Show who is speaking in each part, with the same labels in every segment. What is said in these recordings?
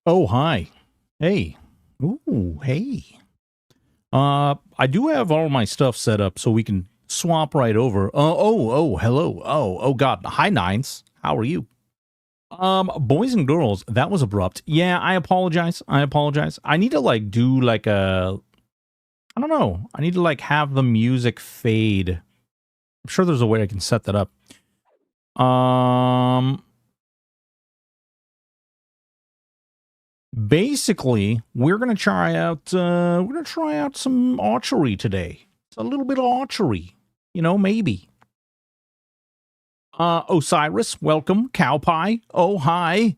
Speaker 1: Oh, hi. Hey. Ooh, hey. I do have all my stuff set up so we can swap right over. Hello. Oh, God. Hi, Nines. How are you? Boys and girls, that was abrupt. Yeah, I apologize. I need to, like, do, like, I don't know. I need to, like, have the music fade. I'm sure there's a way I can set that up. Basically, we're gonna try out some archery today. It's a little bit of archery, you know, maybe. Osiris, welcome. Cow Pie, oh hi.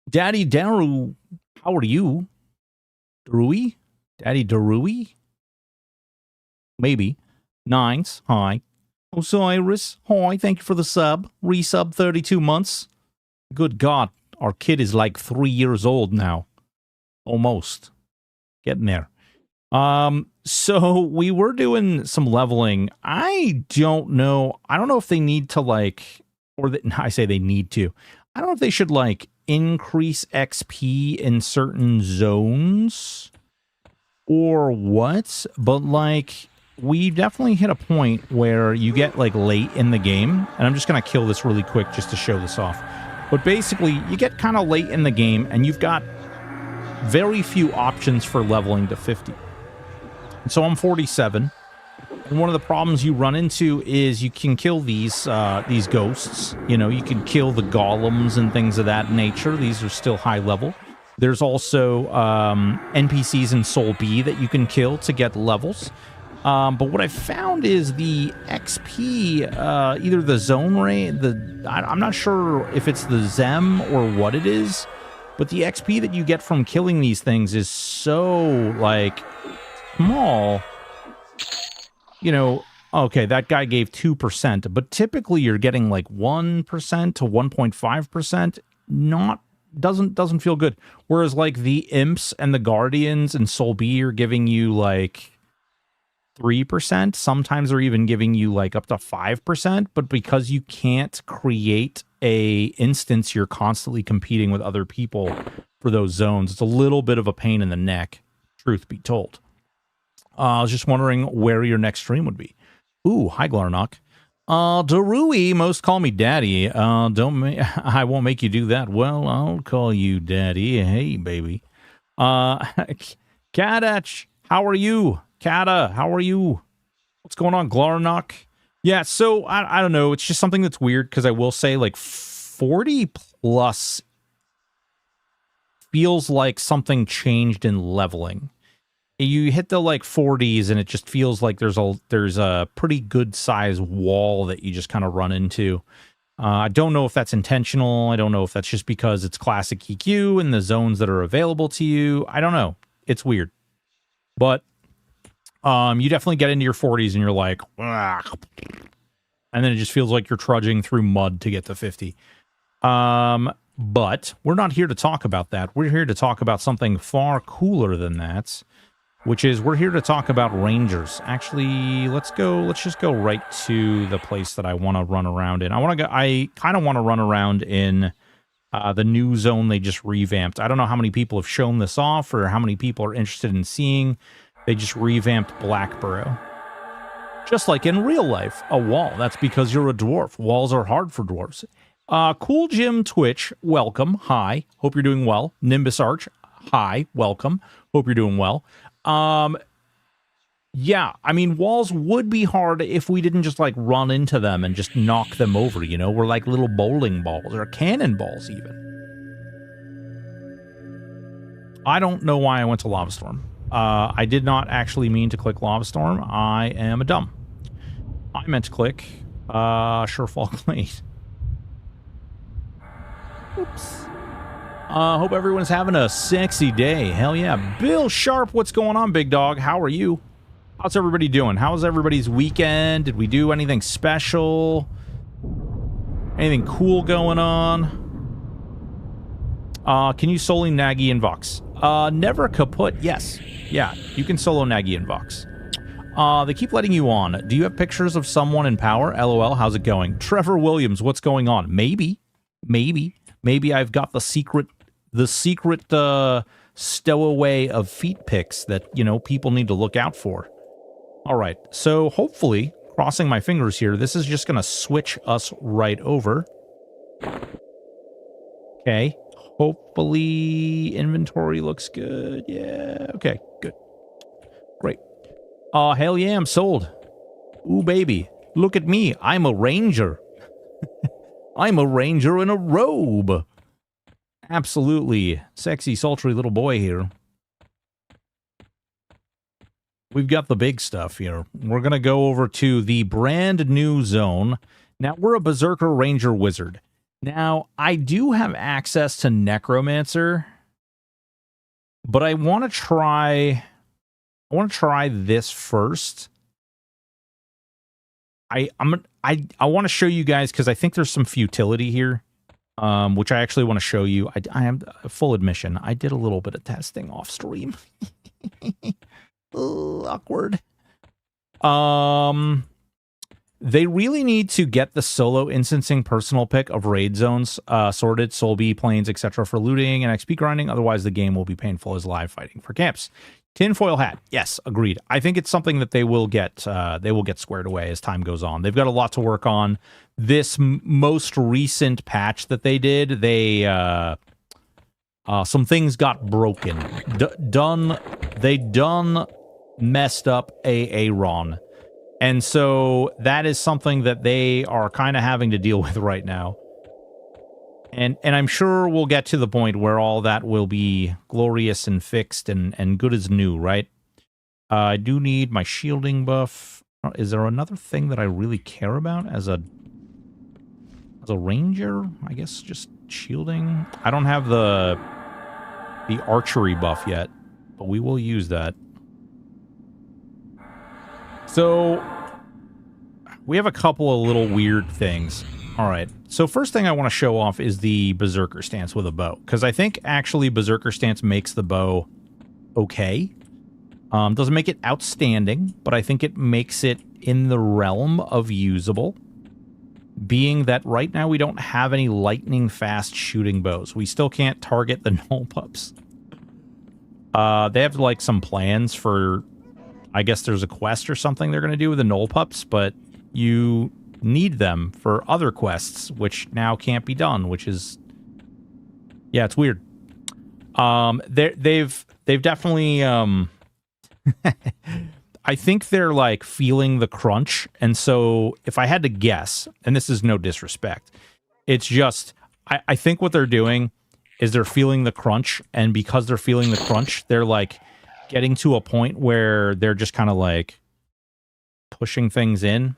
Speaker 1: Daddy Daru, how are you? Darui? Daddy Darui? Maybe. Nines, hi. Osiris, hi, thank you for the sub. Resub 32 months. Good God, our kid is like 3 years old now. Almost. Getting there. So we were doing some leveling. I don't know if they need to, like, I say they need to. I don't know if they should, like, increase XP in certain zones or what, but, like, we definitely hit a point where you get, like, late in the game, and I'm just gonna kill this really quick just to show this off. But basically, you get kind of late in the game, and you've got very few options for leveling to 50. And so I'm 47, and one of the problems you run into is you can kill these ghosts. You know, you can kill the golems and things of that nature. These are still high level. There's also NPCs in Soul B that you can kill to get levels. But what I found is the XP, either the zone rate, I'm not sure if it's the Zem or what it is, but the XP that you get from killing these things is so, like, small. You know, okay, that guy gave 2%, but typically you're getting like 1% to 1.5%. Doesn't feel good. Whereas like the Imps and the Guardians and Soul B are giving you like 3%. Sometimes they're even giving you like up to 5%. But because you can't create a instance, you're constantly competing with other people for those zones. It's a little bit of a pain in the neck, truth be told. I was just wondering where your next stream would be. Ooh, hi Glarnock. Darui, most call me Daddy. I won't make you do that. Well, I'll call you Daddy. Hey, baby. Kadach, how are you? Kata, how are you? What's going on, Glarnock? Yeah, so, I don't know. It's just something that's weird, because I will say, like, 40 plus feels like something changed in leveling. You hit the like 40s and it just feels like there's a pretty good size wall that you just kind of run into. I don't know if that's intentional. I don't know if that's just because it's classic EQ and the zones that are available to you. I don't know. It's weird. But you definitely get into your 40s and you're like, "Ugh." And then it just feels like you're trudging through mud to get to 50. But we're not here to talk about that. We're here to talk about something far cooler than that. Which is, we're here to talk about Rangers. Actually, let's just go right to the place that I want to run around in. I kind of want to run around in the new zone they just revamped. I don't know how many people have shown this off or how many people are interested in seeing. They just revamped Blackborough. Just like in real life, a wall. That's because you're a dwarf. Walls are hard for dwarves. Cool Jim Twitch, welcome. Hi. Hope you're doing well. Nimbus Arch, hi. Welcome. Hope you're doing well. Yeah, I mean, walls would be hard if we didn't just, like, run into them and just knock them over, you know? We're like little bowling balls, or cannonballs, even. I don't know why I went to Lava Storm. I did not actually mean to click Lava Storm. I am a dumb. I meant to click, Surefall Glade. Oops. Hope everyone's having a sexy day. Hell yeah. Bill Sharp, what's going on, big dog? How are you? How's everybody doing? How's everybody's weekend? Did we do anything special? Anything cool going on? Can you solo Nagi and Vox? Never kaput. Yes. Yeah, you can solo Nagi and Vox. They keep letting you on. Do you have pictures of someone in power? LOL, how's it going? Trevor Williams, what's going on? Maybe I've got the secret stowaway of feet pics that, you know, people need to look out for. All right, so hopefully, crossing my fingers here, this is just going to switch us right over. Okay, hopefully inventory looks good. Yeah, okay, good. Great. Hell yeah, I'm sold. Ooh, baby, look at me. I'm a ranger. I'm a ranger in a robe. Absolutely sexy, sultry little boy here. We've got the big stuff here. We're going to go over to the brand new zone. Now, we're a Berserker Ranger Wizard. Now, I do have access to Necromancer, but I want to try this first. I want to show you guys, because I think there's some futility here, which I actually want to show you. I am, full admission, I did a little bit of testing off stream. Awkward. They really need to get the solo instancing personal pick of raid zones, sorted, soul B, planes, etc. for looting and XP grinding. Otherwise, the game will be painful as live fighting for camps. Tinfoil hat. Yes, agreed. I think it's something that they will get squared away as time goes on. They've got a lot to work on. This most recent patch that they did, some things got broken. They messed up Aaron. And so that is something that they are kind of having to deal with right now. And I'm sure we'll get to the point where all that will be glorious and fixed and good as new, right? I do need my shielding buff. Is there another thing that I really care about as a ranger? I guess just shielding. I don't have the archery buff yet, but we will use that. So we have a couple of little weird things. All right. So first thing I want to show off is the berserker stance with a bow, because I think actually berserker stance makes the bow okay. Doesn't make it outstanding, but I think it makes it in the realm of usable. Being that right now we don't have any lightning fast shooting bows. We still can't target the null pups. They have like some plans for, I guess there's a quest or something they're going to do with the null pups, but you need them for other quests, which now can't be done, which is, yeah, it's weird. They've definitely, I think they're like feeling the crunch. And so if I had to guess, and this is no disrespect, it's just, I think what they're doing is they're feeling the crunch. And because they're feeling the crunch, they're like getting to a point where they're just kind of like pushing things in.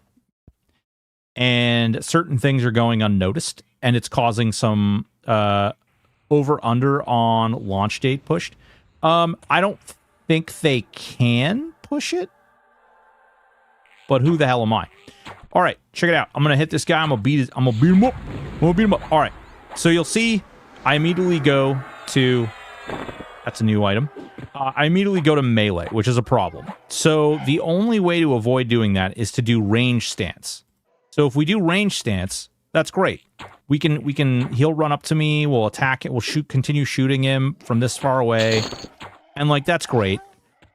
Speaker 1: And certain things are going unnoticed. And it's causing some over-under on launch date pushed. I don't think they can push it, but who the hell am I? All right, check it out. I'm gonna hit this guy. I'm gonna beat him up. All right. So you'll see, I immediately go to. That's a new item. I immediately go to melee, which is a problem. So the only way to avoid doing that is to do range stance. So if we do range stance, that's great. We can. He'll run up to me. We'll attack it. We'll continue shooting him from this far away. And, like, that's great.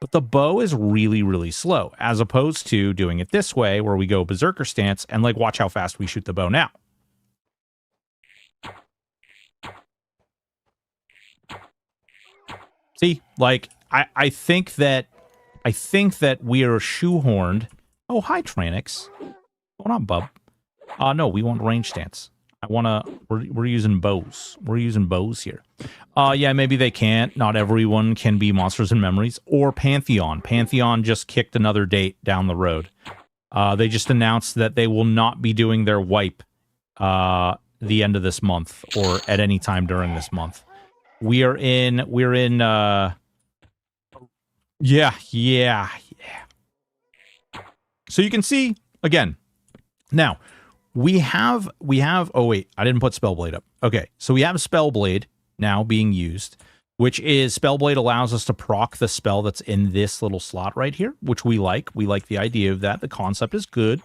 Speaker 1: But the bow is really, really slow, as opposed to doing it this way, where we go berserker stance, and, like, watch how fast we shoot the bow now. See? Like, I think that we are shoehorned. Oh, hi, Tranix. What's going on, bub? No, we want range stance. We're using bows. We're using bows here. Yeah, maybe they can't. Not everyone can be Monsters and Memories. Or Pantheon. Pantheon just kicked another date down the road. They just announced that they will not be doing their wipe the end of this month or at any time during this month. We're in yeah. So you can see again. Now, we have, oh wait, I didn't put Spellblade up. Okay, so we have Spellblade now being used, which is, Spellblade allows us to proc the spell that's in this little slot right here, which we like. We like the idea of that. The concept is good.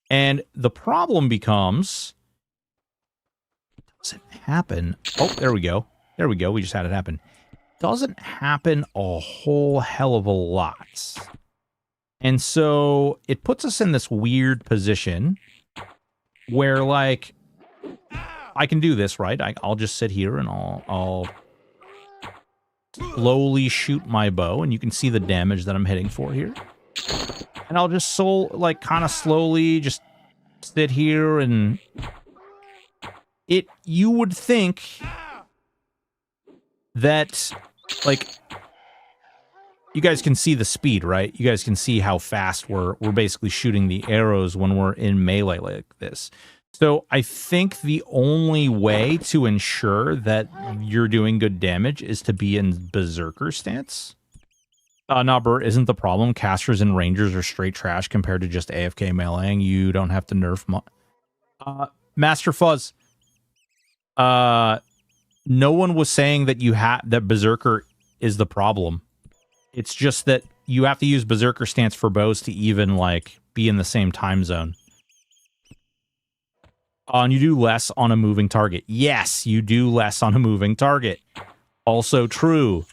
Speaker 1: And the problem becomes, does it happen? Oh, there we go. There we go. We just had it happen. Doesn't happen a whole hell of a lot. And so it puts us in this weird position where, like, I can do this, right? I'll just sit here and I'll slowly shoot my bow, and you can see the damage that I'm hitting for here. And I'll just kind of slowly just sit here, and you would think that, like, you guys can see the speed, right? You guys can see how fast we're basically shooting the arrows when we're in melee like this. So I think the only way to ensure that you're doing good damage is to be in berserker stance. Nah, Bert, isn't the problem casters and rangers are straight trash compared to just AFK meleeing? You don't have to nerf Master Fuzz. No one was saying that that berserker is the problem. It's just that you have to use berserker stance for bows to even, like, be in the same time zone. And you do less on a moving target. Yes, you do less on a moving target. Also true.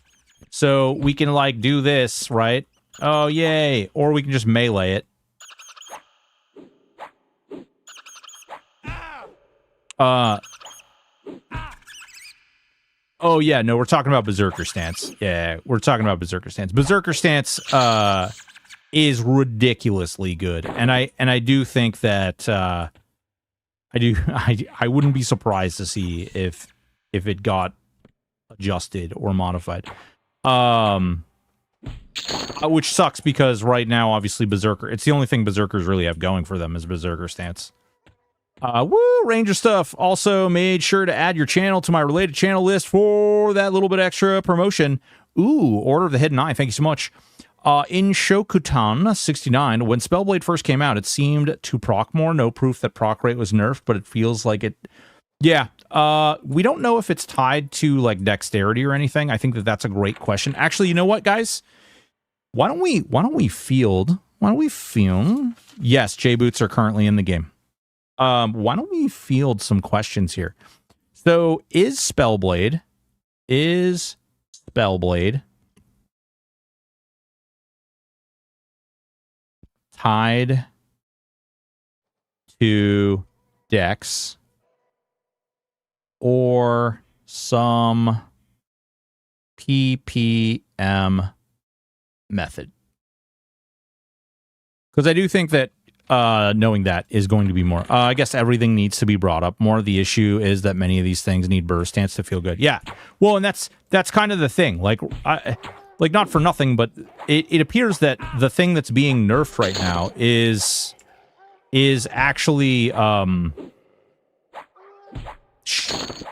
Speaker 1: So we can, like, do this, right? Oh, yay. Or we can just melee it. Oh, yeah, no, we're talking about berserker stance. Yeah, we're talking about berserker stance. Berserker stance is ridiculously good. And I do think that I wouldn't be surprised to see if it got adjusted or modified. Which sucks because right now, obviously, Berserker... It's the only thing Berserkers really have going for them is Berserker stance. Woo! Ranger stuff. Also made sure to add your channel to my related channel list for that little bit extra promotion. Ooh, Order of the Hidden Eye. Thank you so much. In Shokutan 69, when Spellblade first came out, it seemed to proc more. No proof that proc rate was nerfed, but it feels like it... Yeah, we don't know if it's tied to, like, dexterity or anything. I think that that's a great question. Actually, you know what, guys? Why don't we field... Yes, J-Boots are currently in the game. Why don't we field some questions here? So, is Spellblade tied to Dex or some PPM method? Because I do think that knowing that is going to be more. I guess everything needs to be brought up more. The issue is that many of these things need burst stance to feel good. Yeah, well, and that's kind of the thing. Like, like not for nothing, but it appears that the thing that's being nerfed right now is actually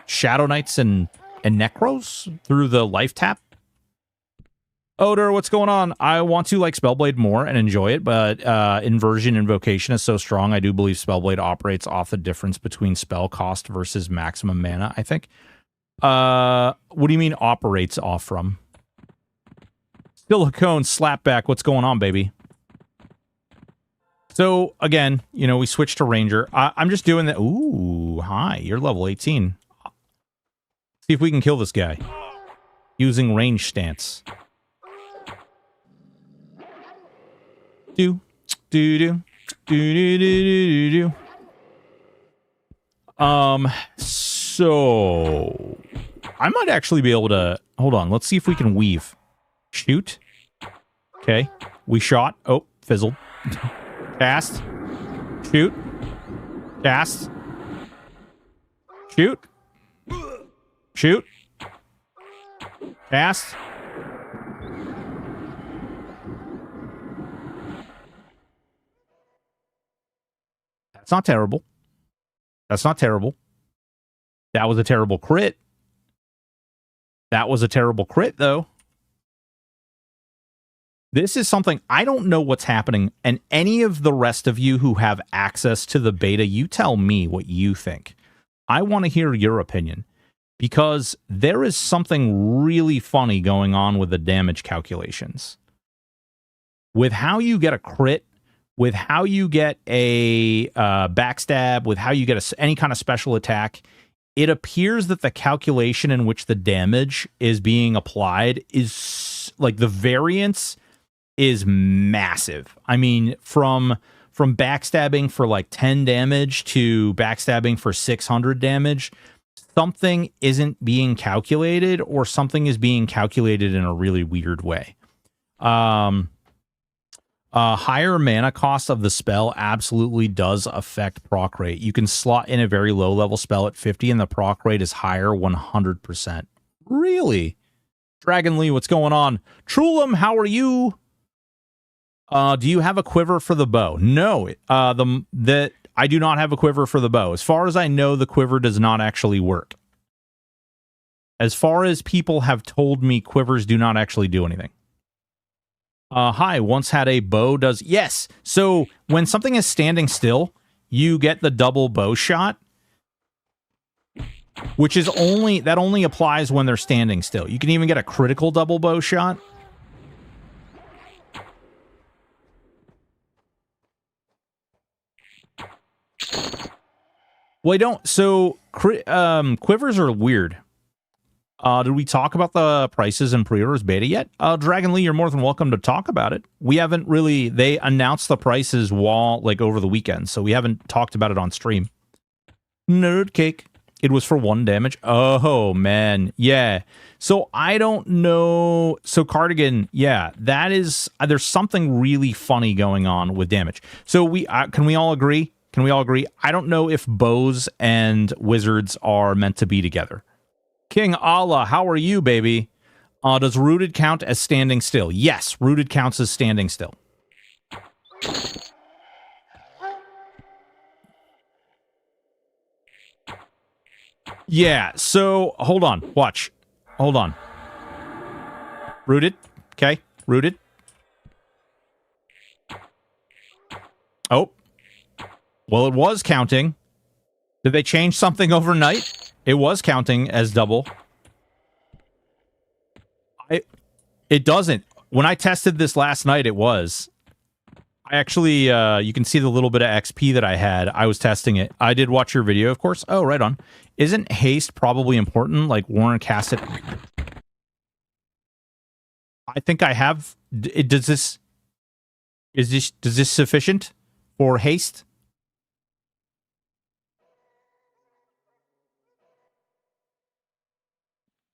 Speaker 1: Shadow Knights and Necros through the life tap. Odor, what's going on? I want to like Spellblade more and enjoy it, but Inversion Invocation is so strong. I do believe Spellblade operates off the difference between spell cost versus maximum mana, I think. What do you mean operates off from? Silicone Slapback, what's going on, baby? So, again, you know, we switched to Ranger. I'm just doing that. Ooh, hi, you're level 18. See if we can kill this guy. Using range stance. So I might actually be able to hold on. Let's see if we can weave. Shoot. Okay. We shot. Oh, fizzled. Cast. Shoot. Cast. Shoot. Shoot. Cast. That's not terrible. That's not terrible. That was a terrible crit. That was a terrible crit, though. This is something, I don't know what's happening, and any of the rest of you who have access to the beta, you tell me what you think. I want to hear your opinion, because there is something really funny going on with the damage calculations. With how you get a crit, with how you get a backstab, with how you get any kind of special attack, it appears that the calculation in which the damage is being applied is, like, the variance is massive. I mean, from backstabbing for, like, 10 damage to backstabbing for 600 damage, something isn't being calculated, or something is being calculated in a really weird way. Higher mana cost of the spell absolutely does affect proc rate. You can slot in a very low level spell at 50 and the proc rate is higher 100%. Really? Dragon Lee, what's going on? Trulum, how are you? Do you have a quiver for the bow? No, I do not have a quiver for the bow. As far as I know, the quiver does not actually work. As far as people have told me, quivers do not actually do anything. Hi, once had a bow does... Yes, so when something is standing still, you get the double bow shot, which is that only applies when they're standing still. You can even get a critical double bow shot. Well, I don't... So, quivers are weird. Did we talk about the prices and pre-orders beta yet? Dragon Lee, you're more than welcome to talk about it. We haven't really... They announced the prices over the weekend, so we haven't talked about it on stream. Nerd cake. It was for 1 damage. Oh, man. Yeah. So, I don't know... So, Cardigan, yeah, that is... There's something really funny going on with damage. So, can we all agree? Can we all agree? I don't know if bows and wizards are meant to be together. King Allah, how are you, baby? Does rooted count as standing still? Yes, rooted counts as standing still. Yeah, so hold on. Watch. Hold on. Rooted. Okay, rooted. Oh. Well, it was counting. Did they change something overnight? It was counting as double. It doesn't. When I tested this last night, it was. I actually, you can see the little bit of XP that I had. I was testing it. I did watch your video, of course. Oh, right on. Isn't haste probably important? Like Warren cast it. I think I have. Does this sufficient for haste?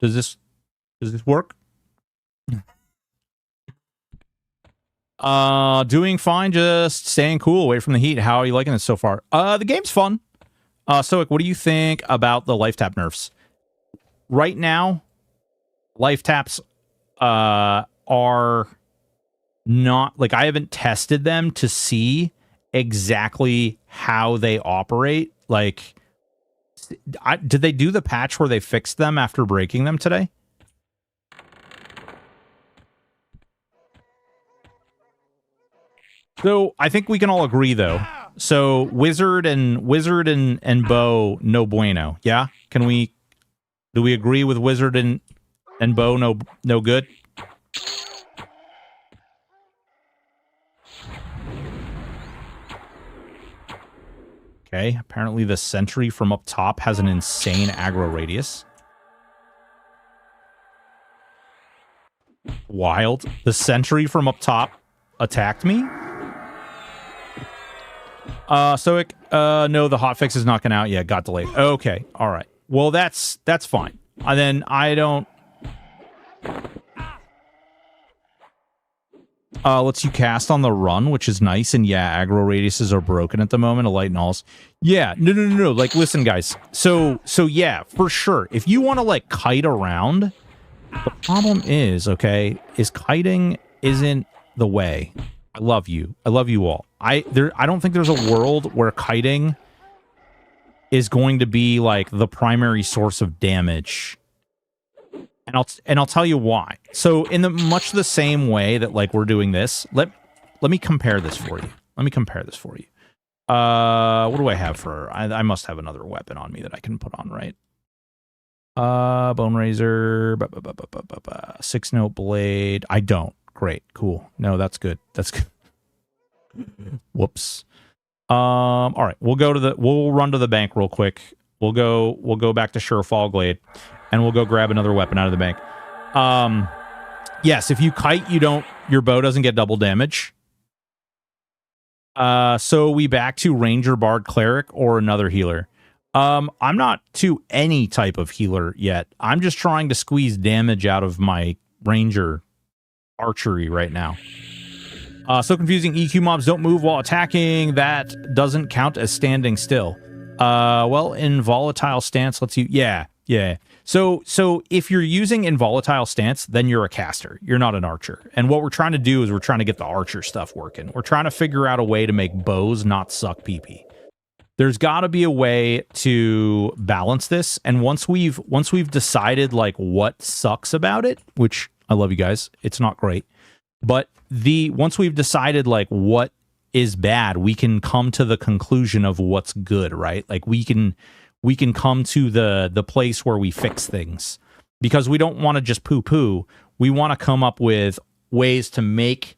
Speaker 1: Does this work? Doing fine, just staying cool away from the heat. How are you liking it so far? The game's fun. Stoic, what do you think about the life tap nerfs? Right now, life taps are not, like, I haven't tested them to see exactly how they operate. Like, did they do the patch where they fixed them after breaking them today? So I think we can all agree, though. So wizard and bow, no bueno. Yeah, do we agree with wizard and bow, no good? Okay, apparently the sentry from up top has an insane aggro radius. Wild. The sentry from up top attacked me? Stoic, no, the hotfix is not going out yet. Got delayed. Okay, all right. Well, that's fine. And then I don't... lets you cast on the run, which is nice. And yeah, aggro radiuses are broken at the moment. Light nulls. Yeah, no. Like, listen, guys. So yeah, for sure. If you want to, like, kite around, the problem is, okay, is kiting isn't the way. I love you. I love you all. I don't think there's a world where kiting is going to be like the primary source of damage. And I'll tell you why. So in much the same way that, like, we're doing this, let me compare this for you. What do I have for... I must have another weapon on me that I can put on, right? Bone Razor, 6-note blade. I don't. Great, cool. No, that's good. That's good. Whoops. All right, we'll run to the bank real quick. We'll go back to Surefall Glade, and we'll go grab another weapon out of the bank. Yes, if you kite, your bow doesn't get double damage. So we back to Ranger, Bard, Cleric, or another healer. I'm not to any type of healer yet. I'm just trying to squeeze damage out of my Ranger Archery right now. So confusing. EQ mobs don't move while attacking. That doesn't count as standing still. Well, in volatile stance lets you... Yeah. So if you're using in volatile stance, then you're a caster. You're not an archer. And what we're trying to do is we're trying to get the archer stuff working. We're trying to figure out a way to make bows not suck PP. There's got to be a way to balance this. And once we've decided, like, what sucks about it, which I love you guys, it's not great. But once we've decided, like, what is bad, we can come to the conclusion of what's good, right? Like, we can come to the place where we fix things, because we don't want to just poo-poo. We want to come up with ways to make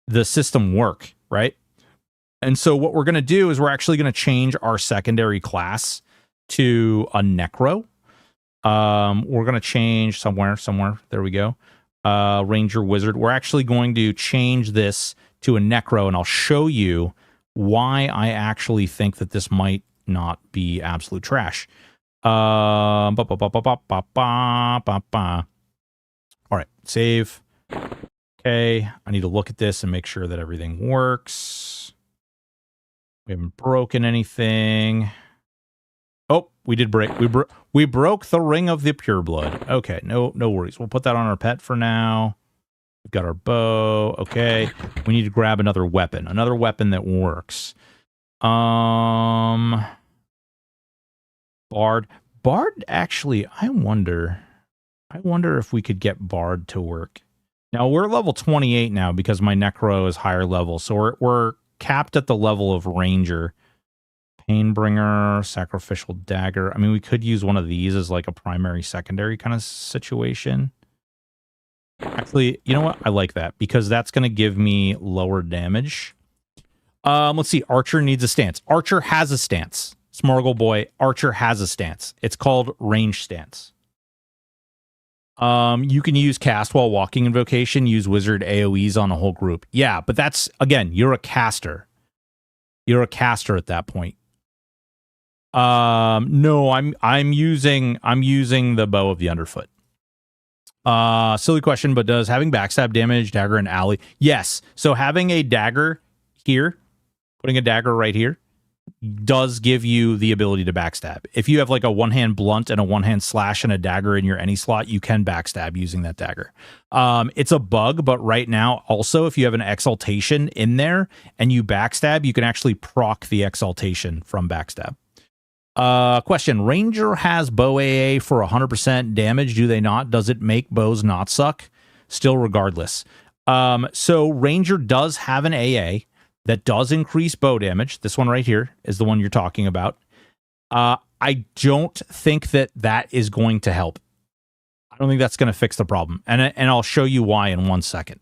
Speaker 1: the system work, right? And so what we're going to do is we're actually going to change our secondary class to a Necro. We're going to change somewhere. There we go. Ranger Wizard. We're actually going to change this to a Necro, and I'll show you why I actually think that this might not be absolute trash. All right, save. Okay, I need to look at this and make sure that everything works. We haven't broken anything. Oh, we did break. We broke the ring of the pureblood. Okay, no worries. We'll put that on our pet for now. We've got our bow. Okay, we need to grab another weapon that works. Bard. Actually, I wonder if we could get Bard to work. Now we're level 28 now because my Necro is higher level, so we're capped at the level of Ranger. Painbringer, Sacrificial Dagger. I mean, we could use one of these as like a primary, secondary kind of situation. Actually, you know what? I like that because that's going to give me lower damage. Let's see. Archer needs a stance. Archer has a stance. Smorgle boy, Archer has a stance. It's called range stance. You can use cast while walking invocation, use wizard AoEs on a whole group. Yeah, but that's, again, you're a caster. You're a caster at that point. No, I'm using the bow of the underfoot. Silly question, but does having backstab damage, dagger, and alley? Yes. So having a dagger here, putting a dagger right here, does give you the ability to backstab. If you have like a one-hand blunt and a one-hand slash and a dagger in your any slot, you can backstab using that dagger. It's a bug, but right now, also, if you have an exaltation in there and you backstab, you can actually proc the exaltation from backstab. Question. Ranger has bow AA for 100% damage. Do they not? Does it make bows not suck? Still regardless. So Ranger does have an AA that does increase bow damage. This one right here is the one you're talking about. I don't think that is going to help. I don't think that's going to fix the problem. And I'll show you why in 1 second.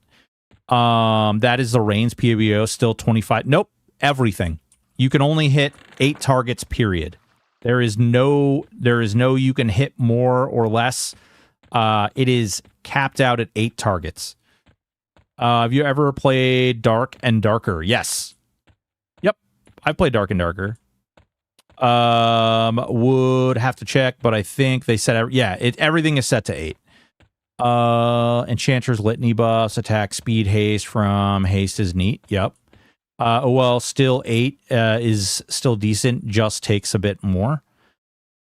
Speaker 1: That is the Reigns PBO, still 25. Nope. Everything. You can only hit 8 targets, period. There is no you can hit more or less. It is capped out at 8 targets. Have you ever played Dark and Darker? Yes. Yep. I've played Dark and Darker. Would have to check, but I think they said, everything is set to 8. Enchanter's Litany buffs, attack, speed, haste from haste is neat. Yep. Well, still 8 is still decent, just takes a bit more.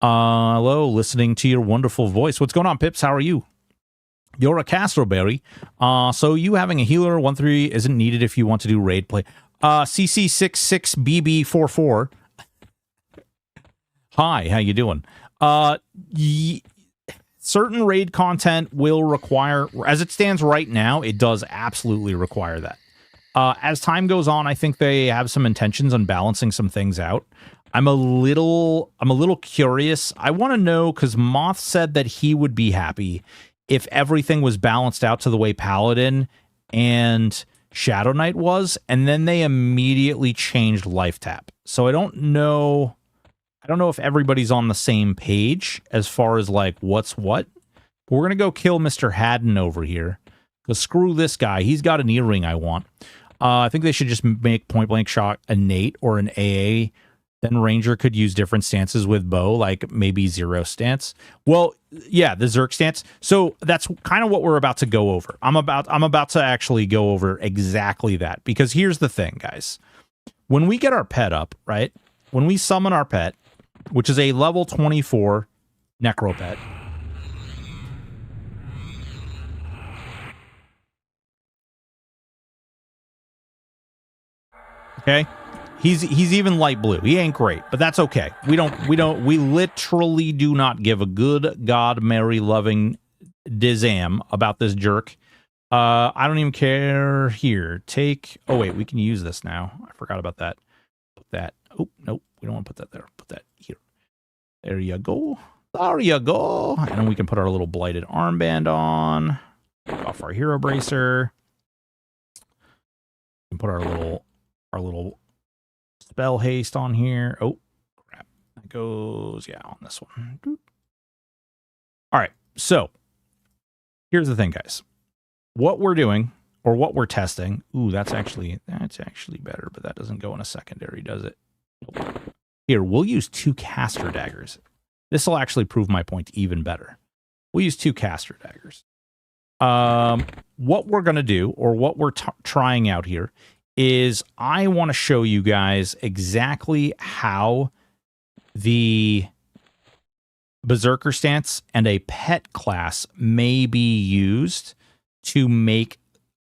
Speaker 1: Hello, listening to your wonderful voice. What's going on, Pips? How are you? You're a Castroberry. So you having a healer 1-3 isn't needed if you want to do raid play. CC66BB44. Hi, how you doing? Certain raid content will require, as it stands right now, it does absolutely require that. As time goes on, I think they have some intentions on balancing some things out. I'm a little curious. I want to know, because Moth said that he would be happy if everything was balanced out to the way Paladin and Shadow Knight was, and then they immediately changed Life Tap. So I don't know if everybody's on the same page as far as like what's what. But we're gonna go kill Mr. Haddon over here, because screw this guy. He's got an earring I want. I think they should just make Point Blank Shot a Nate or an AA. Then Ranger could use different stances with bow, like maybe 0 stance. Well, yeah, the Zerk stance. So that's kind of what we're about to go over. I'm about to actually go over exactly that, because here's the thing, guys. When we get our pet up, right? When we summon our pet, which is a level 24 Necro pet. Okay? He's even light blue. He ain't great, but that's okay. We literally do not give a good God Mary loving dizam about this jerk. I don't even care. Here, take. Oh wait, we can use this now. I forgot about that. Put that. Oh nope, we don't want to put that there. Put that here. There you go. There you go. And then we can put our little blighted armband on. Take off our hero bracer. And put our little spell haste on here. Oh, crap. That goes, yeah, on this one. All right. So here's the thing, guys. What we're doing, or what we're testing. Ooh, that's actually better, but that doesn't go in a secondary, does it? Nope. Here, we'll use 2 caster daggers. This will actually prove my point even better. We'll use 2 caster daggers. What we're going to do, or what we're trying out here, is I want to show you guys exactly how the Berserker Stance and a pet class may be used to make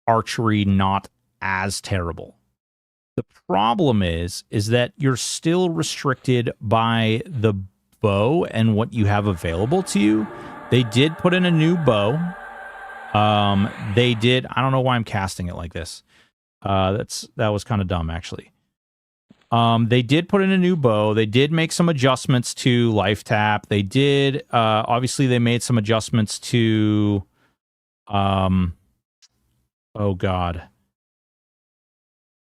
Speaker 1: archery not as terrible. The problem is that you're still restricted by the bow and what you have available to you. They did put in a new bow. They did. I don't know why I'm casting it like this. That was kind of dumb, actually. They did put in a new bow. They did make some adjustments to life tap. They did. Obviously, they made some adjustments to. Oh God.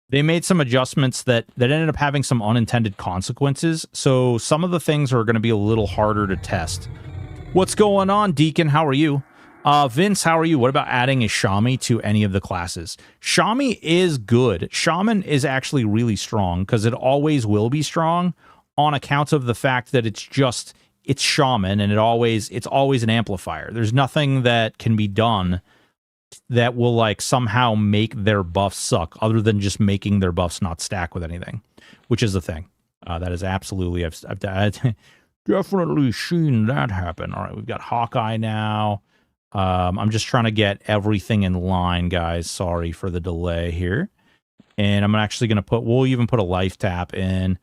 Speaker 1: They made some adjustments that ended up having some unintended consequences. So some of the things are going to be a little harder to test. What's going on, Deacon? How are you? Vince, how are you? What about adding a Shami to any of the classes? Shami is good. Shaman is actually really strong because it always will be strong on account of the fact that it's Shaman and it's always an amplifier. There's nothing that can be done that will like somehow make their buffs suck other than just making their buffs not stack with anything, which is the thing. That is absolutely, I've definitely seen that happen. All right, we've got Hawkeye now. I'm just trying to get everything in line, guys. Sorry for the delay here. And I'm actually going to we'll even put a life tap in.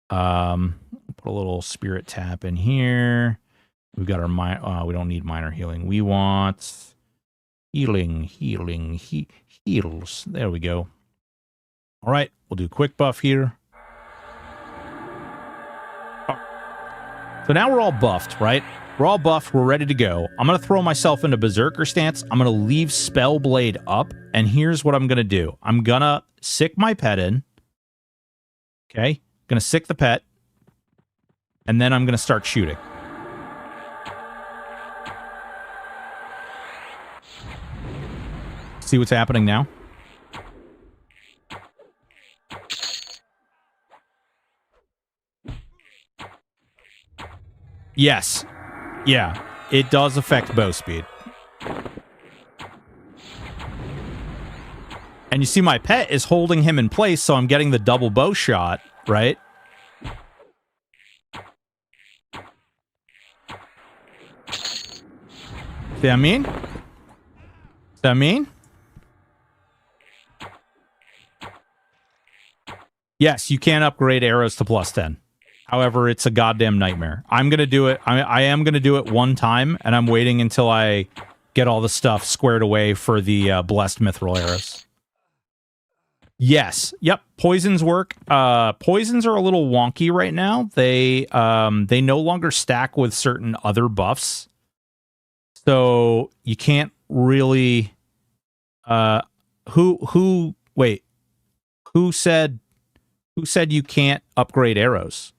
Speaker 1: Put a little spirit tap in here. We've got our, we don't need minor healing. We want heals. There we go. All right, we'll do quick buff here. So now we're all buffed, right? We're all buffed. We're ready to go. I'm going to throw myself into Berserker Stance. I'm going to leave Spellblade up. And here's what I'm going to do. I'm going to sick my pet in. Okay. Going to sick the pet. And then I'm going to start shooting. See what's happening now? Yes. Yeah, it does affect bow speed. And you see my pet is holding him in place, so I'm getting the double bow shot, right? See what I mean? See what I mean? Yes, you can upgrade arrows to +10. However, it's a goddamn nightmare. I'm going to do it. I am going to do it one time, and I'm waiting until I get all the stuff squared away for the blessed mithril arrows. Yes. Yep. Poisons work. Poisons are a little wonky right now. They no longer stack with certain other buffs. So you can't really... Wait. Who said you can't upgrade arrows?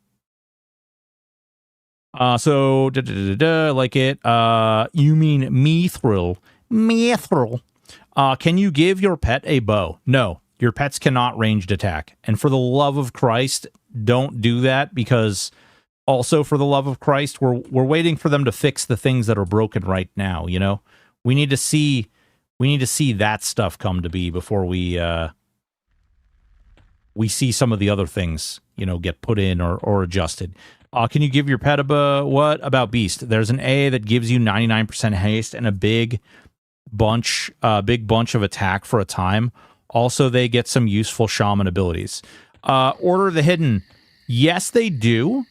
Speaker 1: Like it. You mean mithril. Mithril. Can you give your pet a bow? No, your pets cannot ranged attack. And for the love of Christ, don't do that, because also for the love of Christ, we're waiting for them to fix the things that are broken right now, you know? We need to see that stuff come to be before we see some of the other things, you know, get put in or adjusted. Can you give your pet a what about Beast? There's an A that gives you 99% haste and a big bunch of attack for a time. Also, they get some useful shaman abilities. Order of the Hidden. Yes, they do,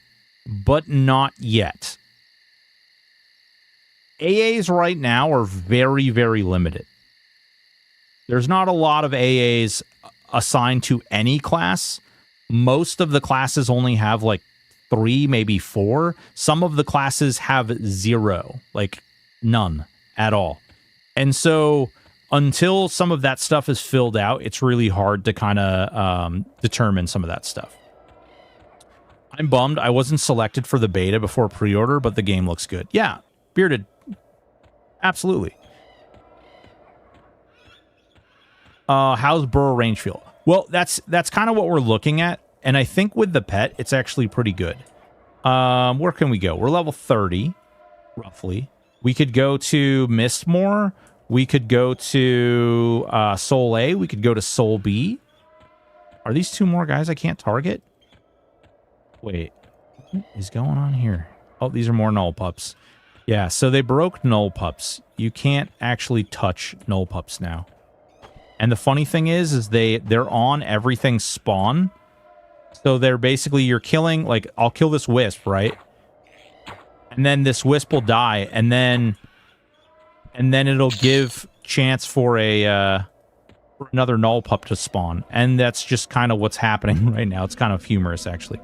Speaker 1: but not yet. AAs right now are very, very limited. There's not a lot of AAs assigned to any class. Most of the classes only have like 3, maybe 4. Some of the classes have 0, like none at all. And so until some of that stuff is filled out, it's really hard to kind of determine some of that stuff. I'm bummed I wasn't selected for the beta before pre-order, but the game looks good. Yeah, Bearded. Absolutely. How's Burrow range feel? Well, that's kind of what we're looking at. And I think with the pet, it's actually pretty good. Where can we go? We're level 30, roughly. We could go to Mistmore. We could go to Soul A. We could go to Soul B. Are these 2 more guys I can't target? Wait. What is going on here? Oh, these are more null pups. Yeah, so they broke null pups. You can't actually touch null pups now. And the funny thing is they're on everything spawn. So they're basically, you're killing, like, I'll kill this wisp, right? And then this wisp will die, and then it'll give chance for for another null pup to spawn. And that's just kind of what's happening right now. It's kind of humorous, actually.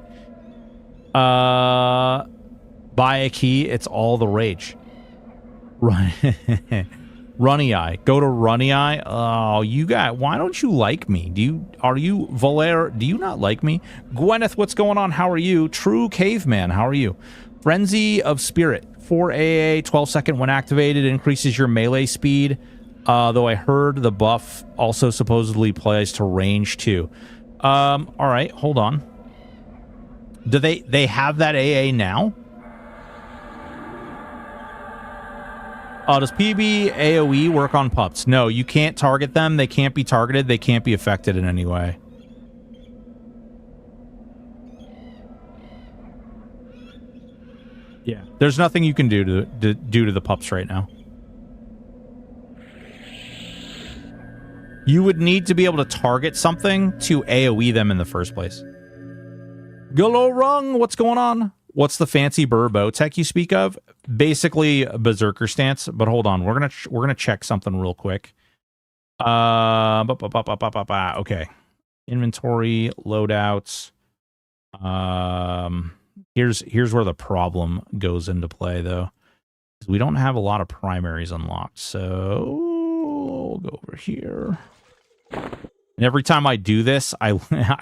Speaker 1: Buy a key, it's all the rage. Right. Runny Eye. Go to Runny Eye. Oh, you got... Why don't you like me? Are you... Valere, do you not like me? Gwyneth, what's going on? How are you? True Caveman, how are you? Frenzy of Spirit. 4 AA, 12 second when activated, increases your melee speed. Though I heard the buff also supposedly applies to range too. Alright, hold on. Do they have that AA now? Does PB AoE work on pups? No, you can't target them. They can't be targeted. They can't be affected in any way. Yeah. There's nothing you can do to the pups right now. You would need to be able to target something to AoE them in the first place. Gullo Rung, what's going on? What's the fancy burbo tech you speak of? Basically a berserker stance, but hold on, we're gonna check something real quick. Okay. Inventory, loadouts. Here's where the problem goes into play though. We don't have a lot of primaries unlocked, so we'll go over here. And every time I do this, I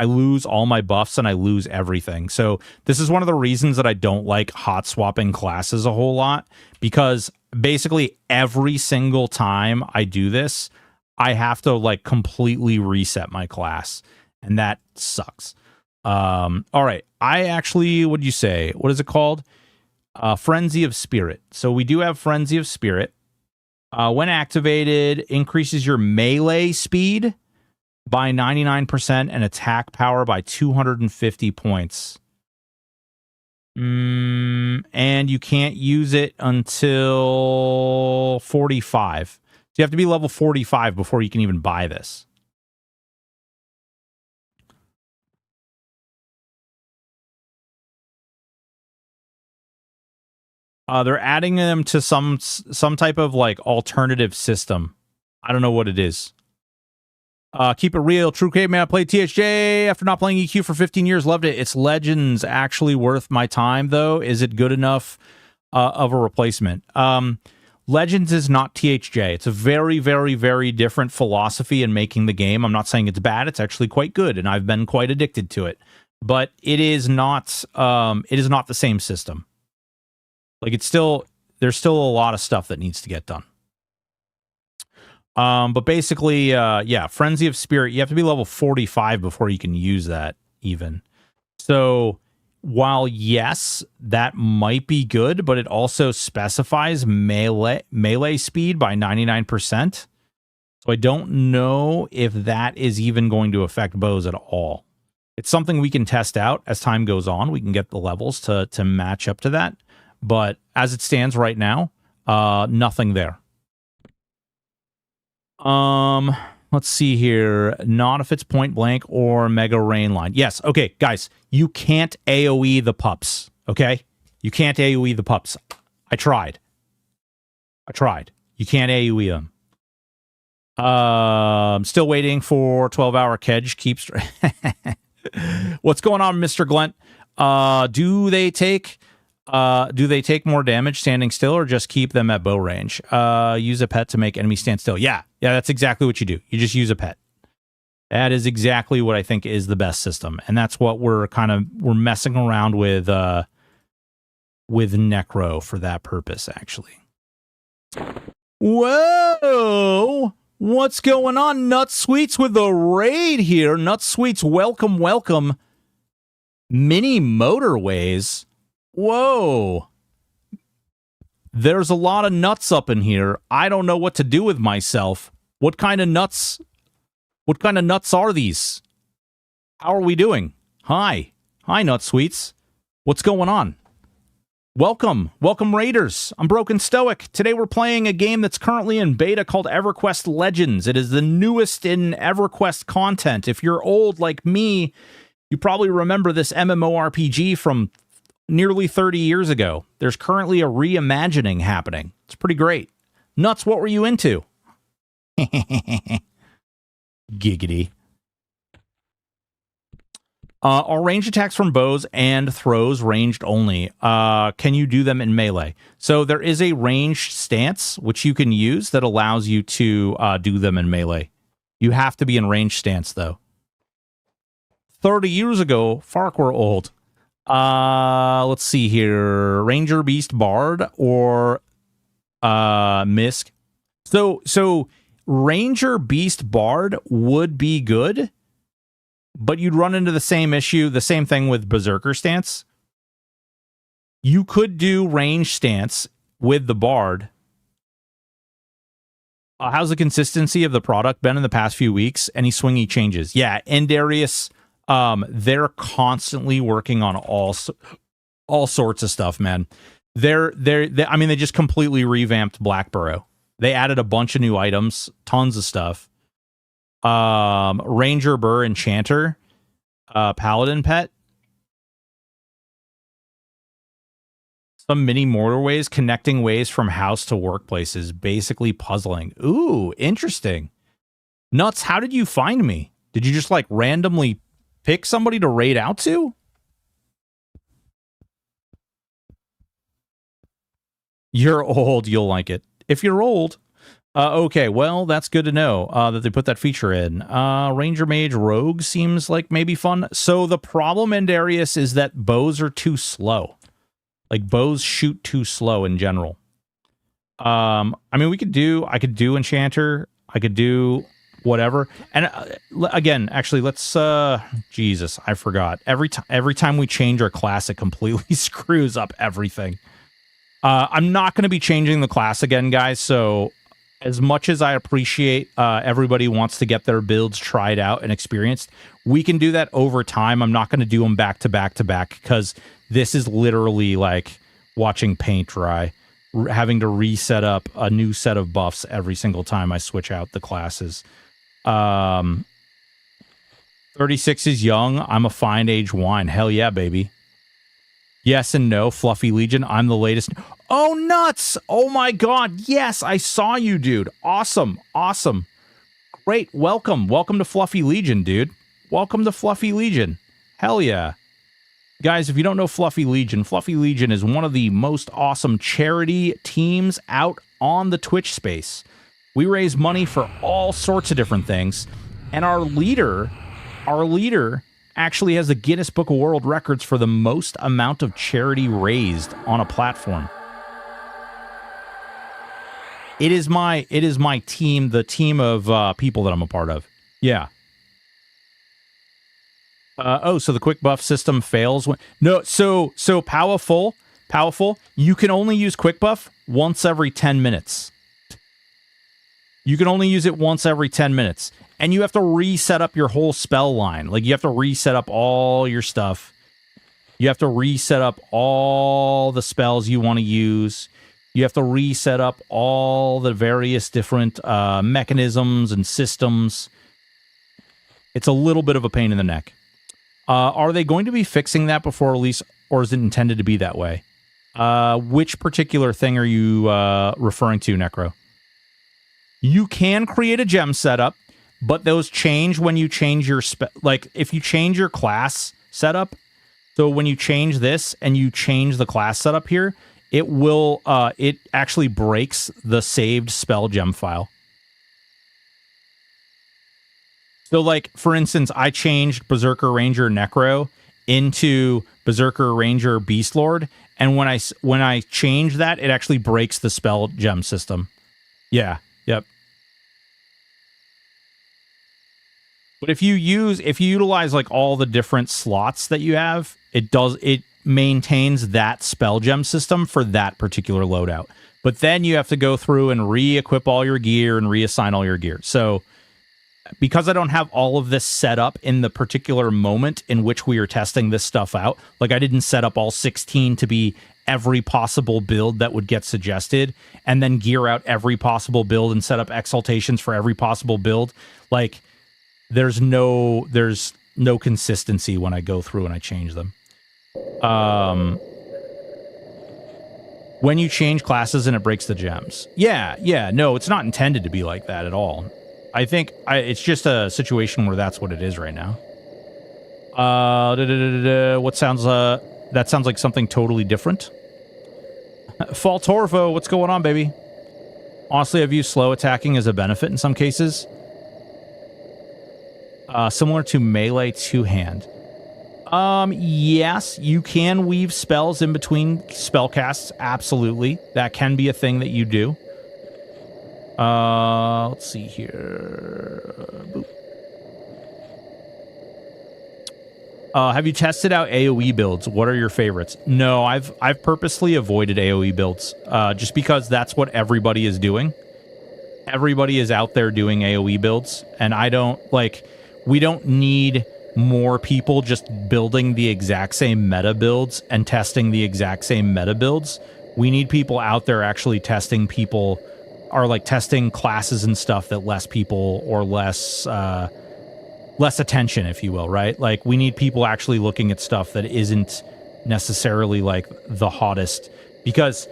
Speaker 1: lose all my buffs and I lose everything. So this is one of the reasons that I don't like hot swapping classes a whole lot, because basically every single time I do this, I have to like completely reset my class, and that sucks. All right, I actually, what'd you say? What is it called? Frenzy of Spirit. So we do have Frenzy of Spirit. When activated, increases your melee speed by 99% and attack power by 250 points. And you can't use it until 45. So you have to be level 45 before you can even buy this. They're adding them to some type of like alternative system. I don't know what it is. Keep it real. True Caveman, I played THJ after not playing EQ for 15 years. Loved it. It's Legends actually worth my time, though? Is it good enough of a replacement? Legends is not THJ. It's a very, very, very different philosophy in making the game. I'm not saying it's bad. It's actually quite good, and I've been quite addicted to it. But it is not the same system. Like, there's still a lot of stuff that needs to get done. But basically, yeah, Frenzy of Spirit, you have to be level 45 before you can use that, even. So, while, yes, that might be good, but it also specifies melee speed by 99%. So I don't know if that is even going to affect bows at all. It's something we can test out as time goes on. We can get the levels to match up to that. But as it stands right now, nothing there. Let's see here. Not if it's point blank or mega rain line. Yes. Okay, guys, you can't AoE the pups. Okay, you can't AoE the pups. I tried. You can't AoE them. Still waiting for 12-hour Kedge. Keeps. What's going on, Mr. Glent? Do they take more damage standing still, or just keep them at bow range? Use a pet to make enemies stand still. Yeah, that's exactly what you do. You just use a pet. That is exactly what I think is the best system, and that's what we're messing around with Necro for that purpose, actually. Whoa! What's going on? Nut Sweets with the raid here. Nut Sweets, welcome. Mini Motorways. Whoa. There's a lot of nuts up in here. I don't know what to do with myself. What kind of nuts are these? How are we doing? Hi, Nut Sweets. What's going on? Welcome Raiders. I'm Broken Stoic. Today we're playing a game that's currently in beta called EverQuest Legends. It is the newest in EverQuest content. If you're old like me, you probably remember this MMORPG from nearly 30 years ago. There's currently a reimagining happening. It's pretty great. Nuts, what were you into? Giggity. Are range attacks from bows and throws ranged only? Can you do them in melee? So there is a ranged stance which you can use that allows you to do them in melee. You have to be in ranged stance though. 30 years ago, Fark were old. Let's see here. Ranger, Beast, Bard, or Misk. So Ranger, Beast, Bard would be good. But you'd run into the same issue, the same thing with Berserker stance. You could do range stance with the Bard. How's the consistency of the product been in the past few weeks? Any swingy changes? Yeah, and Darius, they're constantly working on all sorts of stuff, man. I mean, they just completely revamped Blackburrow. They added a bunch of new items, tons of stuff. Ranger, Burr, Enchanter, Paladin Pet, some mini motorways connecting ways from house to workplaces, basically puzzling. Ooh, interesting. Nuts, how did you find me? Did you just like randomly pick somebody to raid out to? You're old, you'll like it. If you're old, okay, well, that's good to know that they put that feature in. Ranger Mage Rogue seems like maybe fun. So the problem in Darius is that bows are too slow. Like, bows shoot too slow in general. I mean, I could do Enchanter. I could do whatever. And again, actually, let's, Jesus, I forgot. Every time we change our class, it completely screws up everything. I'm not going to be changing the class again, guys, so as much as I appreciate everybody wants to get their builds tried out and experienced, we can do that over time. I'm not going to do them back to back to back because this is literally like watching paint dry, having to reset up a new set of buffs every single time I switch out the classes. 36 is young. I'm a fine age wine. Hell yeah, baby. Yes and no, Fluffy Legion. I'm the latest. Oh, nuts! Oh my god, yes, I saw you, dude. Awesome, awesome. Great, welcome. Welcome to Fluffy Legion, dude. Welcome to Fluffy Legion. Hell yeah. Guys, if you don't know Fluffy Legion is one of the most awesome charity teams out on the Twitch space. We raise money for all sorts of different things, and our leader actually has the Guinness Book of World Records for the most amount of charity raised on a platform. It is my team, the team of people that I'm a part of. Yeah. So the quick buff system fails when so powerful. You can only use quick buff once every 10 minutes. You can only use it once every 10 minutes. And you have to reset up your whole spell line. Like, you have to reset up all your stuff. You have to reset up all the spells you want to use. You have to reset up all the various different mechanisms and systems. It's a little bit of a pain in the neck. Are they going to be fixing that before release, or is it intended to be that way? Which particular thing are you referring to, Necro? You can create a gem setup, but those change when you change your like if you change your class setup. So when you change this and you change the class setup here, it will it actually breaks the saved spell gem file. So like, for instance, I changed Berserker Ranger Necro into Berserker Ranger Beast Lord, and when I change that, it actually breaks the spell gem system. Yeah. Yep. But if you utilize like all the different slots that you have, it maintains that spell gem system for that particular loadout. But then you have to go through and re-equip all your gear and reassign all your gear. So because I don't have all of this set up in the particular moment in which we are testing this stuff out, like I didn't set up all 16 to be every possible build that would get suggested and then gear out every possible build and set up exaltations for every possible build. Like there's no consistency when I go through and I change them. When you change classes and it breaks the gems. Yeah, no, it's not intended to be like that at all. I think it's just a situation where that's what it is right now. What sounds that sounds like something totally different. Fall Torvo, what's going on, baby? Honestly, I view slow attacking as a benefit in some cases. Similar to melee two-hand. Yes, you can weave spells in between spell casts. Absolutely. That can be a thing that you do. Let's see here. Boop. Have you tested out AoE builds? What are your favorites? No, I've purposely avoided AoE builds, just because that's what everybody is doing. Everybody is out there doing AoE builds, and I don't, like, we don't need more people just building the exact same meta builds and testing the exact same meta builds. We need people out there actually testing people, or like testing classes and stuff that less people or less attention, if you will, right? Like we need people actually looking at stuff that isn't necessarily like the hottest, because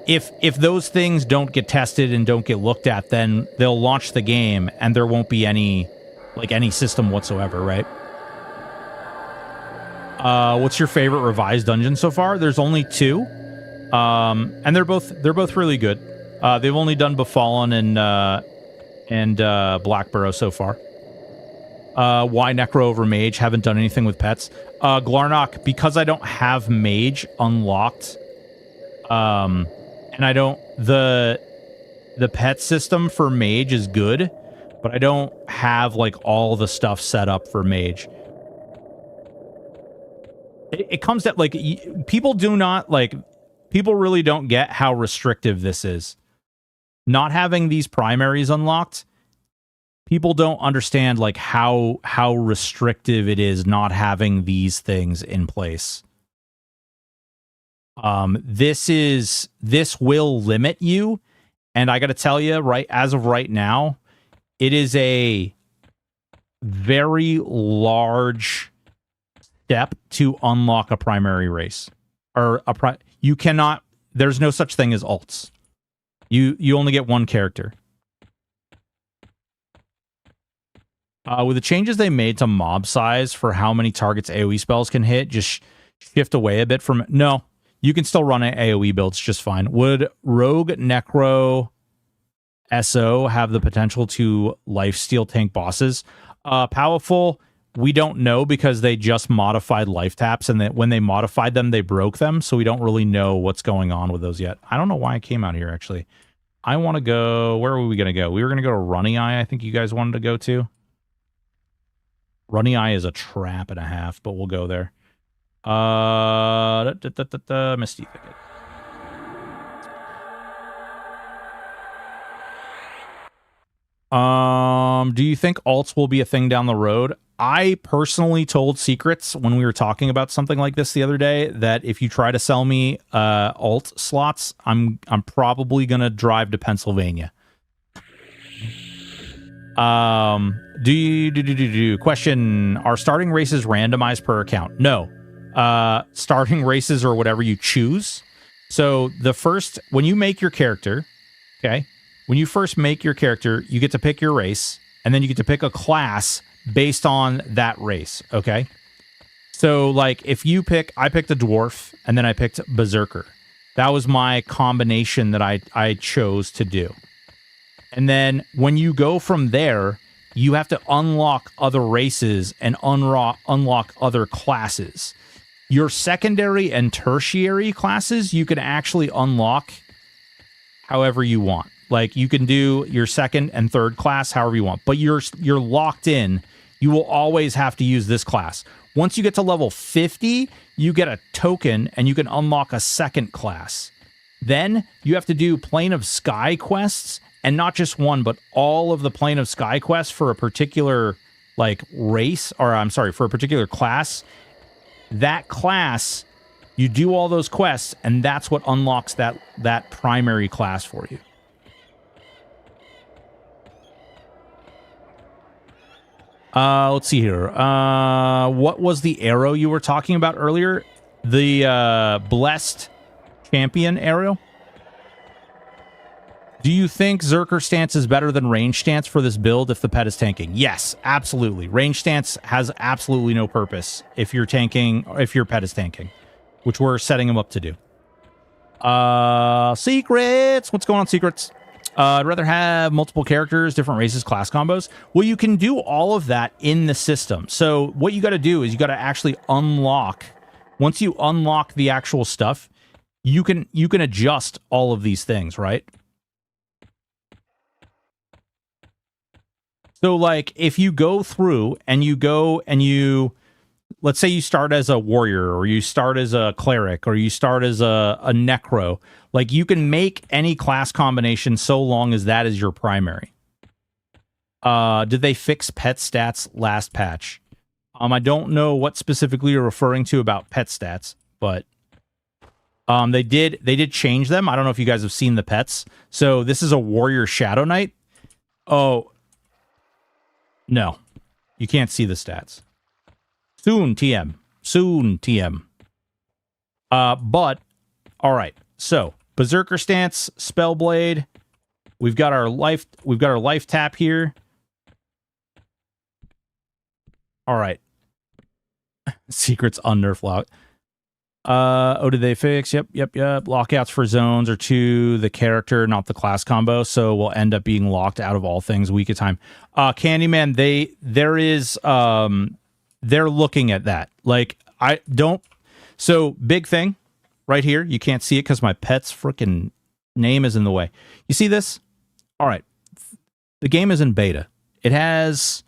Speaker 1: if those things don't get tested and don't get looked at, then they'll launch the game and there won't be any system whatsoever, right? What's your favorite revised dungeon so far? There's only 2. And they're both really good. They've only done Befallen and Blackburrow so far. Why Necro over Mage? Haven't done anything with pets. Glarnock, because I don't have Mage unlocked. And I don't... The pet system for Mage is good, but I don't have, like, all the stuff set up for Mage. It comes that, like, people do not, like... People really don't get how restrictive this is. Not having these primaries unlocked, people don't understand, like, how restrictive it is not having these things in place. This will limit you, and I got to tell you, right, as of right now, it is a very large step to unlock a primary race. Or you cannot, there's no such thing as alts. You only get one character. With the changes they made to mob size for how many targets AoE spells can hit, just shift away a bit from... No, you can still run AoE builds just fine. Would Rogue Necro SO have the potential to lifesteal tank bosses? Powerful... We don't know, because they just modified life taps, and that when they modified them, they broke them, so we don't really know what's going on with those yet. I don't know why I came out here, actually. I want to go... Where were we going to go? We were going to go to Runny Eye, I think you guys wanted to go to. Runny Eye is a trap and a half, but we'll go there. Misty Thicket. Do you think alts will be a thing down the road? I personally told Secrets when we were talking about something like this the other day that if you try to sell me alt slots, I'm probably gonna drive to Pennsylvania. Question: are starting races randomized per account? No. Starting races are whatever you choose. So when you make your character, okay, when you first make your character, you get to pick your race, and then you get to pick a class based on that race, okay? So, like, if you I picked a dwarf, and then I picked berserker. That was my combination that I chose to do. And then when you go from there, you have to unlock other races and unlock other classes. Your secondary and tertiary classes, you can actually unlock however you want. Like, you can do your second and third class however you want, but you're locked in. You will always have to use this class. Once you get to level 50, you get a token, and you can unlock a second class. Then you have to do Plane of Sky quests, and not just one, but all of the Plane of Sky quests for a particular like race, or I'm sorry, for a particular class. That class, you do all those quests, and that's what unlocks that primary class for you. Let's see here. What was the arrow you were talking about earlier? The blessed champion arrow? Do you think Zerker stance is better than range stance for this build if the pet is tanking? Yes, absolutely. Range stance has absolutely no purpose if you're tanking, or if your pet is tanking, which we're setting him up to do. Secrets. What's going on, secrets? I'd rather have multiple characters, different races, class combos. Well, you can do all of that in the system. So what you got to do is you got to actually unlock. Once you unlock the actual stuff, you can adjust all of these things, right? So, like, if you go through and you let's say you start as a warrior, or you start as a cleric, or you start as a necro, like, you can make any class combination so long as that is your primary. Did they fix pet stats last patch? I don't know what specifically you're referring to about pet stats, but they did change them. I don't know if you guys have seen the pets. So this is a warrior shadow knight. Oh, no, you can't see the stats. Soon, TM. Soon, TM. But, all right. So, Berserker Stance, Spellblade. We've got our life tap here. All right. Secrets unnerf lock. Oh, did they fix? Yep. Lockouts for zones are to the character, not the class combo. So we'll end up being locked out of all things a week at a time. Candyman, they're looking at that. Like, I don't. So big thing right here. You can't see it because my pet's freaking name is in the way. You see this? All right. The game is in beta. It has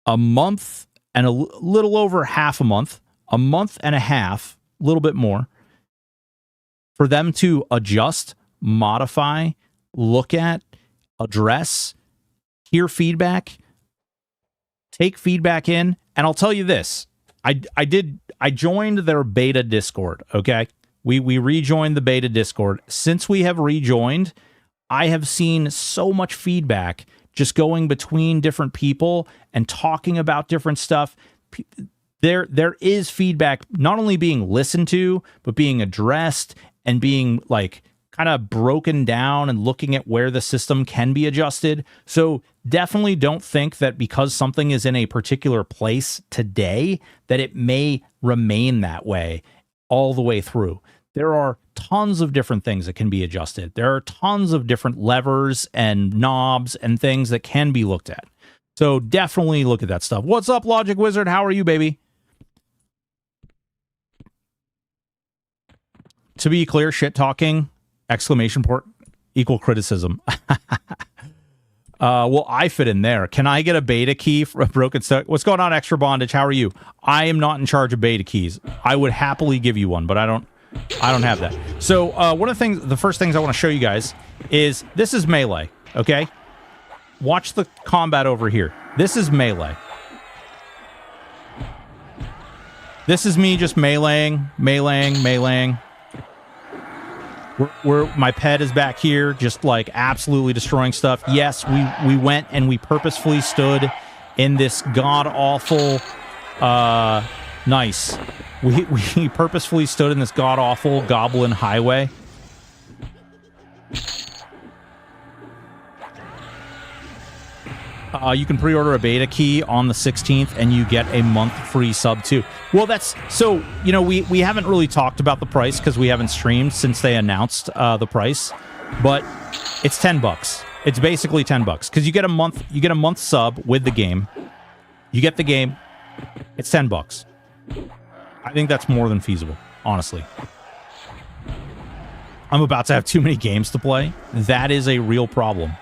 Speaker 1: a month and a little over half a month and a half, a little bit more, for them to adjust, modify, look at, address, hear feedback, take feedback in. And I'll tell you this, I joined their beta Discord, okay? We rejoined the beta Discord. Since we have rejoined, I have seen so much feedback just going between different people and talking about different stuff. There is feedback not only being listened to, but being addressed and being, like, kind of broken down and looking at where the system can be adjusted. So definitely don't think that because something is in a particular place today that it may remain that way all the way through. There are tons of different things that can be adjusted. There are tons of different levers and knobs and things that can be looked at. So definitely look at that stuff. What's up, Logic Wizard? How are you, baby? To be clear, shit talking, exclamation point, equal criticism. Well, I fit in there. Can I get a beta key for a broken Stoic? What's going on, Extra Bondage? How are you? I am not in charge of beta keys. I would happily give you one, but I don't have that. So one of the first things I want to show you guys is this is melee. Okay, watch the combat over here. This is melee. This is me just meleeing. My pet is back here, just like absolutely destroying stuff. Yes, we went and we purposefully stood in this god-awful, nice. We purposefully stood in this god-awful goblin highway. You can pre-order a beta key on the 16th, and you get a month free sub too. Well, that's so, you know, we haven't really talked about the price because we haven't streamed since they announced the price, but it's $10. It's basically $10 because you get a month sub with the game. You get the game. It's $10. I think that's more than feasible, honestly. I'm about to have too many games to play. That is a real problem.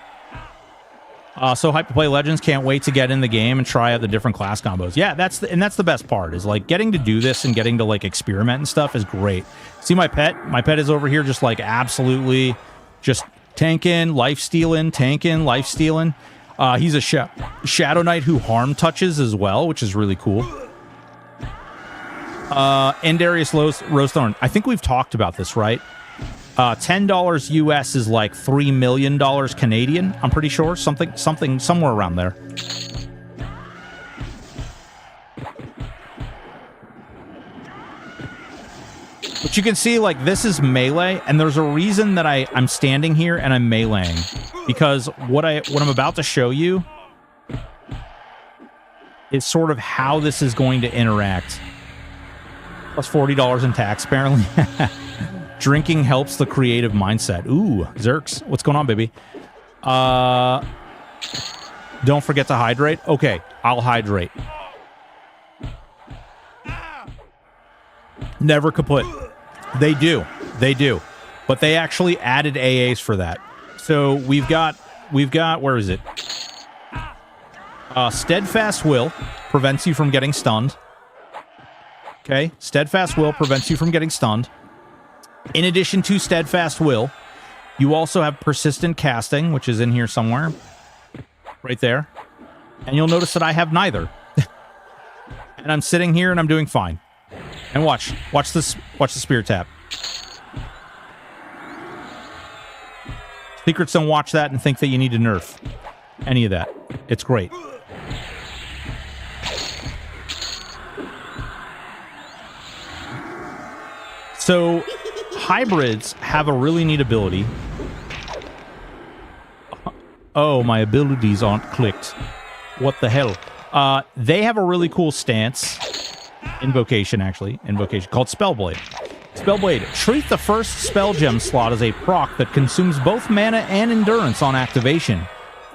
Speaker 1: So hype to play Legends. Can't wait to get in the game and try out the different class combos. Yeah, that's the best part, is like getting to do this and getting to like experiment and stuff is great. See my pet? My pet is over here just like absolutely just tanking, life stealing, tanking, life stealing. He's a Shadow Knight who harm touches as well, which is really cool. And Darius Rosethorn. I think we've talked about this, right? $10 US is like $3 million Canadian. I'm pretty sure somewhere around there. But you can see, like, this is melee, and there's a reason that I'm standing here and I'm meleeing, because what I'm about to show you is sort of how this is going to interact. Plus $40 in tax, apparently. Drinking helps the creative mindset. Ooh, Zerks. What's going on, baby? Don't forget to hydrate. Okay, I'll hydrate. Never kaput. They do. They do. But they actually added AAs for that. So we've got, where is it? Steadfast Will prevents you from getting stunned. Okay, Steadfast Will prevents you from getting stunned. In addition to Steadfast Will, you also have Persistent Casting, which is in here somewhere. Right there. And you'll notice that I have neither. And I'm sitting here and I'm doing fine. And watch this. Watch the Spear Tap. Secrets don't watch that and think that you need to nerf any of that. It's great. So hybrids have a really neat ability. Oh, my abilities aren't clicked. What the hell? They have a really cool stance. Invocation, actually. Invocation, called Spellblade. Spellblade. Treat the first spell gem slot as a proc that consumes both mana and endurance on activation.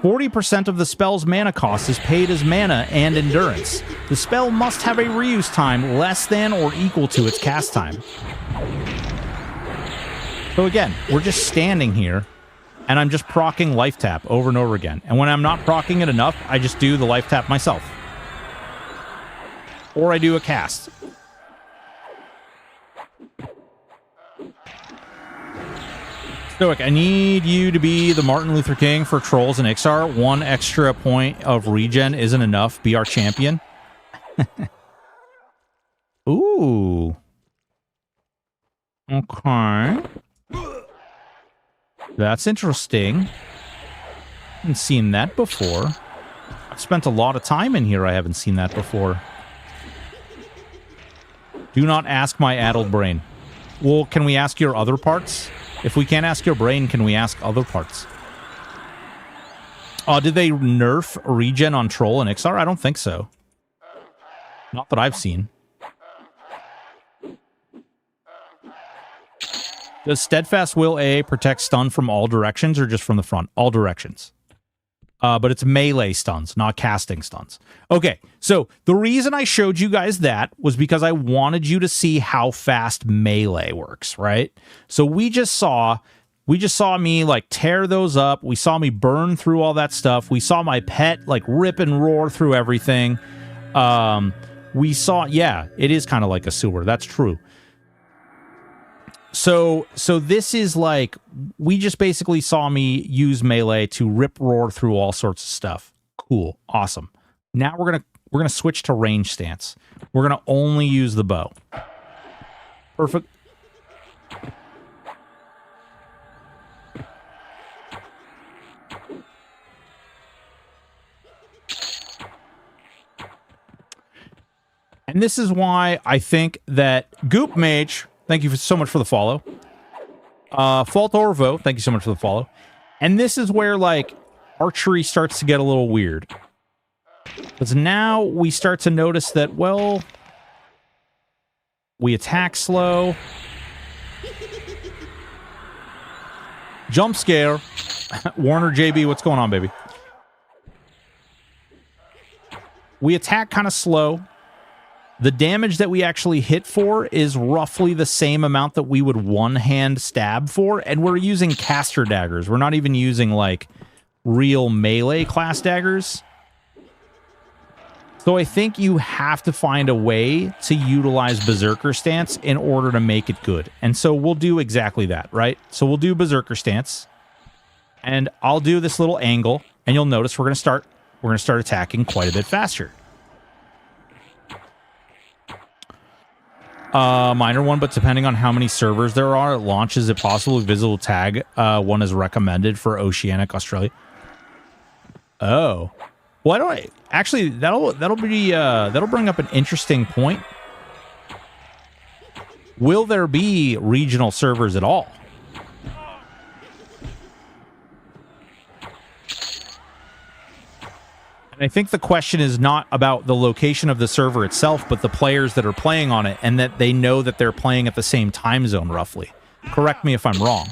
Speaker 1: 40% of the spell's mana cost is paid as mana and endurance. The spell must have a reuse time less than or equal to its cast time. So again, we're just standing here, and I'm just proccing Life Tap over and over again. And when I'm not proccing it enough, I just do the Life Tap myself. Or I do a cast. Stoic, I need you to be the Martin Luther King for Trolls and Ixar. 1 extra point of regen isn't enough. Be our champion. Ooh. Okay. That's interesting. Haven't seen that before. I've spent a lot of time in here. I haven't seen that before. Do not ask my addled brain. Well, can we ask your other parts? If we can't ask your brain, can we ask other parts? Did they nerf regen on Troll and Ixar? I don't think so. Not that I've seen. Does Steadfast Will AA protect stun from all directions or just from the front? All directions. But it's melee stuns, not casting stuns. Okay, so the reason I showed you guys that was because I wanted you to see how fast melee works, right? So we just saw me like tear those up. We saw me burn through all that stuff. We saw my pet like rip and roar through everything. We saw, yeah, it is kind of like a sewer. That's true. So this is like, we just basically saw me use melee to rip roar through all sorts of stuff. Cool. Awesome. Now we're gonna switch to range stance. We're gonna only use the bow. Perfect. And this is why I think that Goop Mage, thank you so much for the follow. Fault Orvo, thank you so much for the follow. And this is where, like, Archery starts to get a little weird. Because now we start to notice that, well, we attack slow. Jump scare. Warner JB, what's going on, baby? We attack kind of slow. The damage that we actually hit for is roughly the same amount that we would one-hand stab for, and we're using caster daggers. We're not even using, like, real melee class daggers. So I think you have to find a way to utilize Berserker Stance in order to make it good. And so we'll do exactly that, right? So we'll do Berserker Stance. And I'll do this little angle, and you'll notice we're going to start attacking quite a bit faster. Minor one, but depending on how many servers there are, it launches a possible visible tag. One is recommended for Oceanic Australia. Oh. Well, I don't actually. That'll bring up an interesting point. Will there be regional servers at all? And I think the question is not about the location of the server itself, but the players that are playing on it, and that they know that they're playing at the same time zone, roughly. Correct me if I'm wrong.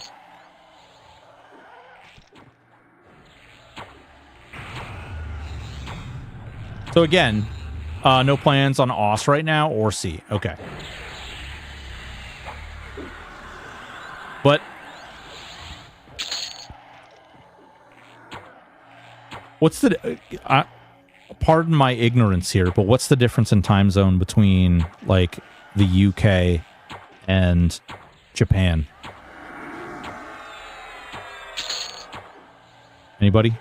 Speaker 1: So again, no plans on OS right now or C. Okay. But what's the... pardon my ignorance here, but what's the difference in time zone between, like, the UK and Japan? Anybody?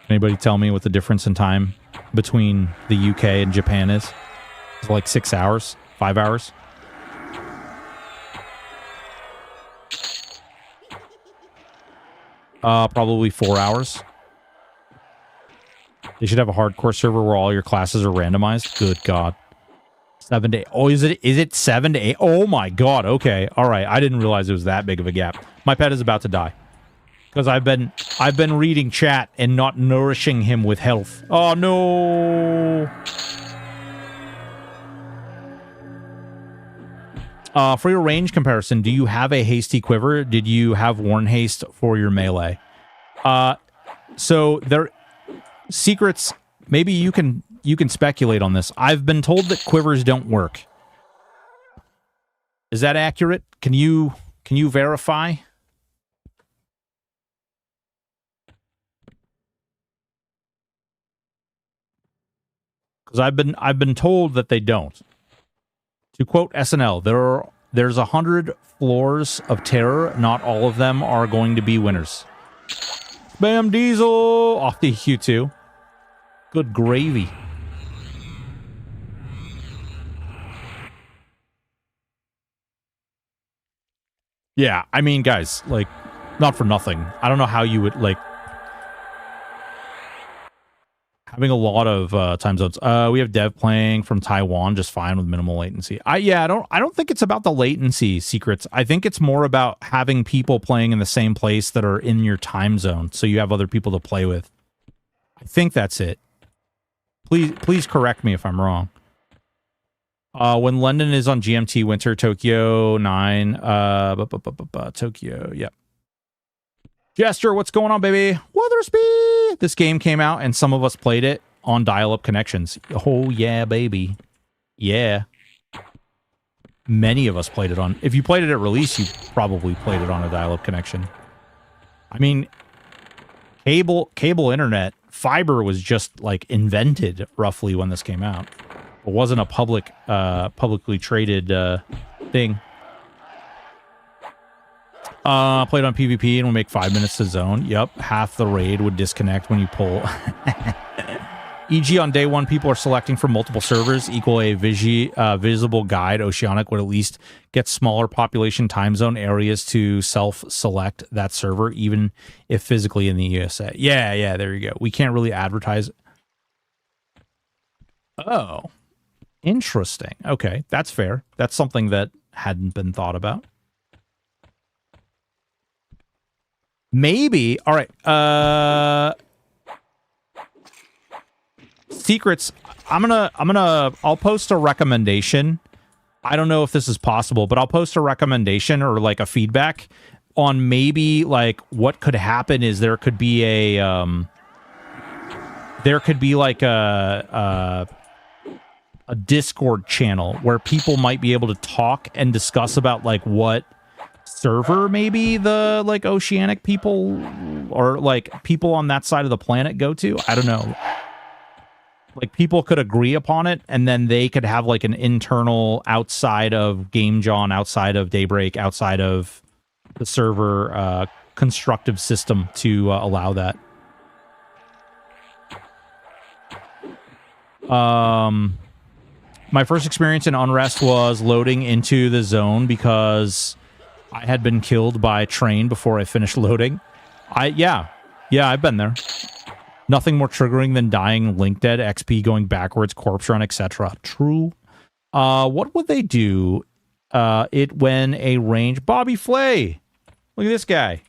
Speaker 1: Anybody tell me what the difference in time between the UK and Japan is? It's like 6 hours? 5 hours? Probably 4 hours. They should have a hardcore server where all your classes are randomized. Good God. 7 to 8. Oh, is it 7 to 8? Oh my God. Okay. All right. I didn't realize it was that big of a gap. My pet is about to die. Because I've been reading chat and not nourishing him with health. Oh no. For your range comparison, do you have a hasty quiver? Did you have Warn Haste for your melee? So there secrets, maybe you can speculate on this. I've been told that quivers don't work. Is that accurate? Can you verify? Because I've been told that they don't. To quote SNL, there's 100 floors of terror. Not all of them are going to be winners. Bam Diesel off the Q2. Good gravy. Yeah, I mean, guys, like, not for nothing. I don't know how you would, like, having a lot of time zones. We have dev playing from Taiwan just fine with minimal latency. I don't think it's about the latency, Secrets. I think it's more about having people playing in the same place that are in your time zone, so you have other people to play with. I think that's it. Please correct me if I'm wrong. When London is on GMT winter, Tokyo 9, Tokyo, yep. Jester, what's going on, baby? Withersby! This game came out, and some of us played it on dial-up connections. Oh, yeah, baby. Yeah. Many of us played it on... If you played it at release, you probably played it on a dial-up connection. I mean, cable internet, fiber was just, like, invented, roughly, when this came out. It wasn't a publicly traded thing. Played on PvP and will make 5 minutes to zone. Yep, half the raid would disconnect when you pull. EG on day one, people are selecting from multiple servers. Equal a visible guide. Oceanic would at least get smaller population time zone areas to self-select that server, even if physically in the USA. Yeah, there you go. We can't really advertise. Oh, interesting. Okay, that's fair. That's something that hadn't been thought about. Maybe. All right. Secrets. I'll post a recommendation. I don't know if this is possible, but I'll post a recommendation or like a feedback on maybe like what could happen is there could be like a Discord channel where people might be able to talk and discuss about like what server maybe the like Oceanic people or like people on that side of the planet go to. I don't know. Like people could agree upon it, and then they could have like an internal outside of Game John, outside of Daybreak, outside of the server constructive system to allow that. My first experience in Unrest was loading into the zone because I had been killed by a train before I finished loading. Yeah, I've been there. Nothing more triggering than dying, Link Dead, XP going backwards, corpse run, etc. True. What would they do when a range... Bobby Flay! Look at this guy.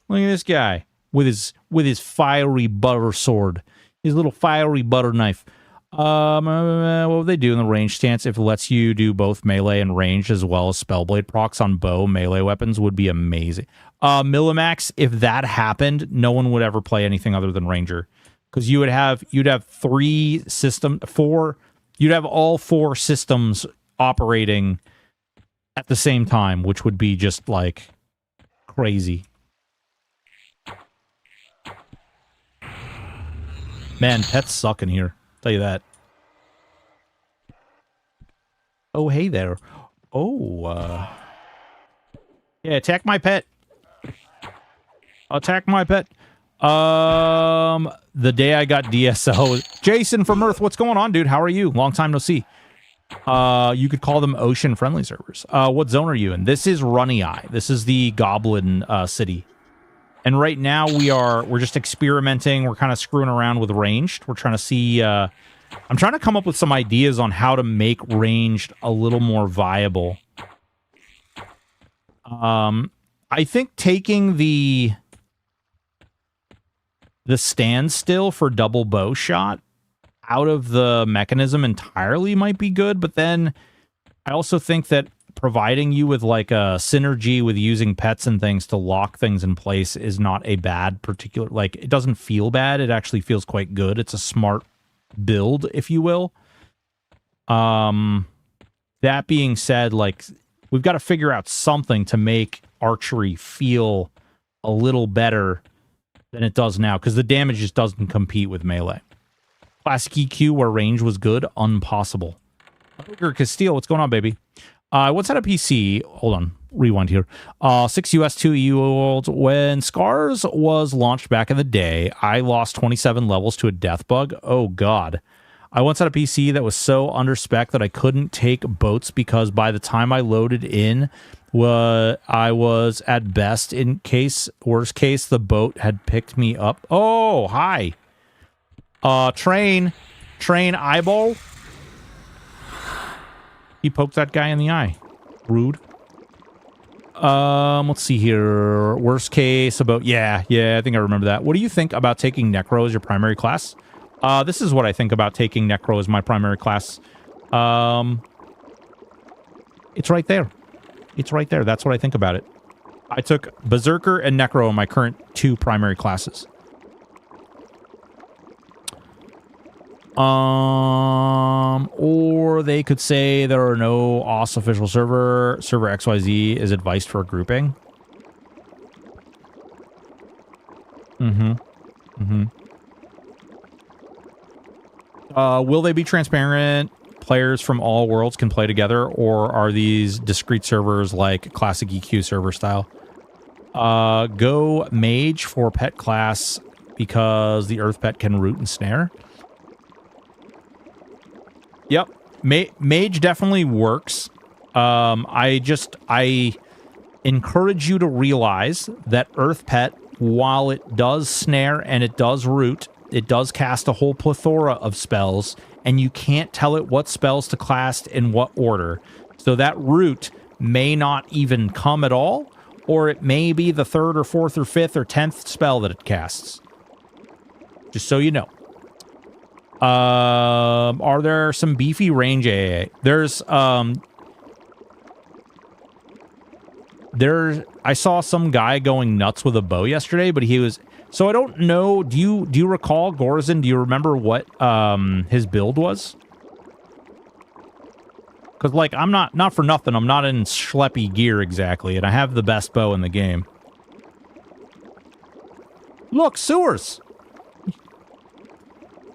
Speaker 1: Look at this guy with his fiery butter sword. His little fiery butter knife. What would they do in the range stance if it lets you do both melee and range as well as spellblade procs on bow melee weapons would be amazing. Millimax, if that happened, no one would ever play anything other than Ranger. Because you'd have you'd have all 4 systems operating at the same time, which would be just like crazy. Man, pets suck in here. Tell you that. Oh, hey there. Oh, yeah, attack my pet. Attack my pet. The day I got DSO. Jason from Earth, what's going on, dude? How are you? Long time no see. You could call them ocean-friendly servers. What zone are you in? This is Runny Eye. This is the Goblin city. And right now we're just experimenting. We're kind of screwing around with ranged. We're trying to see... I'm trying to come up with some ideas on how to make ranged a little more viable. I think taking the standstill for double bow shot out of the mechanism entirely might be good, but then I also think that providing you with like a synergy with using pets and things to lock things in place is not a bad particular, like it doesn't feel bad. It actually feels quite good. It's a smart build, if you will. That being said, like we've got to figure out something to make archery feel a little better than it does now, because the damage just doesn't compete with melee. Classic EQ where range was good, impossible. Ogre Castile, what's going on, baby? What's at a PC? Hold on, rewind here. 6 US, 2 EU old. When Scars was launched back in the day, I lost 27 levels to a death bug. Oh god. I once had a PC that was so under spec that I couldn't take boats because by the time I loaded in, I was at best in case, worst case, the boat had picked me up. Oh, hi. Train eyeball. He poked that guy in the eye. Rude. Let's see here. Worst case about... Yeah, I think I remember that. What do you think about taking Necro as your primary class? This is what I think about taking Necro as my primary class. It's right there. It's right there. That's what I think about it. I took Berserker and Necro in my current 2 primary classes. Or they could say there are no OS official server XYZ is advised for grouping. Will they be transparent? Players from all worlds can play together, or are these discrete servers like classic EQ server style? Go mage for pet class because the earth pet can root and snare. Yep, mage definitely works. I encourage you to realize that earth pet, while it does snare and it does root, it does cast a whole plethora of spells, and you can't tell it what spells to cast in what order. So that root may not even come at all, or it may be the 3rd or 4th or 5th or 10th spell that it casts. Just so you know. Are there some beefy range AA? I saw some guy going nuts with a bow yesterday, but he was... So I don't know, do you recall, Gorzin, do you remember what his build was? Because, like, I'm not for nothing, I'm not in schleppy gear exactly, and I have the best bow in the game. Look, sewers.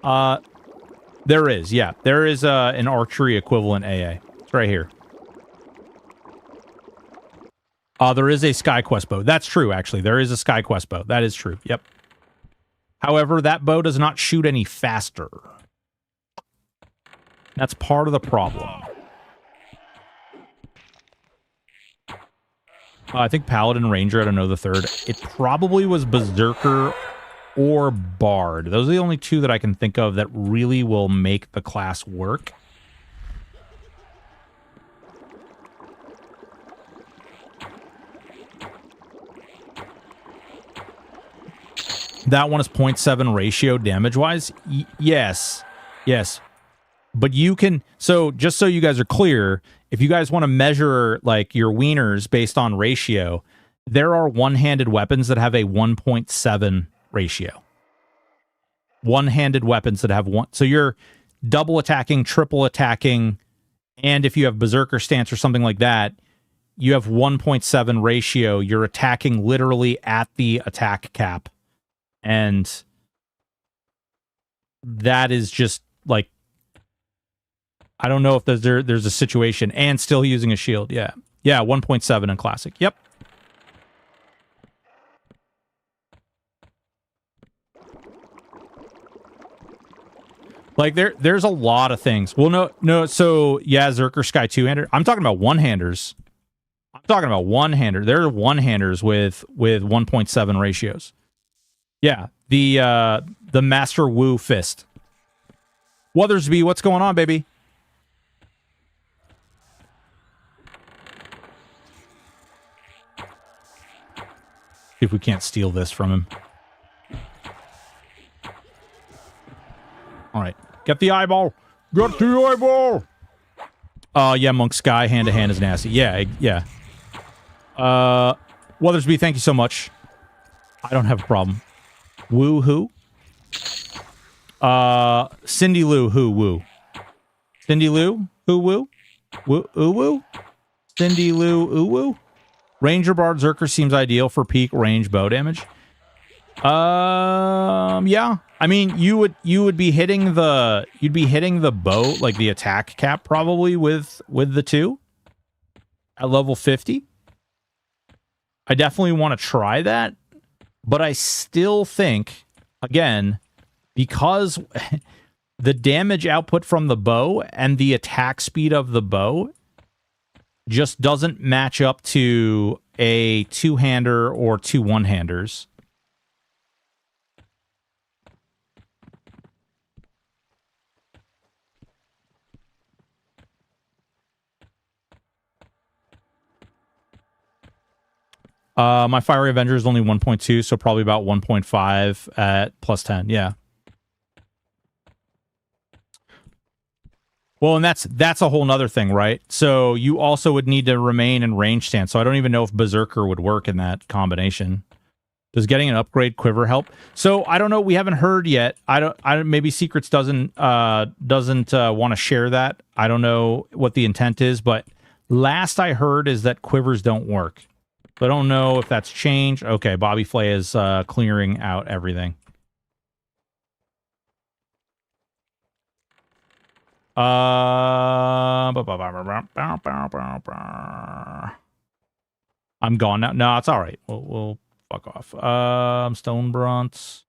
Speaker 1: There is, yeah. There is an archery equivalent AA. It's right here. There is a SkyQuest bow. That's true, actually. There is a SkyQuest bow. That is true. Yep. However, that bow does not shoot any faster. That's part of the problem. I think Paladin Ranger, I don't know the third. It probably was Berserker or Bard. Those are the only two that I can think of that really will make the class work. That one is 0.7 ratio damage-wise. Yes. Yes. But you can... So, just so you guys are clear, if you guys want to measure, like, your wieners based on ratio, there are one-handed weapons that have a 1.7 ratio. One-handed weapons that have one... So, you're double attacking, triple attacking, and if you have Berserker stance or something like that, you have 1.7 ratio. You're attacking literally at the attack cap. And that is just like, I don't know if there's a situation, and still using a shield. Yeah. Yeah, 1.7 in classic. Yep. Like there's a lot of things. Well, no, so yeah, Zerker Sky two-hander. I'm talking about one-handers. I'm talking about one-hander. There are one-handers with 1.7 ratios. Yeah, the Master Wu Fist. Wothersby, what's going on, baby? See if we can't steal this from him. All right, get the eyeball. Get the eyeball. Yeah, Monk Sky hand-to-hand is nasty. Yeah, yeah. Wothersby, thank you so much. I don't have a problem. Woo who? Cindy Lou who woo? Cindy Lou who woo? Woo ooh woo? Cindy Lou ooh woo? Ranger Bard Zerker seems ideal for peak range bow damage. Yeah. I mean, you would be hitting the bow, like the attack cap probably with the two at level 50. I definitely want to try that. But I still think, again, because the damage output from the bow and the attack speed of the bow just doesn't match up to a two-hander or two one-handers. My Fiery Avenger is only 1.2, so probably about 1.5 at plus 10. Yeah. Well, and that's a whole nother thing, right? So you also would need to remain in range stance. So I don't even know if Berserker would work in that combination. Does getting an upgrade quiver help? So I don't know. We haven't heard yet. I don't. Maybe Secrets doesn't want to share that. I don't know what the intent is, but last I heard is that quivers don't work. So I don't know if that's changed. Okay, Bobby Flay is clearing out everything. I'm gone now. No, it's all right. We'll fuck off. Stone Bronze.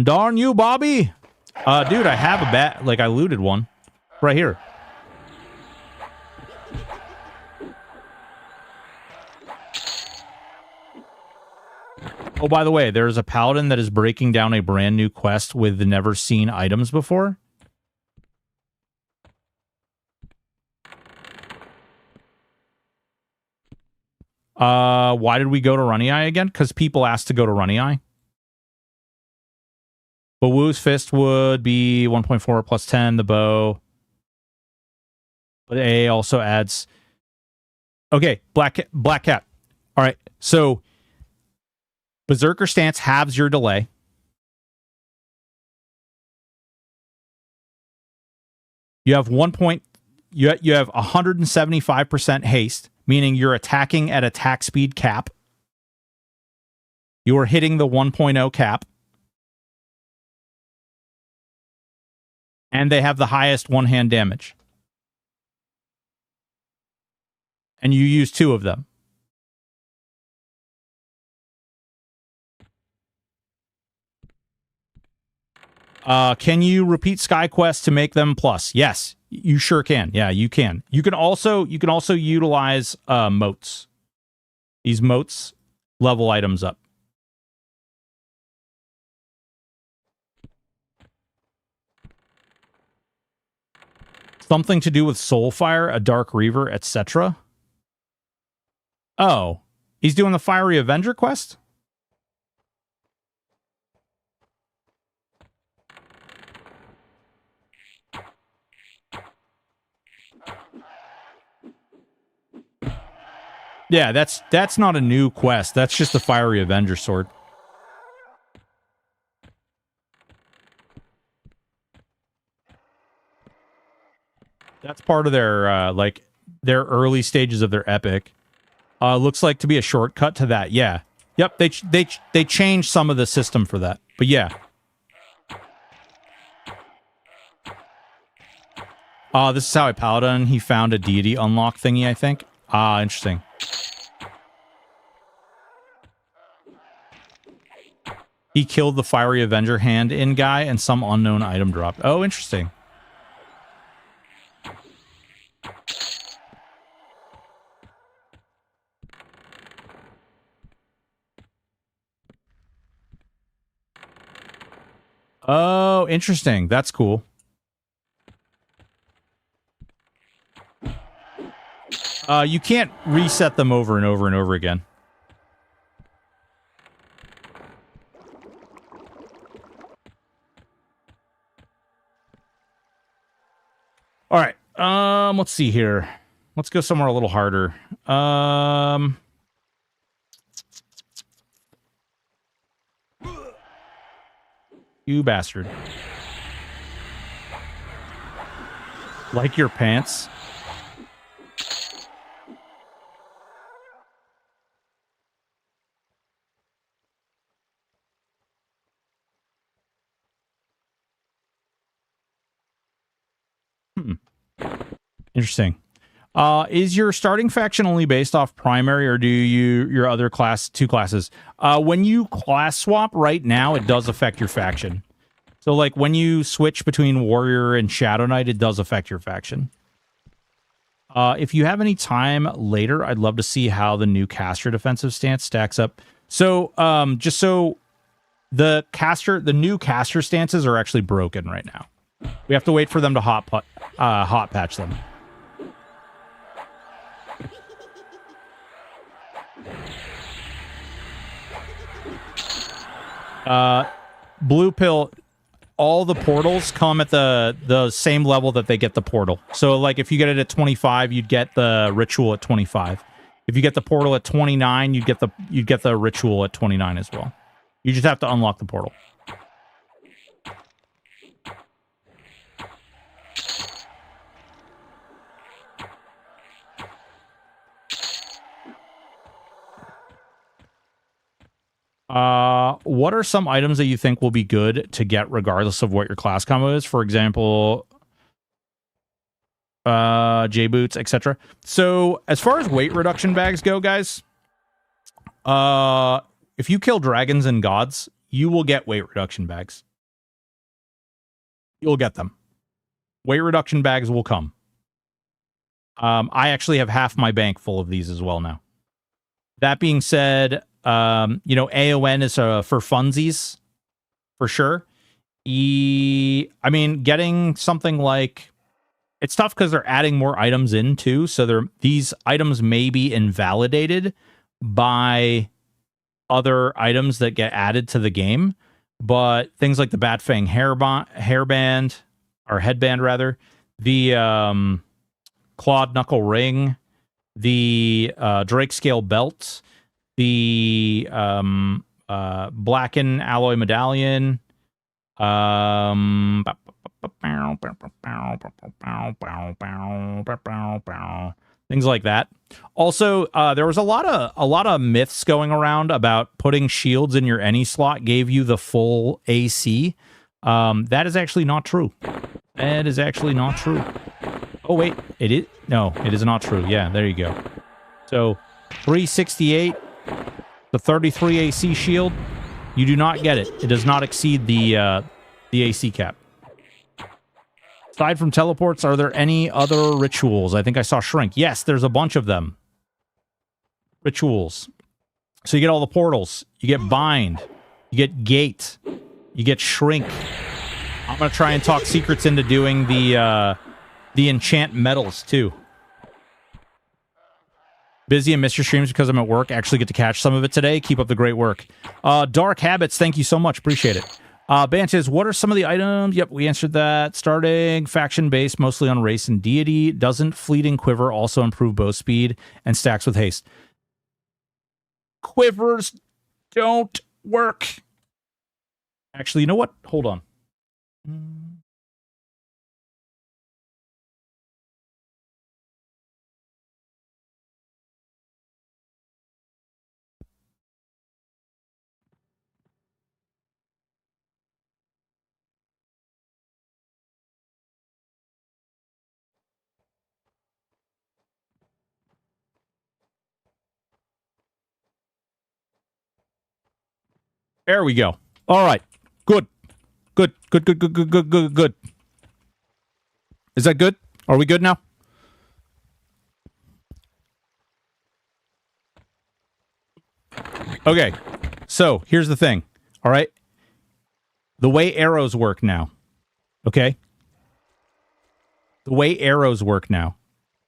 Speaker 1: Darn you, Bobby. Dude, I have a bat. Like, I looted one right here. Oh, by the way, there's a paladin that is breaking down a brand new quest with the never seen items before. Why did we go to Runny Eye again? Because people asked to go to Runny Eye. But Wu's Fist would be 1.4 plus 10, the bow. But A also adds... Okay, Black Cat. All right, so... Berserker Stance halves your delay. You have 1. you have 175% haste, meaning you're attacking at attack speed cap. You are hitting the 1.0 cap. And they have the highest one-hand damage. And you use 2 of them. Can you repeat SkyQuest to make them plus? Yes, you sure can. Yeah, you can. You can also utilize moats. These moats level items up. Something to do with Soulfire, a Dark Reaver, etc. Oh, he's doing the Fiery Avenger quest? Yeah, that's not a new quest. That's just the Fiery Avenger sword. That's part of their like their early stages of their epic. Looks like to be a shortcut to that. Yeah. Yep, they changed some of the system for that. But yeah. This is how a paladin he found a deity unlock thingy, I think. Interesting. He killed the Fiery Avenger hand-in guy and some unknown item dropped. Oh, interesting. Oh, interesting. That's cool. You can't reset them over and over and over again. All right. Let's see here. Let's go somewhere a little harder. You bastard. Like your pants? Interesting. Is your starting faction only based off primary, or do your other two classes? When you class swap right now, it does affect your faction. So, like, when you switch between Warrior and Shadow Knight, it does affect your faction. If you have any time later, I'd love to see how the new caster defensive stance stacks up. So, just so the new caster stances are actually broken right now. We have to wait for them to hot patch them. Blue Pill, all the portals come at the same level that they get the portal. So, like, if you get it at 25, you'd get the ritual at 25. If you get the portal at 29, you'd get the ritual at 29 as well. You just have to unlock the portal. What are some items that you think will be good to get regardless of what your class combo is? For example, J-boots, etc. So, as far as weight reduction bags go, guys, if you kill dragons and gods, you will get weight reduction bags. You'll get them. Weight reduction bags will come. I actually have half my bank full of these as well now. That being said, you know, AON is for funsies, for sure. I mean, getting something like... It's tough because they're adding more items in, too. So these items may be invalidated by other items that get added to the game. But things like the Batfang hairband, or headband, rather. The Clawed Knuckle Ring. The Drake Scale Belt. The Blacken Alloy Medallion. Things like that. Also, there was a lot of myths going around about putting shields in your any slot gave you the full AC. That is actually not true. That is actually not true. Oh wait, it is. No, it is not true. Yeah, there you go. So 368, the 33 AC shield. You do not get it. It does not exceed the AC cap. Aside from teleports, are there any other rituals? I think I saw shrink. Yes, there's a bunch of them. Rituals. So you get all the portals. You get bind. You get gate. You get shrink. I'm going to try and talk secrets into doing the enchant metals, too. Busy and miss your streams because I'm at work. Actually get to catch some of it today. Keep up the great work. Dark Habits, thank you so much. Appreciate it. Banches, what are some of the items? Yep, we answered that. Starting faction-based, mostly on race and deity. Doesn't fleeting quiver also improve bow speed and stacks with haste? Quivers don't work. Actually, you know what? Hold on. There we go. All right. Good. Good. Good, good, good, good, good, good, good. Is that good? Are we good now? Okay. So, here's the thing. All right? The way arrows work now. Okay? The way arrows work now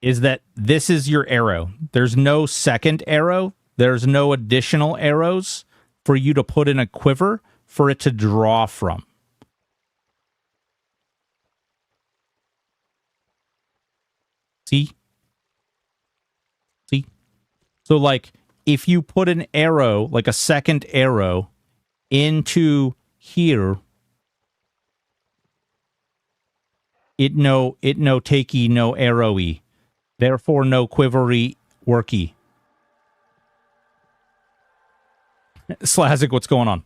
Speaker 1: is that this is your arrow. There's no second arrow. There's no additional arrows for you to put in a quiver for it to draw from. See? See? So, like, if you put an arrow, like a second arrow, into here, it no takey, no arrowy. Therefore, no quivery worky. Slazik, what's going on?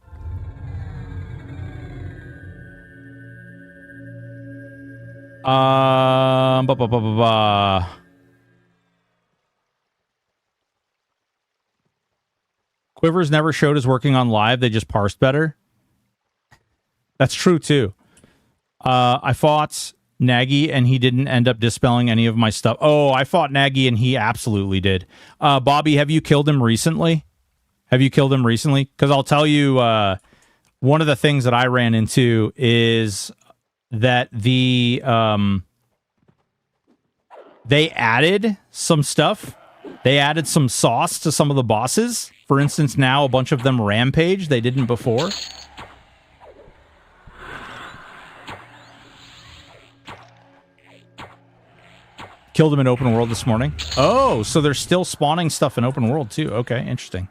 Speaker 1: Quivers never showed as working on live. They just parsed better. That's true, too. I fought Nagy, and he didn't end up dispelling any of my stuff. Oh, I fought Nagy, and he absolutely did. Bobby, have you killed him recently? Have you killed him recently? Because I'll tell you, one of the things that I ran into is that they added some stuff. They added some sauce to some of the bosses. For instance, now a bunch of them rampage. They didn't before. Killed him in open world this morning. Oh, so they're still spawning stuff in open world too. Okay, interesting.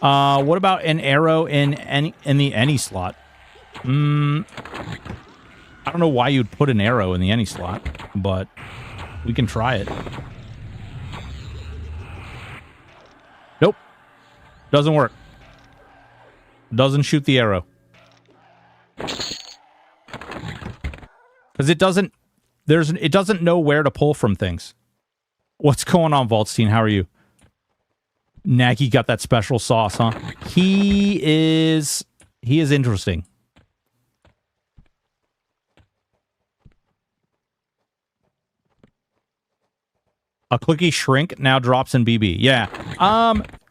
Speaker 1: What about an arrow in the any slot? I don't know why you'd put an arrow in the any slot, but we can try it. Nope. Doesn't work. Doesn't shoot the arrow. Because it doesn't know where to pull from things. What's going on, Vaultstein? How are you? Nagy got that special sauce, huh? He is interesting. A clicky shrink now drops in BB. Yeah.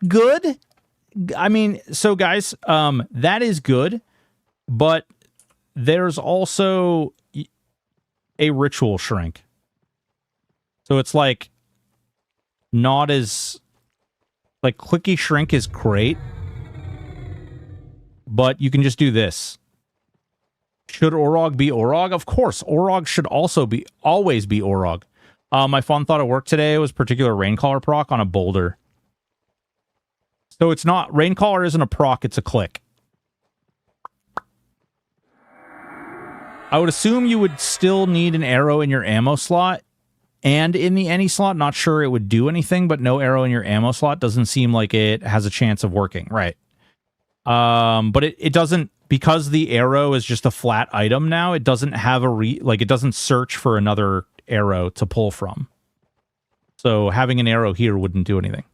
Speaker 1: Good. I mean, so guys, that is good, but there's also a ritual shrink. So it's like not as like clicky shrink is great, but you can just do this. Should Orog be Orog? Of course, Orog should also be always be Orog. My fun thought at work today was particular Raincaller proc on a boulder. So it's not Raincaller isn't a proc, it's a click. I would assume you would still need an arrow in your ammo slot and in the any slot. Not sure it would do anything, but no arrow in your ammo slot doesn't seem like it has a chance of working. Right. But it doesn't, because the arrow is just a flat item now, it doesn't have it doesn't search for another arrow to pull from. So having an arrow here wouldn't do anything.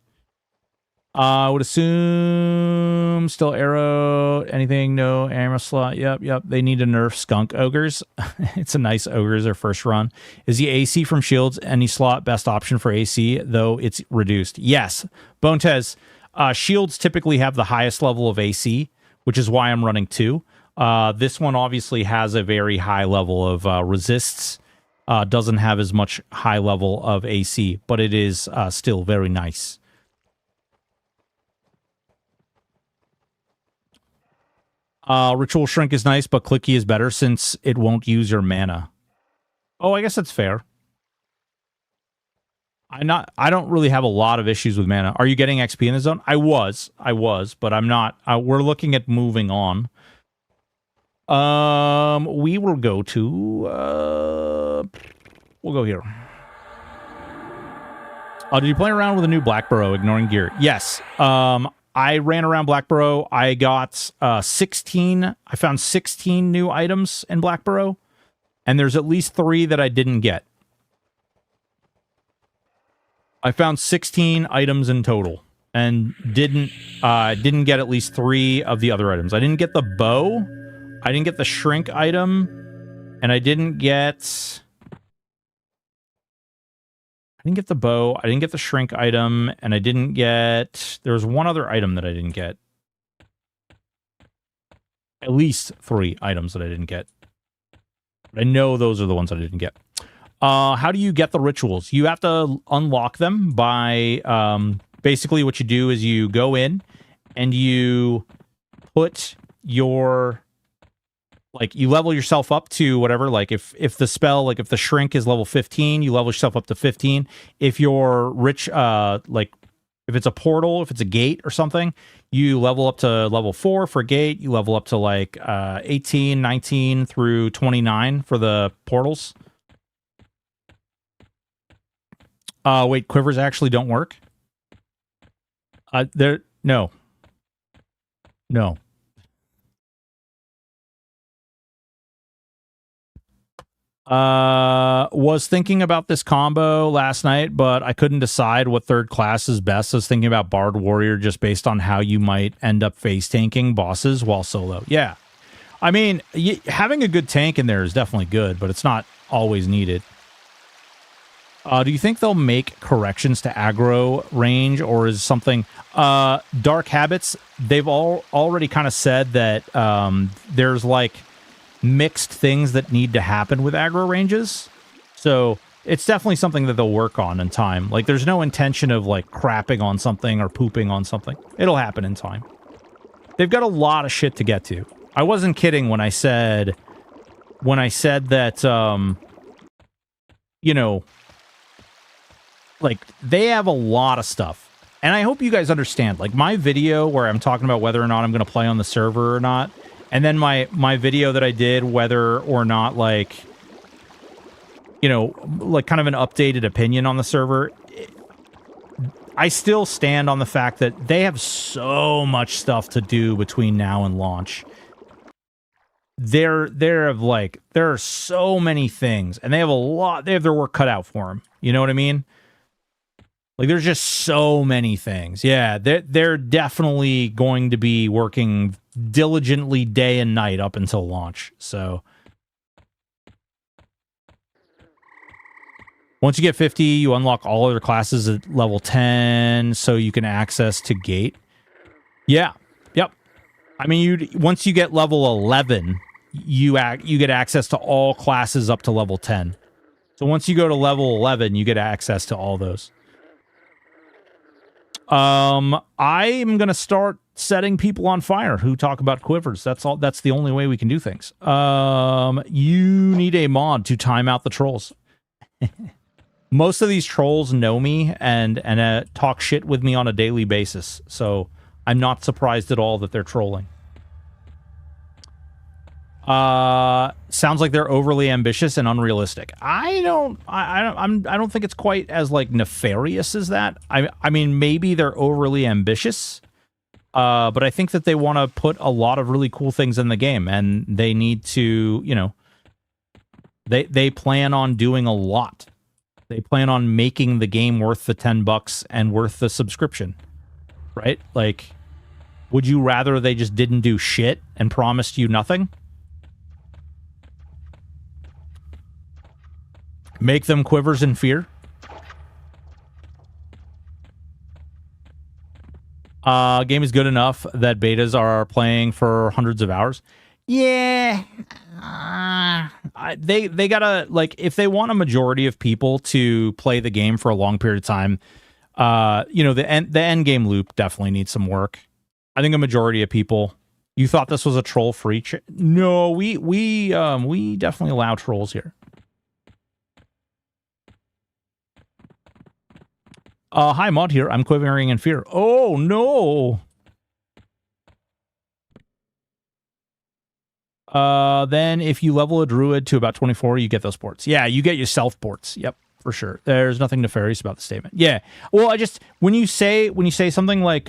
Speaker 1: I would assume still arrow, anything, no ammo slot. Yep. They need to nerf skunk ogres. It's a nice ogres their first run. Is the AC from shields any slot best option for AC, though it's reduced? Yes. Bonetez, shields typically have the highest level of AC, which is why I'm running 2. This one obviously has a very high level of resists. Doesn't have as much high level of AC, but it is still very nice. Ritual Shrink is nice, but Clicky is better since it won't use your mana. Oh, I guess that's fair. I don't really have a lot of issues with mana. Are you getting XP in the zone? I was, but I'm not. We're looking at moving on. We will go to we'll go here. Did you play around with a new Blackborough, ignoring gear? Yes. I ran around Blackborough. I got 16. I found 16 new items in Blackborough, and there's at least 3 that I didn't get. I found 16 items in total, and didn't get at least 3 of the other items. I didn't get the bow, I didn't get the shrink item, and I didn't get the bow, I didn't get the shrink item, and I didn't get... There was one other item that I didn't get. At least 3 items that I didn't get. I know those are the ones that I didn't get. How do you get the rituals? You have to unlock them by... basically, what you do is you go in and you put your... Like, you level yourself up to whatever, like, if the spell, like, if the shrink is level 15, you level yourself up to 15. If you're rich, like, if it's a portal, if it's a gate or something, you level up to level 4 for gate, you level up to, like, 18, 19 through 29 for the portals. Wait, quivers actually don't work? No. Was thinking about this combo last night, but I couldn't decide what third class is best. I was thinking about Bard Warrior just based on how you might end up face tanking bosses while solo. Yeah. I mean, having a good tank in there is definitely good, but it's not always needed. Do you think they'll make corrections to aggro range, or is something... Dark Habits, they've already kind of said that there's, like, mixed things that need to happen with aggro ranges. So it's definitely something that they'll work on in time. Like, there's no intention of, like, crapping on something or pooping on something. It'll happen in time. They've got a lot of shit to get to. I wasn't kidding when I said that, you know, like, they have a lot of stuff. And I hope you guys understand, like, my video where I'm talking about whether or not I'm going to play on the server or not, and then my video that I did whether or not, like, you know, like, kind of an updated opinion on the server, I still stand on the fact that they have so much stuff to do between now and launch. There are so many things, and they have their work cut out for them. You know what I mean? Like, there's just so many things. Yeah, they're definitely going to be working diligently day and night up until launch. So once you get 50, you unlock all other classes at level 10, so you can access to gate. Yeah, yep. I mean, once you get level 11, you get access to all classes up to level 10. So once you go to level 11, you get access to all those. I'm gonna start setting people on fire who talk about quivers. That's all. That's the only way we can do things. You need a mod to time out the trolls. Most of these trolls know me and talk shit with me on a daily basis, so I'm not surprised at all that they're trolling. Sounds like they're overly ambitious and unrealistic. I don't think it's quite as like nefarious as that. I mean, maybe they're overly ambitious, but I think that they want to put a lot of really cool things in the game, and they need to, you know, they plan on doing a lot. They plan on making the game worth the $10 and worth the subscription, right? Like, would you rather they just didn't do shit and promised you nothing? Make them quivers in fear? Game is good enough that betas are playing for hundreds of hours. Yeah. They gotta, like, if they want a majority of people to play the game for a long period of time, you know, the end game loop definitely needs some work. I think a majority of people. You thought this was a troll free? No, we definitely allow trolls here. Hi, Mod here. I'm quivering in fear. Oh no. Then if you level a druid to about 24, you get those ports. Yeah, you get yourself ports. Yep, for sure. There's nothing nefarious about the statement. Yeah. Well, I just when you say something like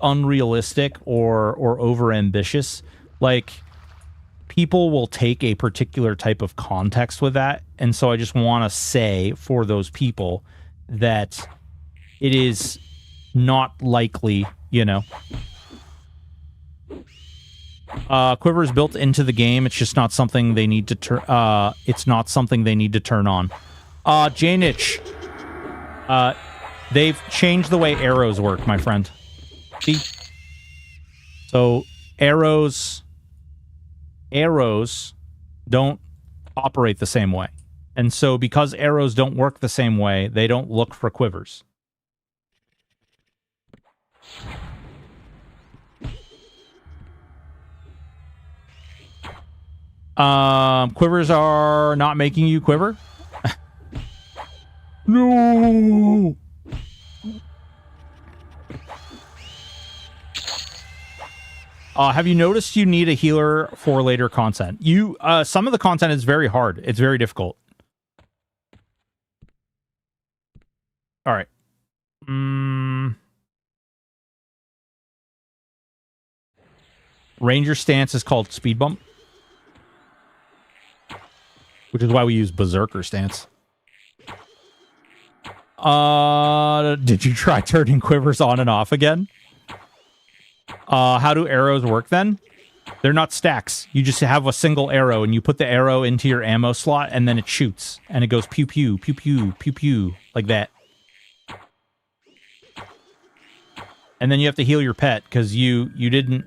Speaker 1: unrealistic or over ambitious, like people will take a particular type of context with that, and so I just want to say for those people that it is not likely, you know. Quiver is built into the game. It's just not something they need to turn. It's not something they need to turn on. Janich, they've changed the way arrows work, my friend. See? So arrows don't operate the same way, and so because arrows don't work the same way, they don't look for quivers. Quivers are not making you quiver? No! Have you noticed you need a healer for later content? Some of the content is very hard. It's very difficult. All right. Ranger stance is called speed bump, which is why we use berserker stance. Did you try turning quivers on and off again? How do arrows work then? They're not stacks. You just have a single arrow, and you put the arrow into your ammo slot, and then it shoots, and it goes pew pew pew pew pew pew like that. And then you have to heal your pet because you didn't.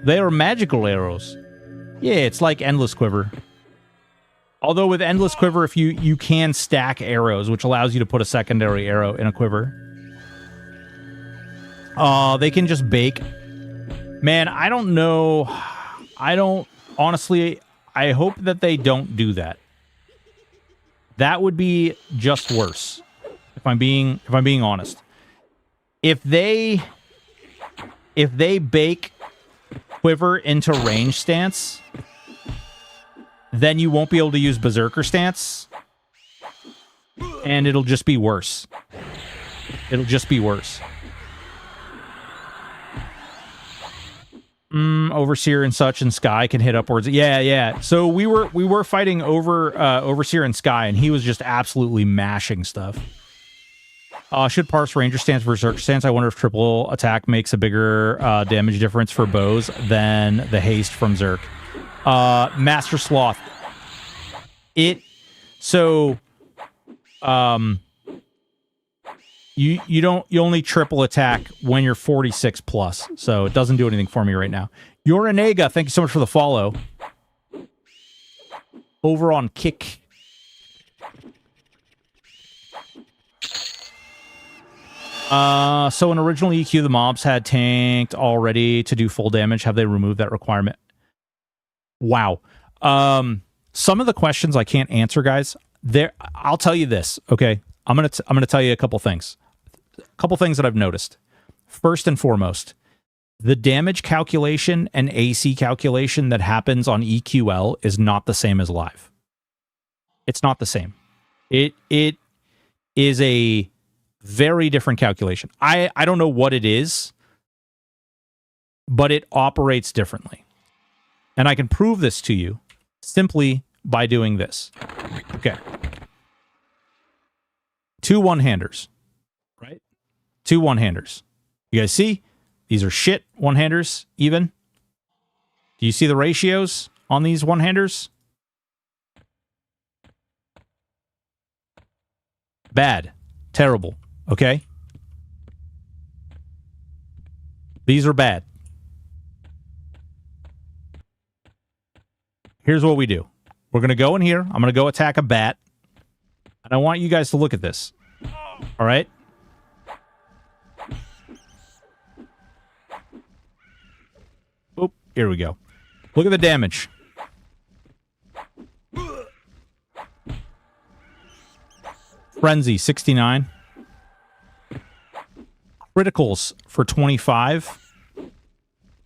Speaker 1: They are magical arrows. Yeah, it's like Endless Quiver. Although with Endless Quiver, if you can stack arrows, which allows you to put a secondary arrow in a quiver. They can just bake. Man, I don't know. Honestly, I hope that they don't do that. That would be just worse. If I'm being honest. If they bake quiver into range stance, then you won't be able to use berserker stance, and it'll just be worse. It'll just be worse. Overseer and such and Sky can hit upwards. Yeah. So we were fighting Overseer and Sky, and he was just absolutely mashing stuff. Should parse Ranger stance versus Berserker stance. I wonder if triple attack makes a bigger damage difference for bows than the haste from Zerk. Master Sloth. You only triple attack when you're 46 plus, so it doesn't do anything for me right now. Yorinega, thank you so much for the follow. Over on Kick. So in original EQ, the mobs had tanked already to do full damage. Have they removed that requirement? Wow. Some of the questions I can't answer, guys. I'll tell you this, okay? I'm gonna tell you a couple things. A couple things that I've noticed. First and foremost, the damage calculation and AC calculation that happens on EQL is not the same as live. It's not the same. It is a very different calculation. I don't know what it is, but it operates differently. And I can prove this to you simply by doing this. Okay. 2 one-handers, right? 2 one-handers. You guys see? These are shit one-handers, even. Do you see the ratios on these one-handers? Bad. Terrible. Okay? These are bad. Here's what we do. We're going to go in here. I'm going to go attack a bat. And I want you guys to look at this. All right? Oop, here we go. Look at the damage. Frenzy, 69. Criticals for 25.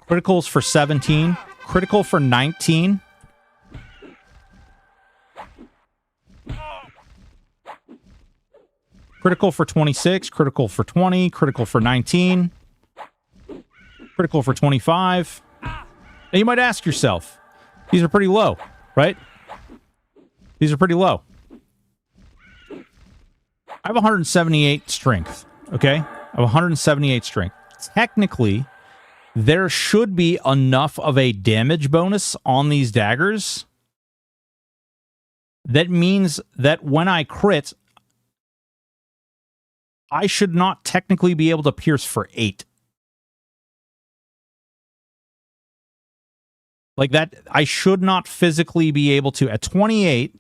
Speaker 1: Criticals for 17. Critical for 19. Critical for 26. Critical for 20. Critical for 19. Critical for 25. Now you might ask yourself, these are pretty low, right? These are pretty low. I have 178 strength, okay? I have 178 strength. Technically, there should be enough of a damage bonus on these daggers. That means that when I crit, I should not technically be able to pierce for 8. Like that, I should not physically be able to, at 28,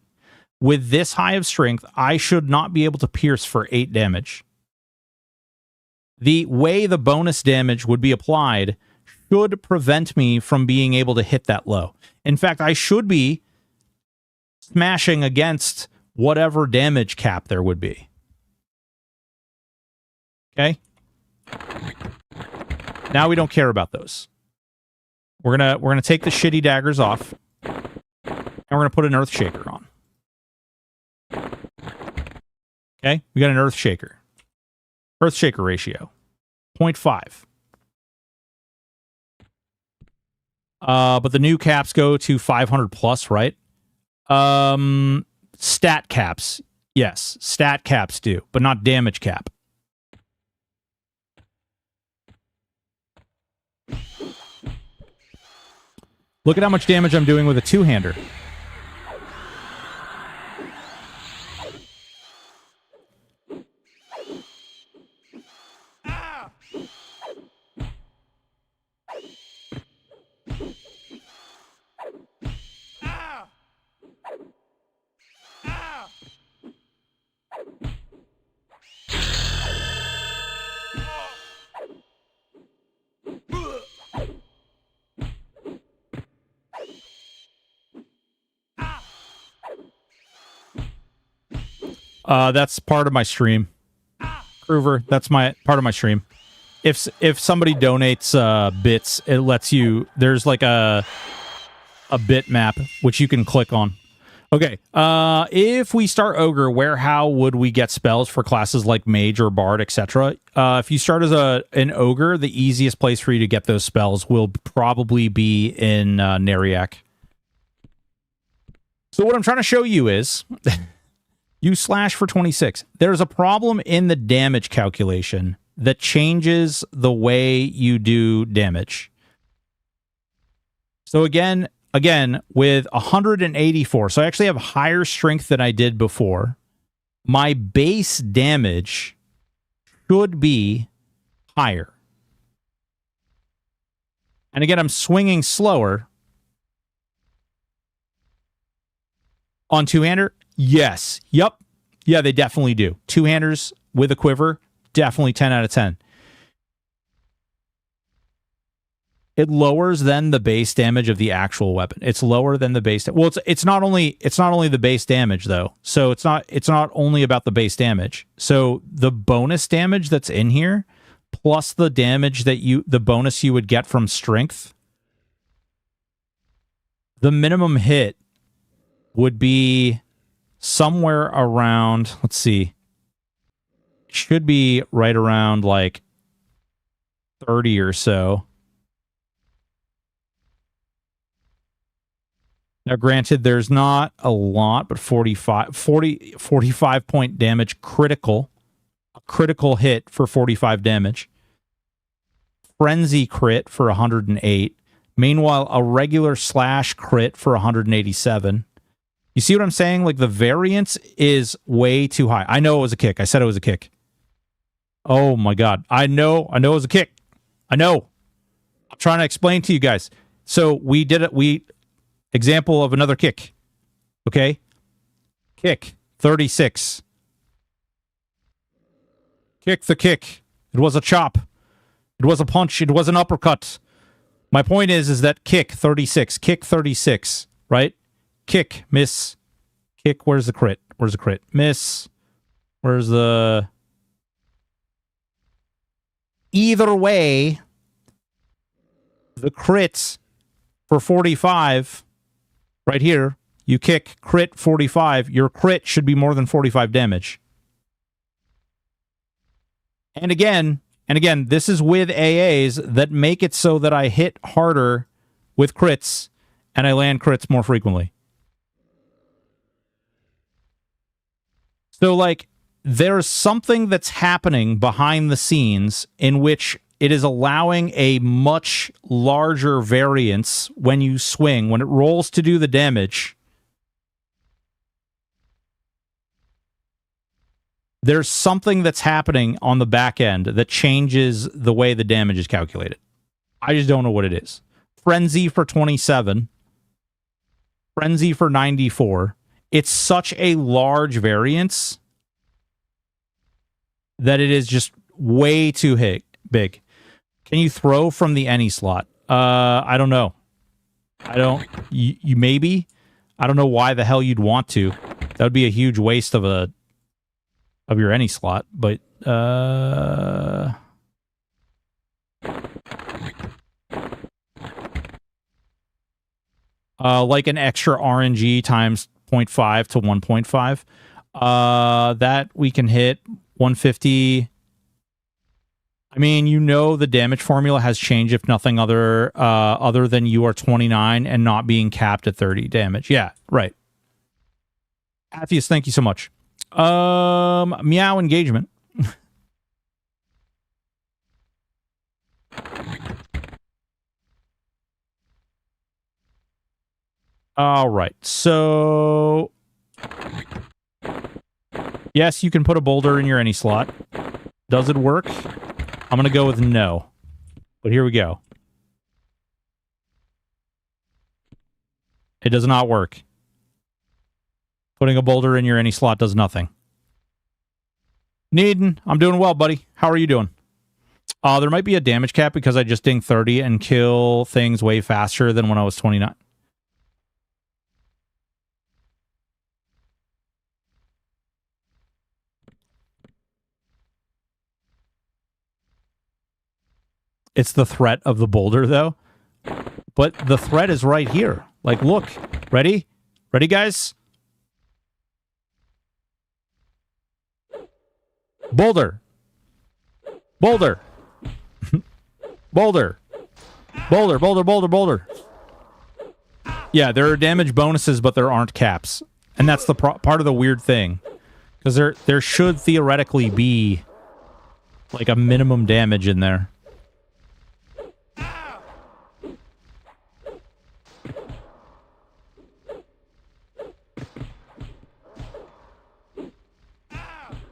Speaker 1: with this high of strength, I should not be able to pierce for 8 damage. The way the bonus damage would be applied should prevent me from being able to hit that low. In fact, I should be smashing against whatever damage cap there would be. Okay? Now we don't care about those. We're gonna take the shitty daggers off, and we're gonna put an Earth Shaker on. Okay, we got an Earth Shaker. Earth Shaker ratio, 0.5. But the new caps go to 500 plus, right? Stat caps, yes, stat caps do, but not damage cap. Look at how much damage I'm doing with a two-hander. That's part of my stream. Groover, that's my part of my stream. If somebody donates bits, it lets you, there's like a bit map which you can click on. Okay, if we start Ogre, how would we get spells for classes like Mage or Bard, etc.? If you start as an Ogre, the easiest place for you to get those spells will probably be in Norrath. So what I'm trying to show you is... You slash for 26. There's a problem in the damage calculation that changes the way you do damage. So again, with 184, so I actually have higher strength than I did before. My base damage should be higher. And again, I'm swinging slower. On two-hander, yes. Yep. Yeah, they definitely do. Two-handers with a quiver, definitely 10 out of 10. It lowers then the base damage of the actual weapon. It's lower than the base. Well, it's not only the base damage though. So it's not only about the base damage. So the bonus damage that's in here plus the damage that the bonus you would get from strength, the minimum hit would be somewhere around, let's see, should be right around like 30 or so. Now, granted, there's not a lot, but 45 point damage critical. A critical hit for 45 damage. Frenzy crit for 108. Meanwhile, a regular slash crit for 187. You see what I'm saying? Like, the variance is way too high. I know it was a kick. I said it was a kick. Oh, my God. I know it was a kick. I know. I'm trying to explain to you guys. So, we did it. Example of another kick. Okay? Kick. 36. Kick the kick. It was a chop. It was a punch. It was an uppercut. My point is that kick 36. Kick 36. Right? Kick. Miss. Kick. Where's the crit? Where's the crit? Miss. Where's the... Either way, the crits for 45... Right here, you kick, crit 45. Your crit should be more than 45 damage. And again, this is with AAs that make it so that I hit harder with crits and I land crits more frequently. So, like, there's something that's happening behind the scenes in which it is allowing a much larger variance when you swing. When it rolls to do the damage, there's something that's happening on the back end that changes the way the damage is calculated. I just don't know what it is. Frenzy for 27. Frenzy for 94. It's such a large variance that it is just way too big. Can you throw from the any slot? I don't know. You maybe. I don't know why the hell you'd want to. That would be a huge waste of your any slot, but like an extra RNG times 0.5 to 1.5. That we can hit 150. I mean, you know the damage formula has changed if nothing other than you are 29 and not being capped at 30 damage. Yeah, right. Athius, thank you so much. Meow engagement. All right, so... Yes, you can put a boulder in your any slot. Does it work? I'm going to go with no. But here we go. It does not work. Putting a boulder in your any slot does nothing. Needin, I'm doing well, buddy. How are you doing? There might be a damage cap because I just ding 30 and kill things way faster than when I was 29. It's the threat of the boulder, though. But the threat is right here. Like, look. Ready? Ready, guys? Boulder. Boulder. Boulder. Boulder, boulder, boulder, boulder. Yeah, there are damage bonuses, but there aren't caps. And that's the part of the weird thing. Because there should theoretically be, like, a minimum damage in there.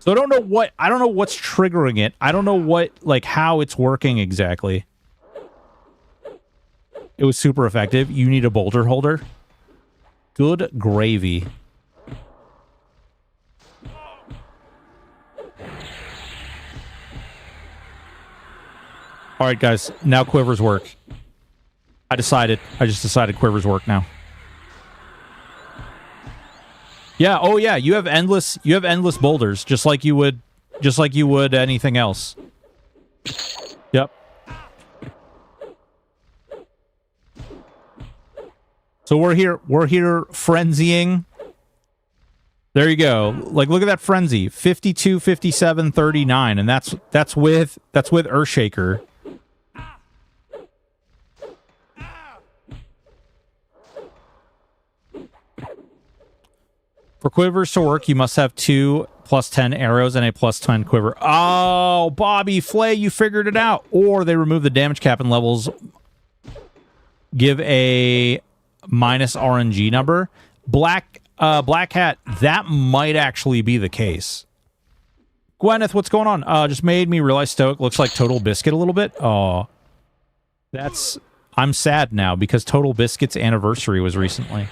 Speaker 1: So I don't know what's triggering it. I don't know how it's working exactly. It was super effective. You need a boulder holder. Good gravy. All right, guys. Now quivers work. I just decided quivers work now. Yeah, oh yeah, you have endless boulders, just like you would anything else. Yep. So we're here frenzying. There you go. Like, look at that frenzy. 52, 57, 39. And that's with Earthshaker. For quivers to work, you must have 2 +10 arrows and a +10 quiver. Oh, Bobby Flay, you figured it out. Or they remove the damage cap and levels. Give a minus RNG number. Black Hat, that might actually be the case. Gwyneth, what's going on? Just made me realize Stoic looks like Total Biscuit a little bit. Oh, I'm sad now because Total Biscuit's anniversary was recently.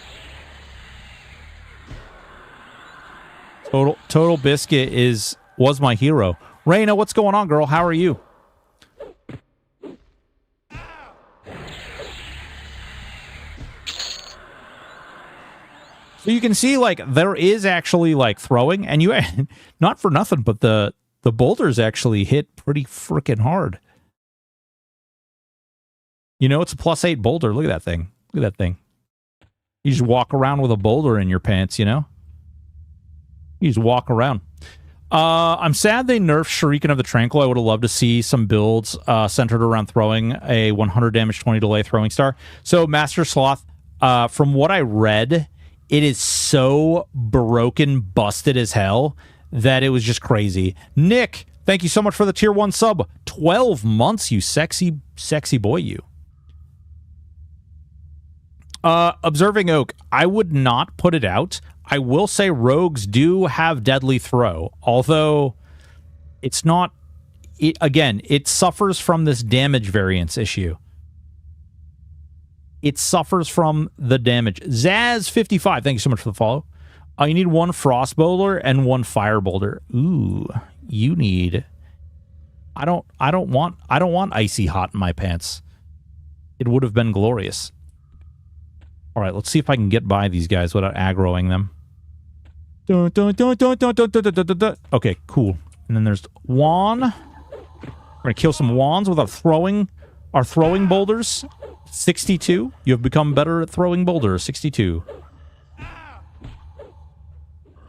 Speaker 1: Total Biscuit was my hero. Raina, what's going on, girl? How are you? So you can see, like, there is actually, like, throwing, and you, not for nothing, but the boulders actually hit pretty freaking hard. You know, it's a +8 boulder. Look at that thing. Look at that thing. You just walk around with a boulder in your pants, you know? You just walk around. I'm sad they nerfed Shuriken of the Tranquil. I would have loved to see some builds centered around throwing a 100 damage, 20 delay throwing star. So, Master Sloth, from what I read, it is so broken, busted as hell that it was just crazy. Nick, thank you so much for the tier 1 sub. 12 months, you sexy, sexy boy, you. Observing Oak, I would not put it out. I will say rogues do have deadly throw, although it's not... again, it suffers from this damage variance issue. It suffers from the damage. Zaz55, thank you so much for the follow. You need 1 Frost Boulder and 1 Fire Boulder. Ooh, you need... I don't want icy hot in my pants. It would have been glorious. All right, let's see if I can get by these guys without aggroing them. Okay, cool. And then there's Juan. We're gonna kill some Juans with our throwing boulders. 62. You have become better at throwing boulders. 62. So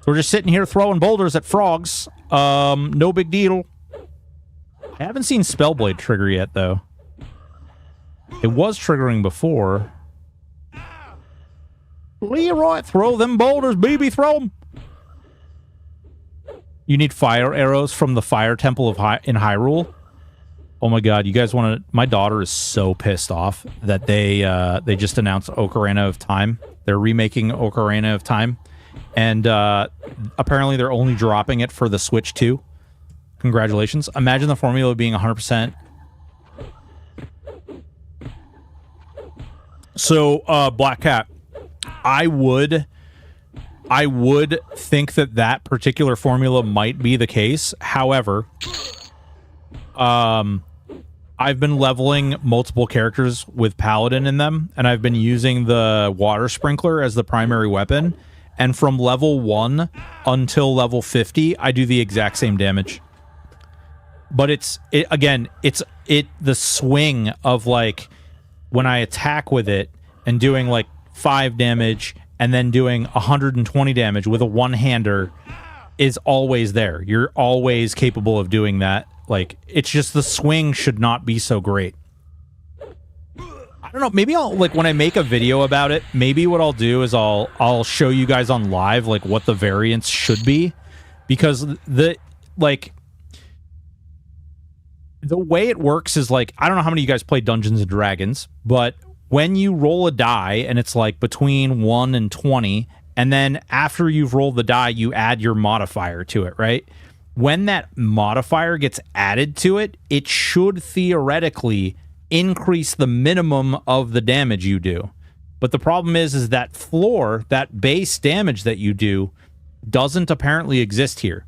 Speaker 1: we're just sitting here throwing boulders at frogs. No big deal. I haven't seen Spellblade trigger yet, though. It was triggering before. Leroy, throw them boulders, baby, throw them. You need fire arrows from the Fire Temple of in Hyrule. Oh my god, you guys want to... My daughter is so pissed off that they just announced Ocarina of Time. They're remaking Ocarina of Time. And apparently they're only dropping it for the Switch 2. Congratulations. Imagine the formula being 100%. So, Black Cat, I would think that particular formula might be the case. However, I've been leveling multiple characters with Paladin in them, and I've been using the Water Sprinkler as the primary weapon. And from level 1 until level 50, I do the exact same damage. But the swing of, like, when I attack with it and doing, like, 5 damage and then doing 120 damage with a one-hander is always there. You're always capable of doing that. Like, it's just the swing should not be so great. I don't know, maybe I'll, like, when I make a video about it, maybe what I'll do is I'll show you guys on live, like, what the variance should be. Because the way it works is, like, I don't know how many of you guys play Dungeons & Dragons, but when you roll a die, and it's, like, between 1 and 20, and then after you've rolled the die, you add your modifier to it, right? When that modifier gets added to it, it should theoretically increase the minimum of the damage you do. But the problem is that floor, that base damage that you do, doesn't apparently exist here.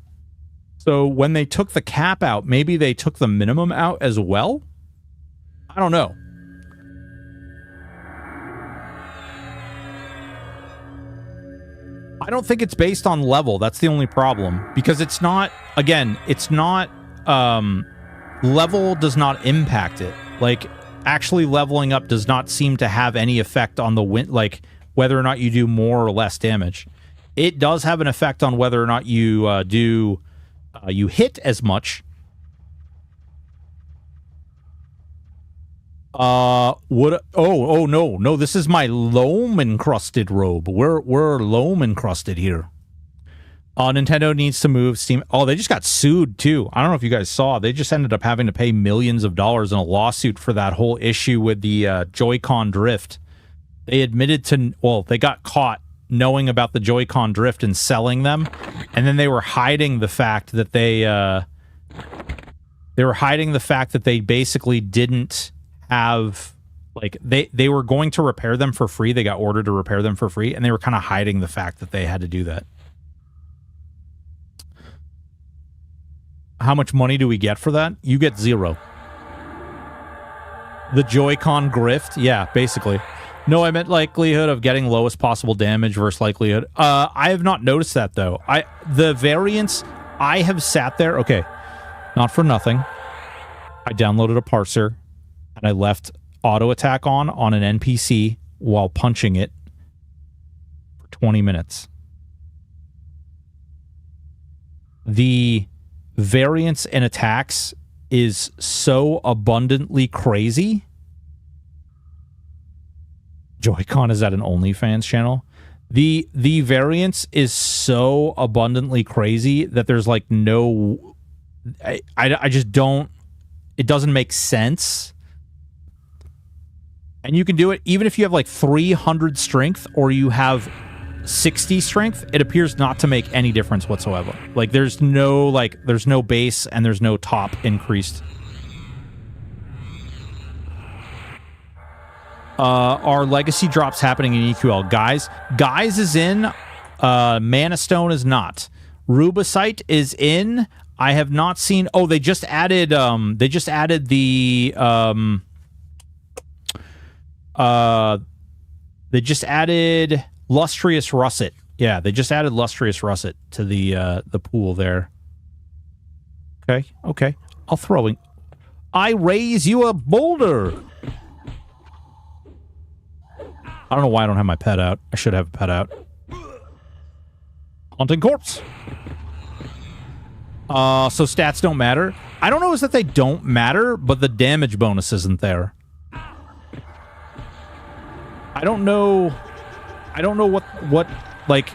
Speaker 1: So when they took the cap out, maybe they took the minimum out as well? I don't know. I don't think it's based on level. That's the only problem. Because it's not, again, it's not level does not impact it. Like, actually leveling up does not seem to have any effect on the like whether or not you do more or less damage. It does have an effect on whether or not you you hit as much. Oh no, this is my loam encrusted robe. We're loam encrusted here. Nintendo needs to move Steam. Oh, they just got sued too. I don't know if you guys saw. They just ended up having to pay millions of dollars in a lawsuit for that whole issue with the Joy-Con drift. They admitted to, well, they got caught knowing about the Joy-Con drift and selling them, and then they were hiding the fact that they basically didn't have, like, they were going to repair them for free. They got ordered to repair them for free, and they were kind of hiding the fact that they had to do that. How much money do we get for that? You get 0. The Joy-Con grift? Yeah, basically. No, I meant likelihood of getting lowest possible damage versus likelihood. I have not noticed that, though. The variance, I have sat there... Okay, not for nothing. I downloaded a parser, and I left auto attack on an NPC while punching it for 20 minutes. The variance in attacks is so abundantly crazy. Joy-Con is at an OnlyFans channel. The variance is so abundantly crazy that there's like no... I just don't... It doesn't make sense. And you can do it even if you have like 300 strength or you have 60 strength. It appears not to make any difference whatsoever. Like there's no base and there's no top increased. Are legacy drops happening in EQL? Guys is in. Mana Stone is not. Rubicite is in. I have not seen. Oh, they just added the Lustrous Russet. Yeah, they just added Lustrous Russet to the pool there. Okay. I'll throw in. I raise you a boulder. I don't know why I don't have my pet out. I should have a pet out. Haunting Corpse. So stats don't matter. I don't know is that they don't matter, but the damage bonus isn't there. I don't know what like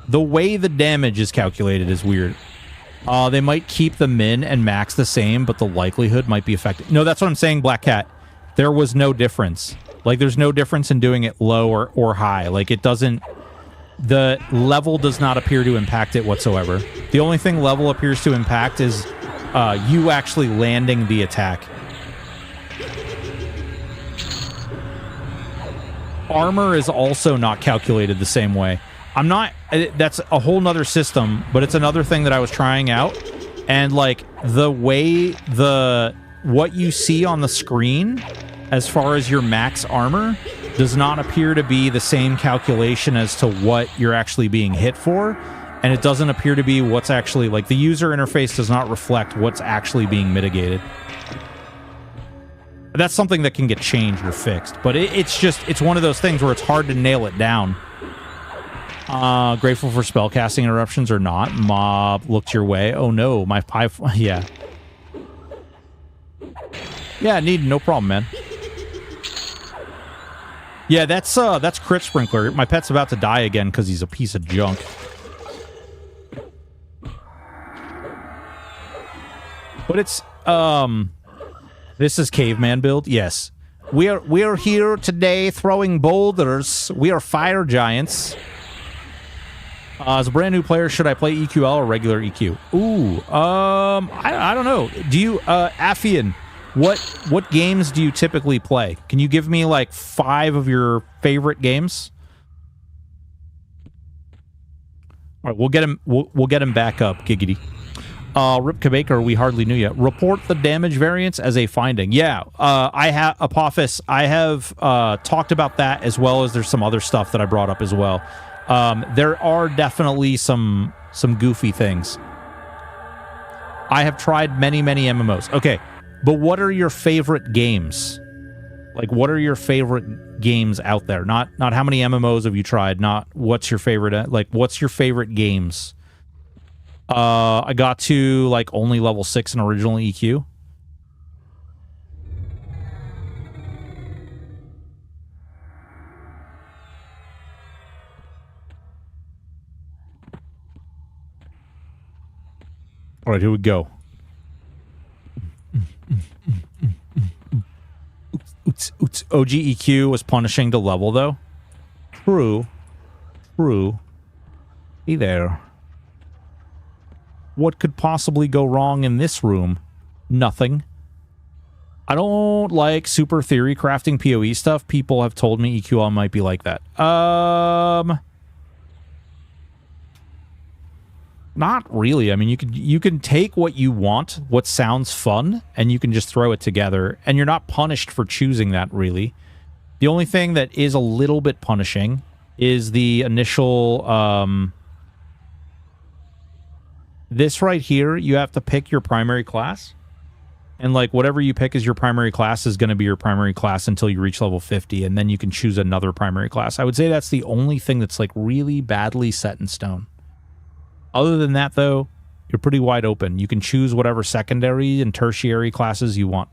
Speaker 1: the way the damage is calculated is weird. They might keep the min and max the same, but the likelihood might be affected. No, that's what I'm saying, Black Cat. There was no difference. Like, there's no difference in doing it low or high. Like, it doesn't... The level does not appear to impact it whatsoever. The only thing level appears to impact is you actually landing the attack. Armor is also not calculated the same way. I'm not... That's a whole nother system, but it's another thing that I was trying out. And, like, the way what you see on the screen as far as your max armor does not appear to be the same calculation as to what you're actually being hit for, and it doesn't appear to be what's actually, like, the user interface does not reflect what's actually being mitigated. That's something that can get changed or fixed, but it's one of those things where it's hard to nail it down. Grateful for spellcasting interruptions or not. Mob looked your way. Oh no, my pie... Yeah. Yeah, no problem, man. Yeah, that's Crit Sprinkler. My pet's about to die again because he's a piece of junk. But it's this is caveman build. Yes, we are here today throwing boulders. We are fire giants. As a brand new player, should I play EQL or regular EQ? Ooh, I don't know. Do you, Affian? What games do you typically play? Can you give me like 5 of your favorite games? All right, we'll get him. We'll get him back up. Giggity. Ripka Baker, we hardly knew yet. Report the damage variance as a finding. Yeah, I have Apophis. I have talked about that as well as there's some other stuff that I brought up as well. There are definitely some goofy things. I have tried many, many MMOs. Okay, but what are your favorite games? Like, what are your favorite games out there? Not how many MMOs have you tried, not what's your favorite, like, what's your favorite games? I got to, like, only level 6 in original EQ. All right, here we go. OG EQ was punishing to level, though. True. Hey there. What could possibly go wrong in this room? Nothing. I don't like super theory crafting PoE stuff. People have told me EQL might be like that. Not really. I mean, you can take what you want, what sounds fun, and you can just throw it together, and you're not punished for choosing that, really. The only thing that is a little bit punishing is the initial, this right here, you have to pick your primary class, and, like, whatever you pick as your primary class is going to be your primary class until you reach level 50, and then you can choose another primary class. I would say that's the only thing that's, like, really badly set in stone. Other than that, though, you're pretty wide open. You can choose whatever secondary and tertiary classes you want.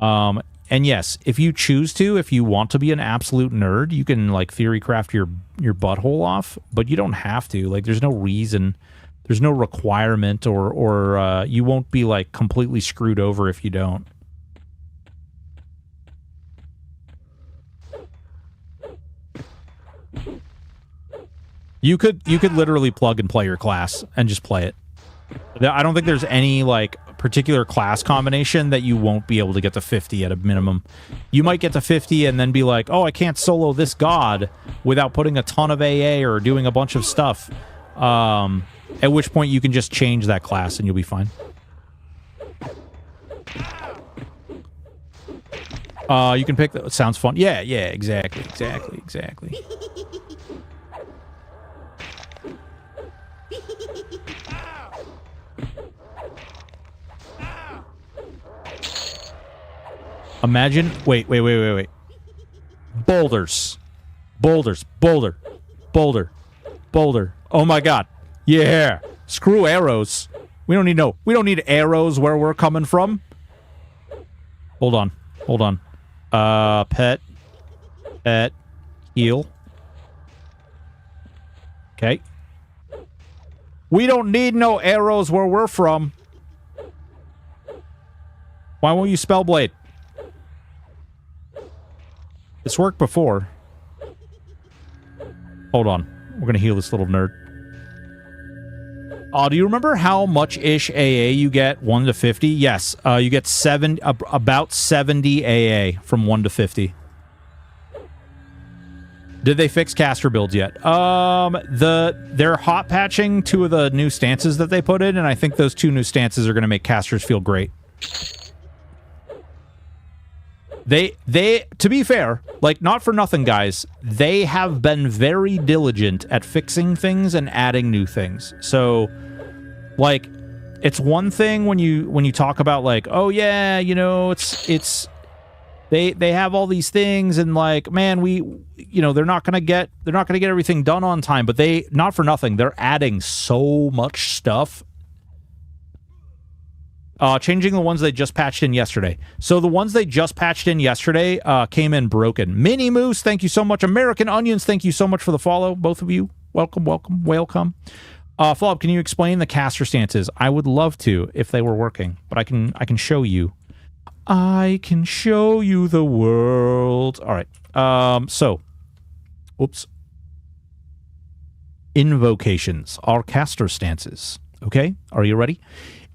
Speaker 1: And yes, if you choose to, if you want to be an absolute nerd, you can, like, theory craft your butthole off, but you don't have to. Like, there's no reason, there's no requirement, or you won't be, like, completely screwed over if you don't. You could literally plug and play your class and just play it. I don't think there's any, like, particular class combination that you won't be able to get to 50 at a minimum. You might get to 50 and then be like, oh, I can't solo this god without putting a ton of AA or doing a bunch of stuff. At which point you can just change that class and you'll be fine. You can pick the... It sounds fun. Yeah, exactly. Imagine... Wait. Boulders. Boulder. Oh my god. Yeah. Screw arrows. We don't need arrows where we're coming from. Hold on. Pet. Heal. Okay. We don't need no arrows where we're from. Why won't you spell blade? This worked before. Hold on. We're gonna heal this little nerd. Do you remember how much-ish AA you get 1 to 50? Yes. You get about 70 AA from 1 to 50. Did they fix caster builds yet? They're hot patching 2 of the new stances that they put in, and I think those 2 new stances are gonna make casters feel great. They, to be fair, like, not for nothing, guys, they have been very diligent at fixing things and adding new things. So, like, it's one thing when you talk about, like, oh yeah, you know, they have all these things, and, like, man, they're not gonna get everything done on time, but they, not for nothing, they're adding so much stuff. Changing the ones they just patched in yesterday. So the ones they just patched in yesterday came in broken. Mini Moose, thank you so much. American Onions, thank you so much for the follow. Both of you, welcome. Flop, can you explain the caster stances? I would love to if they were working, but I can show you. I can show you the world. All right. Oops. Invocations are caster stances. Okay, are you ready?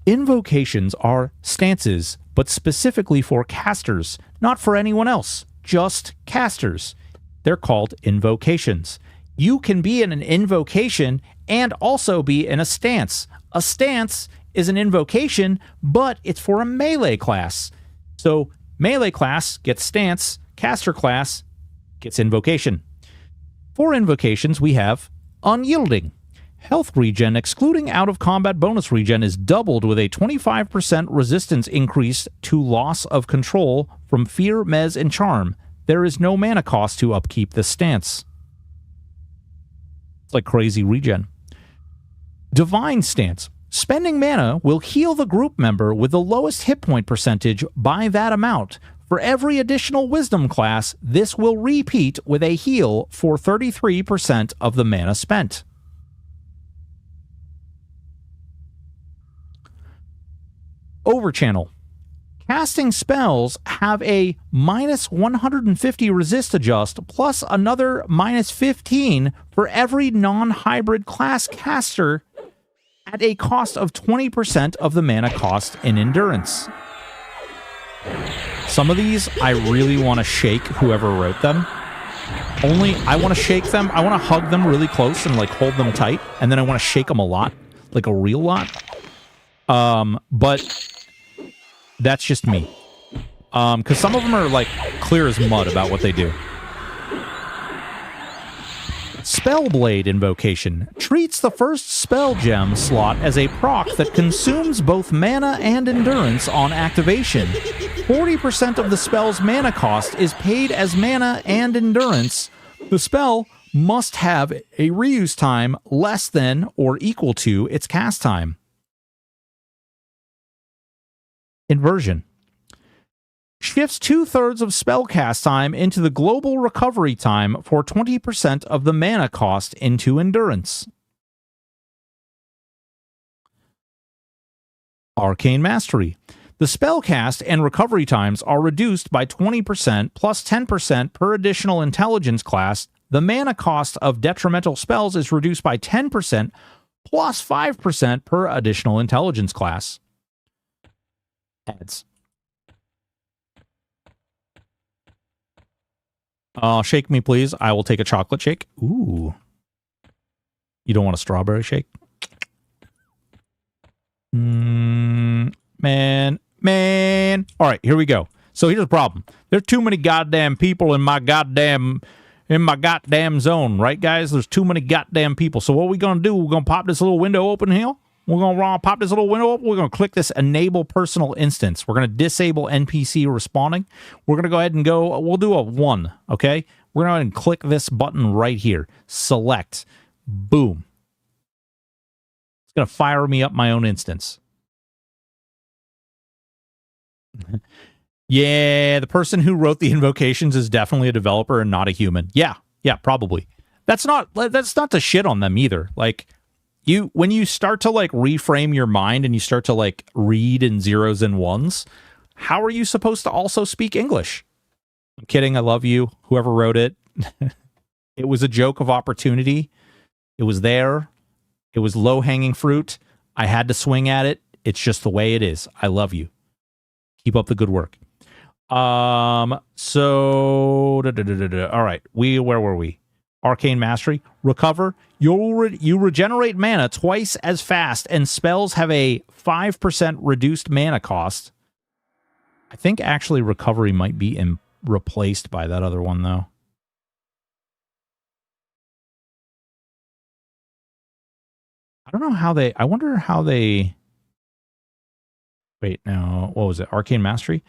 Speaker 1: Invocations are stances, but specifically for casters, not for anyone else, just casters. They're called invocations. You can be in an invocation and also be in a stance. A stance is an invocation, but it's for a melee class. So melee class gets stance, caster class gets invocation. For invocations, we have unyielding. Health regen, excluding out-of-combat bonus regen, is doubled with a 25% resistance increase to loss of control from Fear, Mez, and Charm. There is no mana cost to upkeep this stance. It's like crazy regen. Divine Stance. Spending mana will heal the group member with the lowest hit point percentage by that amount. For every additional Wisdom class, this will repeat with a heal for 33% of the mana spent. Overchannel. Casting spells have a minus 150 resist adjust plus another minus 15 for every non-hybrid class caster at a cost of 20% of the mana cost in Endurance. Some of these I really want to shake whoever wrote them. I want to shake them. I want to hug them really close and like hold them tight, and then I want to shake them a lot, like a real lot. But that's just me. Because some of them are like clear as mud about what they do. Spellblade Invocation treats the first spell gem slot as a proc that consumes both mana and endurance on activation. 40% of the spell's mana cost is paid as mana and endurance. The spell must have a reuse time less than or equal to its cast time. Inversion. Shifts 2/3 of spell cast time into the global recovery time for 20% of the mana cost into endurance. Arcane Mastery. The spell cast and recovery times are reduced by 20% plus 10% per additional intelligence class. The mana cost of detrimental spells is reduced by 10% plus 5% per additional intelligence class. Ads. Shake me, please. I will take a chocolate shake. Ooh. You don't want a strawberry shake? Man. All right, here we go. So here's the problem. There's too many goddamn people in my goddamn zone, right, guys? There's too many goddamn people. So what we going to do, we're going to pop this little window open here. We're going to pop this little window up. We're going to click this Enable Personal Instance. We're going to disable NPC responding. We're going to go ahead and go, we'll do a 1, okay? We're going to go ahead and click this button right here. Select. Boom. It's going to fire me up my own instance. Yeah, the person who wrote the invocations is definitely a developer and not a human. Yeah, probably. That's not to shit on them either. Like, when you start to like reframe your mind and you start to like read in zeros and ones, how are you supposed to also speak English? I'm kidding. I love you. Whoever wrote it. It was a joke of opportunity. It was there. It was low-hanging fruit. I had to swing at it. It's just the way it is. I love you. Keep up the good work. All right. Where were we? Arcane Mastery. Recover. You regenerate mana twice as fast, and spells have a 5% reduced mana cost. I think actually recovery might be replaced by that other one, though. I don't know how they... I wonder how they... Wait, no. What was it? Arcane Mastery?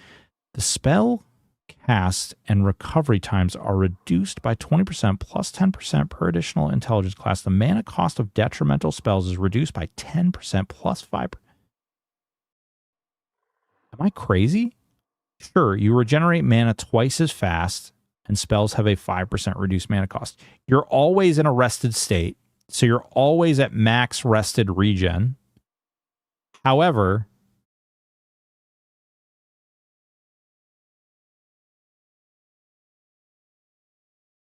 Speaker 1: The spell cast and recovery times are reduced by 20% plus 10% per additional intelligence class. The mana cost of detrimental spells is reduced by 10% plus 5%. Am I crazy? Sure, you regenerate mana twice as fast, and spells have a 5% reduced mana cost. You're always in a rested state, so you're always at max rested regen. However,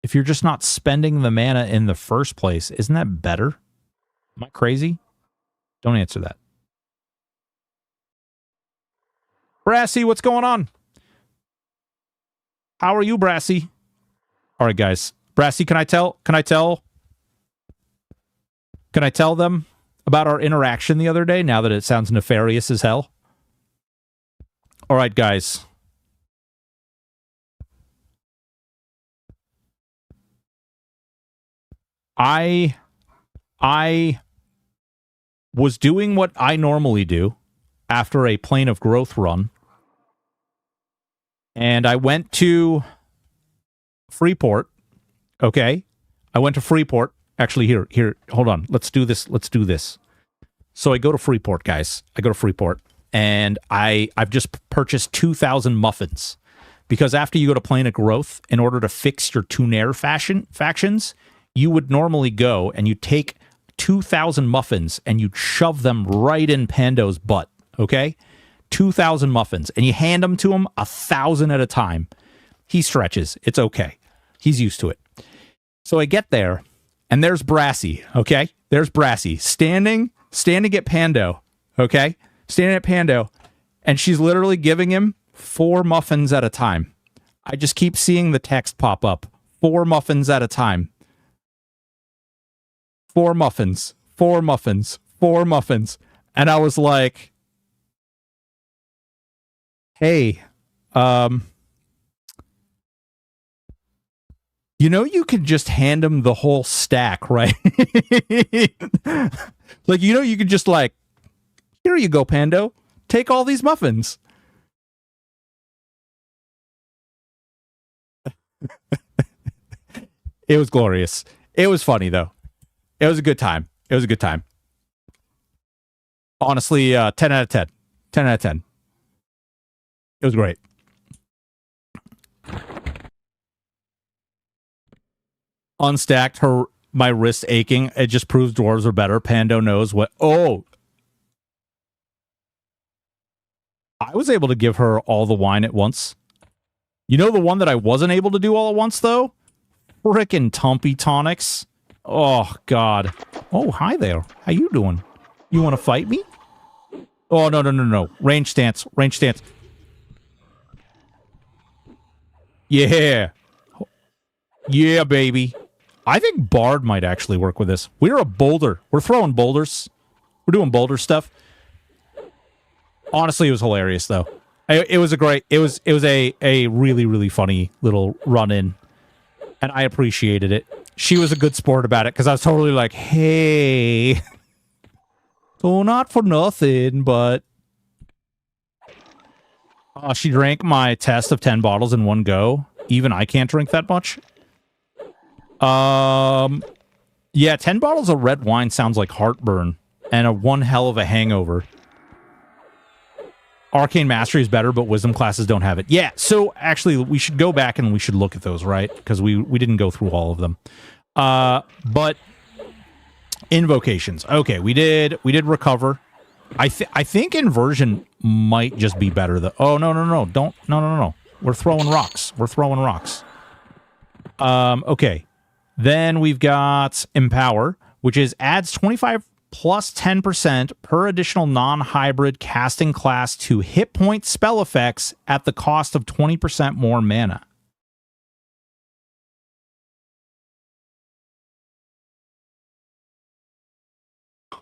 Speaker 1: if you're just not spending the mana in the first place, isn't that better? Am I crazy? Don't answer that. Brassy, what's going on? How are you, Brassy? All right, guys. Brassy, can I tell them about our interaction the other day, now that it sounds nefarious as hell? All right, guys. I was doing what I normally do after a Plane of Growth run. And I went to Freeport. Okay. I went to Freeport. Actually, here, hold on. Let's do this. So I go to Freeport, guys. I go to Freeport. And I've just purchased 2,000 muffins. Because after you go to Plane of Growth, in order to fix your Tunair factions, you would normally go and you take 2,000 muffins and you'd shove them right in Pando's butt. Okay? 2,000 muffins. And you hand them to him 1,000 at a time. He stretches. It's okay. He's used to it. So I get there, and there's Brassy, okay? There's Brassy, standing at Pando, okay? Standing at Pando, and she's literally giving him 4 muffins at a time. I just keep seeing the text pop up. 4 muffins at a time. 4 muffins. 4 muffins. 4 muffins. And I was like, hey, you know, you could just hand him the whole stack, right? Like, you know, you could just like, here you go, Pando. Take all these muffins. It was glorious. It was funny, though. It was a good time. It was a good time. Honestly, 10 out of 10. 10 out of 10. It was great. Unstacked my wrist aching. It just proves dwarves are better. Pando knows what. Oh, I was able to give her all the wine at once. You know the one that I wasn't able to do all at once, though? Frickin' Tumpy Tonics. Oh, God. Oh, hi there. How you doing? You want to fight me? Oh, no. Range stance. Range stance. Yeah. Yeah, baby. I think Bard might actually work with this. We're a boulder. We're throwing boulders. We're doing boulder stuff. Honestly, it was hilarious, though. It was a great... It was a really, really funny little run-in. And I appreciated it. She was a good sport about it, because I was totally like, hey... So not for nothing, but... she drank my test of 10 bottles in one go. Even I can't drink that much. Yeah, 10 bottles of red wine sounds like heartburn. And one hell of a hangover. Arcane Mastery is better, but Wisdom classes don't have it. Yeah, so actually, we should go back and we should look at those, right? Because we didn't go through all of them. But... Invocations. Okay, we did recover. I think inversion might just be better though. Oh no. No. We're throwing rocks. Okay. Then we've got Empower, which is adds 25 plus 10% per additional non-hybrid casting class to hit point spell effects at the cost of 20% more mana.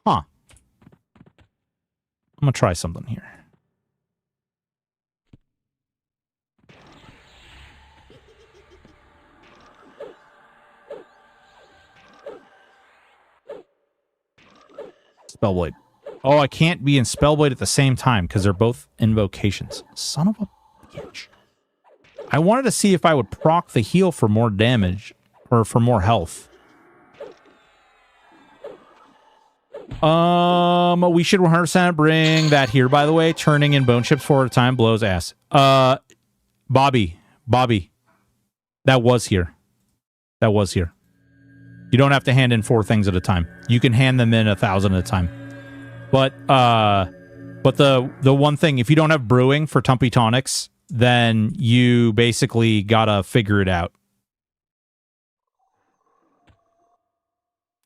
Speaker 1: Huh. I'm going to try something here. Spellblade. Oh, I can't be in Spellblade at the same time because they're both invocations. Son of a bitch. I wanted to see if I would proc the heal for more damage or for more health. We should 100% bring that here, by the way. Turning in bone chips 4 at a time blows ass. Bobby. That was here. You don't have to hand in 4 things at a time. You can hand them in 1,000 at a time. But the one thing, if you don't have brewing for Tumpy Tonics, then you basically gotta figure it out.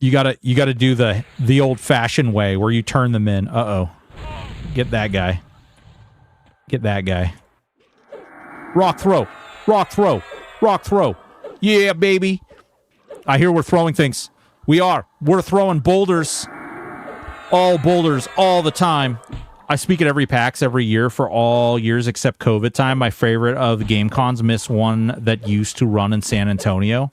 Speaker 1: You gotta do the old-fashioned way where you turn them in. Uh-oh. Get that guy. Rock throw. Yeah, baby. I hear we're throwing things. We're throwing boulders. All boulders, all the time. I speak at every PAX every year for all years except COVID time. My favorite of the game cons, miss one that used to run in San Antonio.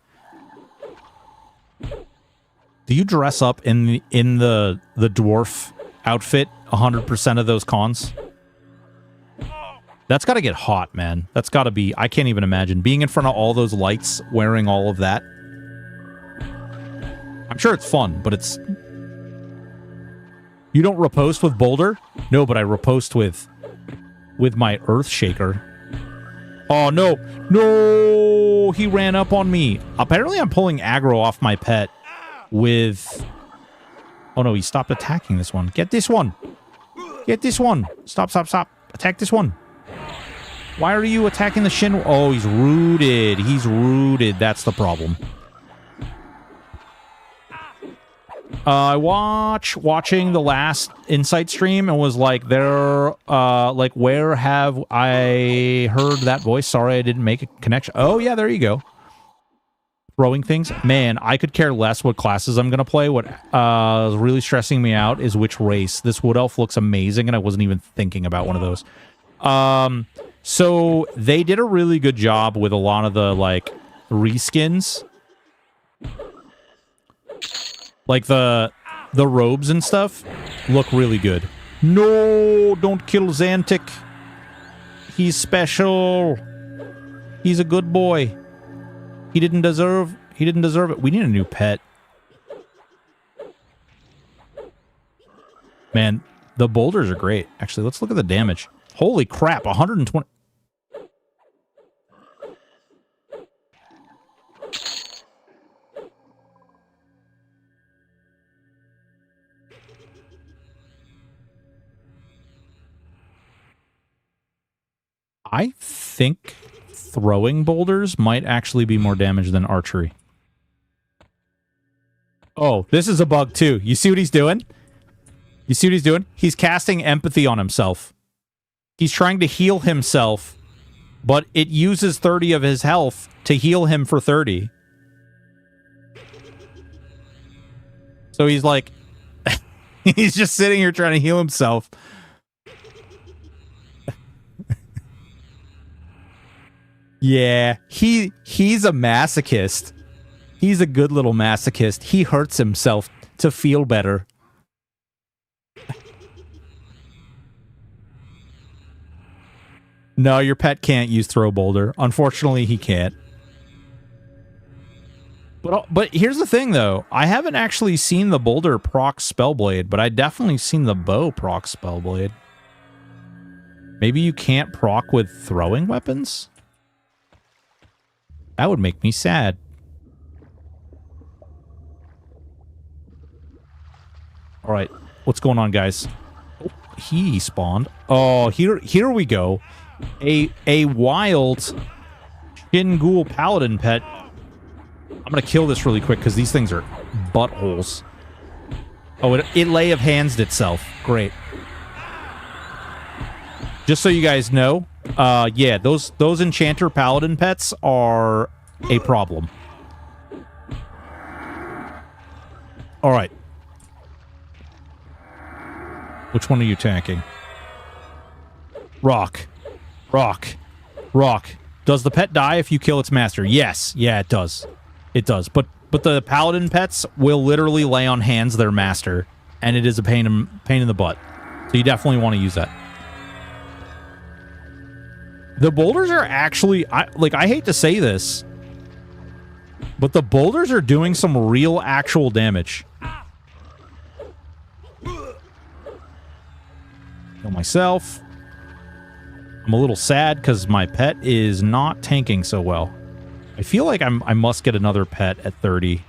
Speaker 1: Do you dress up in the dwarf outfit 100% of those cons. That's got to get hot, man. That's got to be... I can't even imagine. Being in front of all those lights, wearing all of that. I'm sure it's fun, but it's... You don't riposte with Boulder? No, but I riposte with my Earthshaker. Oh, no. No! He ran up on me. Apparently, I'm pulling aggro off my pet with... Oh, no, he stopped attacking this one. Get this one. Get this one. Stop, stop, stop. Attack this one. Why are you attacking the Shin? Oh, he's rooted. He's rooted. That's the problem. I watching the last Insight stream and was like, like, where have I heard that voice? Sorry, I didn't make a connection. Oh, yeah, there you go. Throwing things. Man, I could care less what classes I'm going to play. What is really stressing me out is which race. This Wood Elf looks amazing, and I wasn't even thinking about one of those. So they did a really good job with a lot of the, like, reskins. Like, the robes and stuff look really good. No, don't kill Xantic. He's special. He's a good boy. He didn't deserve it. We need a new pet. Man, the boulders are great. Actually, let's look at the damage. Holy crap, 120. I think throwing boulders might actually be more damage than archery. Oh, this is a bug too. You see what he's doing? You see what he's doing? He's casting empathy on himself. He's trying to heal himself, but it uses 30 of his health to heal him for 30. So he's like... he's just sitting here trying to heal himself. Yeah, he's a masochist. He's a good little masochist. He hurts himself to feel better. No, your pet can't use throw boulder. Unfortunately, he can't. But here's the thing, though. I haven't actually seen the boulder proc Spellblade, but I definitely seen the bow proc Spellblade. Maybe you can't proc with throwing weapons? That would make me sad. All right, what's going on, guys? Oh, he spawned. Oh, here we go. A wild Shin Ghoul Paladin pet. I'm gonna kill this really quick because these things are buttholes. Oh, it lay of handsed itself. Great. Just so you guys know, yeah, those Enchanter Paladin pets are a problem. All right. Which one are you attacking? Rock. Rock. Rock. Does the pet die if you kill its master? Yes. Yeah, it does. It does. But the Paladin pets will literally lay on hands their master, and it is a pain in the butt. So you definitely want to use that. The boulders are actually... I hate to say this, but the boulders are doing some real actual damage. Kill myself. I'm a little sad because my pet is not tanking so well. I feel like I must get another pet at 30.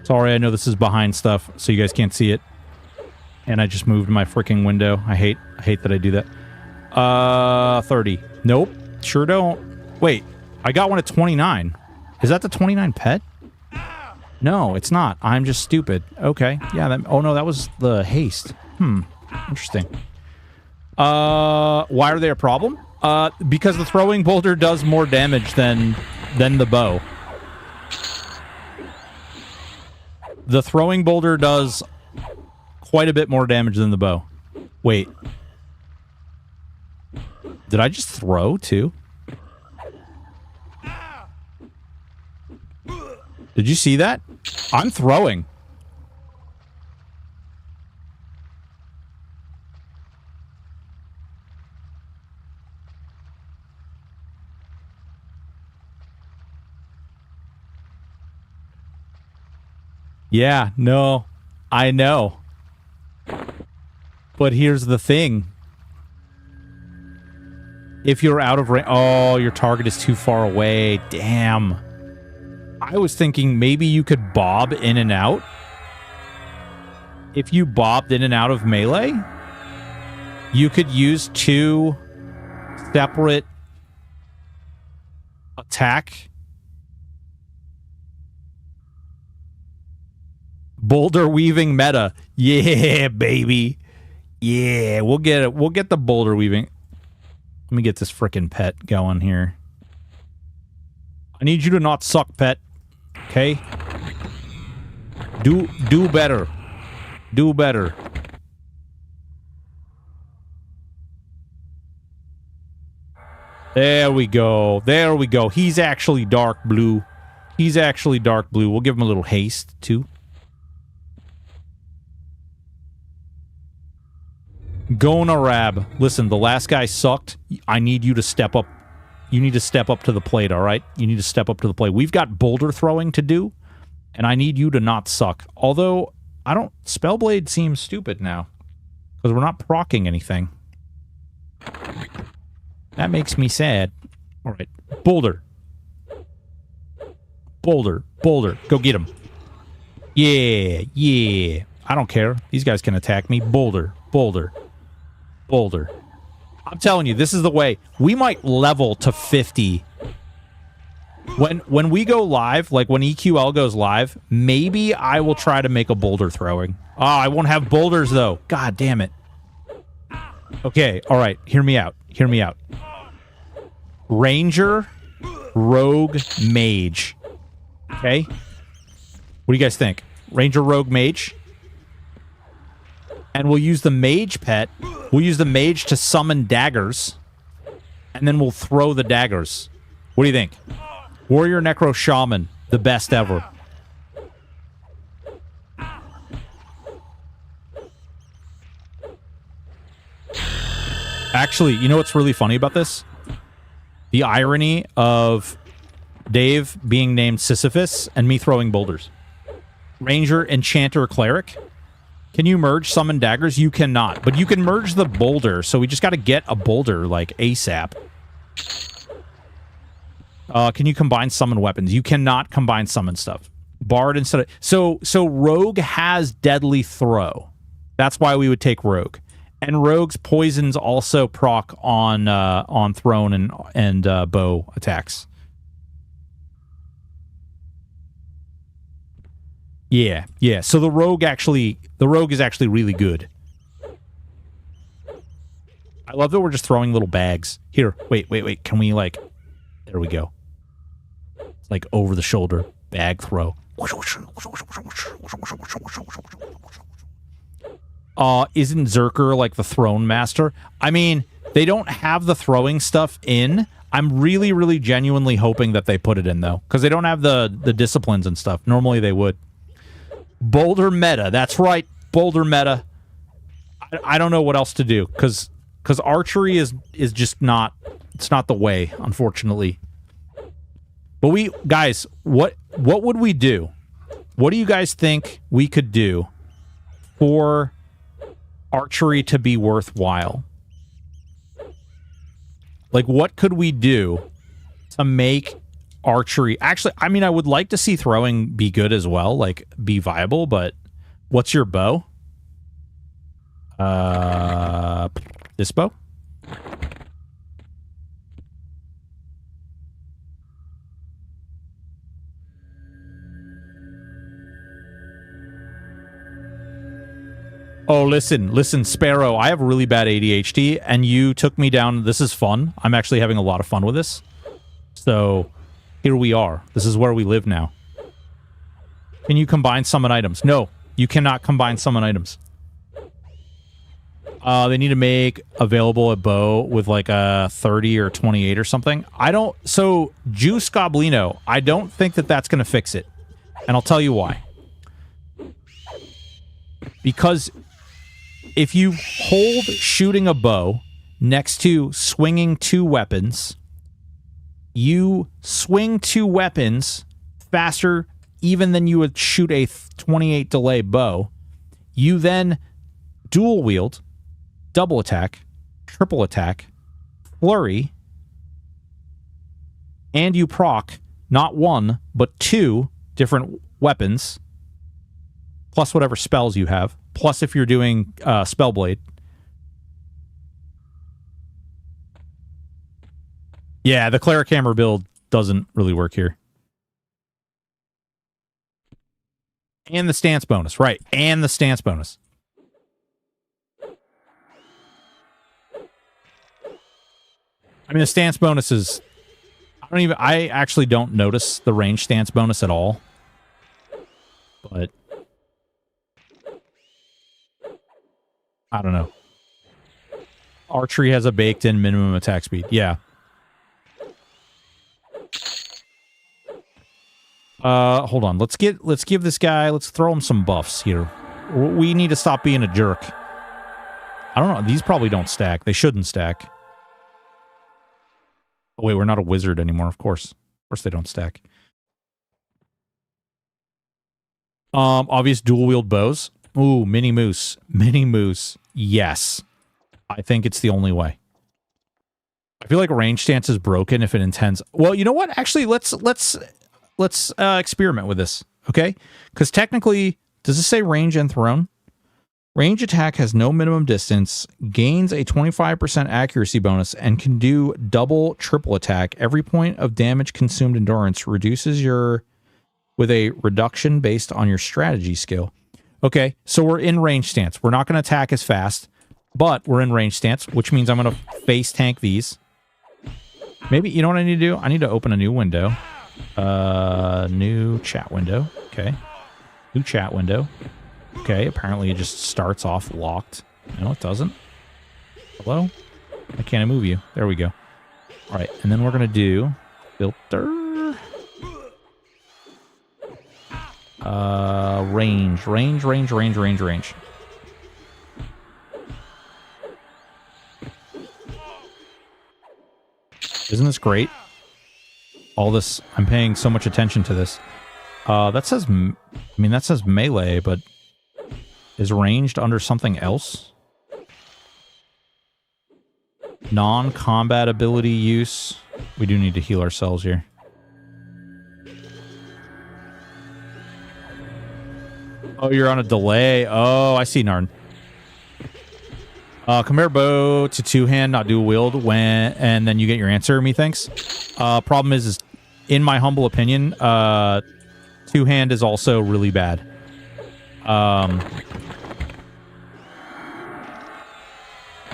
Speaker 1: Sorry, I know this is behind stuff, so you guys can't see it. And I just moved my freaking window. I hate that I do that. 30. Nope. Sure don't. Wait, I got one at 29. Is that the 29 pet? No, it's not. I'm just stupid. Okay. Yeah, oh no, that was the haste. Interesting. Why are they a problem? Because the throwing boulder does more damage than the bow. The throwing boulder does quite a bit more damage than the bow. Wait. Did I just throw, too? Did you see that? I'm throwing. Yeah, no, I know. But here's the thing. If you're out of range... Oh, your target is too far away. Damn. I was thinking maybe you could bob in and out. If you bobbed in and out of melee, you could use 2 separate attack... Boulder weaving meta. Yeah, baby. Yeah, we'll get it. We'll get the boulder weaving. Let me get this frickin' pet going here. I need you to not suck, pet. Okay? Do better. Do better. There we go. There we go. He's actually dark blue. He's actually dark blue. We'll give him a little haste, too. Gonarab. Listen, the last guy sucked. I need you to step up. You need to step up to the plate, all right? You need to step up to the plate. We've got boulder throwing to do, and I need you to not suck. Although, I don't... Spellblade seems stupid now, because we're not proccing anything. That makes me sad. All right. Boulder. Boulder. Boulder. Go get him. Yeah. Yeah. I don't care. These guys can attack me. Boulder. Boulder. Boulder. I'm telling you, this is the way. We might level to 50. When we go live, like when EQL goes live, maybe I will try to make a boulder throwing. Oh, I won't have boulders, though. God damn it. Okay, all right. Hear me out. Hear me out. Ranger, Rogue, Mage. Okay? What do you guys think? Ranger, Rogue, Mage? And we'll use the mage pet. We'll use the mage to summon daggers. And then we'll throw the daggers. What do you think? Warrior Necro Shaman. The best ever. Actually, you know what's really funny about this? The irony of Dave being named Sisyphus and me throwing boulders. Ranger, Enchanter, Cleric. Can you merge summon daggers? You cannot. But you can merge the boulder, so we just got to get a boulder, like, ASAP. Can you combine summon weapons? You cannot combine summon stuff. Bard instead of... So Rogue has Deadly Throw. That's why we would take Rogue. And Rogue's poisons also proc on Throne and bow attacks. Yeah, yeah. So the rogue is actually really good. I love that we're just throwing little bags. Here, wait. Can we, like... There we go. It's like over the shoulder. Bag throw. Isn't Zerker like the Throne Master? I mean, they don't have the throwing stuff in. I'm really, really genuinely hoping that they put it in, though. Because they don't have the disciplines and stuff. Normally they would. Boulder meta. That's right. Boulder meta. I don't know what else to do. Because archery is just not... It's not the way, unfortunately. But guys, what would we do? What do you guys think we could do for archery to be worthwhile? Like, what could we do to make archery... Actually, I mean, I would like to see throwing be good as well, like, be viable, but what's your bow? This bow? Oh, listen, Sparrow, I have really bad ADHD, and you took me down. This is fun. I'm actually having a lot of fun with this. So, here we are. This is where we live now. Can you combine summon items? No, you cannot combine summon items. They need to make available a bow with like a 30 or 28 or something. So Juice Goblino, I don't think that that's going to fix it. And I'll tell you why. Because if you hold shooting a bow next to swinging 2 weapons, you swing 2 weapons faster even than you would shoot a 28 delay bow. You then dual wield, double attack, triple attack, flurry, and you proc not 1, but 2 different weapons, plus whatever spells you have, plus if you're doing Spellblade. Yeah, the Cleric Hammer build doesn't really work here. And the stance bonus, right, and the stance bonus. I mean, the stance bonus is... I actually don't notice the range stance bonus at all. But... I don't know. Archery has a baked-in minimum attack speed. Yeah. Hold on. Let's give this guy... Let's throw him some buffs here. We need to stop being a jerk. I don't know. These probably don't stack. They shouldn't stack. Oh, wait, we're not a wizard anymore, of course. Of course they don't stack. Obvious dual-wield bows. Ooh, mini moose. Mini moose. Yes. I think it's the only way. I feel like range stance is broken if it intends... Well, you know what? Actually, let's experiment with this, okay? Because technically, does this say range and thrown? Range attack has no minimum distance, gains a 25% accuracy bonus, and can do double, triple attack. Every point of damage consumed endurance reduces your... with a reduction based on your strategy skill. Okay, so we're in range stance. We're not going to attack as fast, but we're in range stance, which means I'm going to face tank these. Maybe, you know what I need to do? I need to open a new window. New chat window. Okay. New chat window. Okay, apparently it just starts off locked. No, it doesn't. Hello? Why can't I move you? There we go. All right, and then we're going to do filter. Range. Isn't this great? All this, I'm paying so much attention to this. That says, I mean, that says melee, but is ranged under something else? Non-combat ability use. We do need to heal ourselves here. Oh, you're on a delay. Oh, I see, Narn. Compare bow to two-hand, not dual wield, and then you get your answer, methinks. Problem is, in my humble opinion, two-hand is also really bad.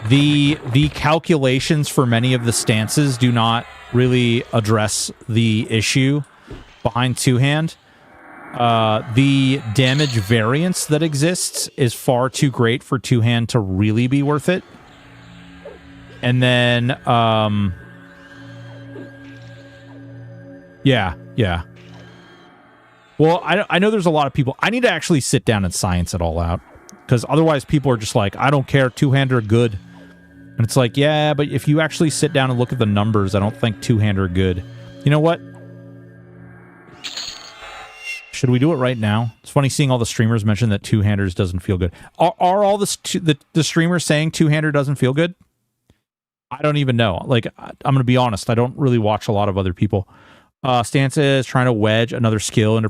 Speaker 1: The calculations for many of the stances do not really address the issue behind two-hand. The damage variance that exists is far too great for two-hand to really be worth it. And then, yeah. Well, I know there's a lot of people. I need to actually sit down and science it all out. Because otherwise people are just like, I don't care, two-hand are good. And it's like, yeah, but if you actually sit down and look at the numbers, I don't think two-hand are good. You know what? Should we do it right now? It's funny seeing all the streamers mention that two-handers doesn't feel good. Are all the streamers saying two-hander doesn't feel good? I don't even know. Like, I'm going to be honest. I don't really watch a lot of other people. Stanza is trying to wedge another skill and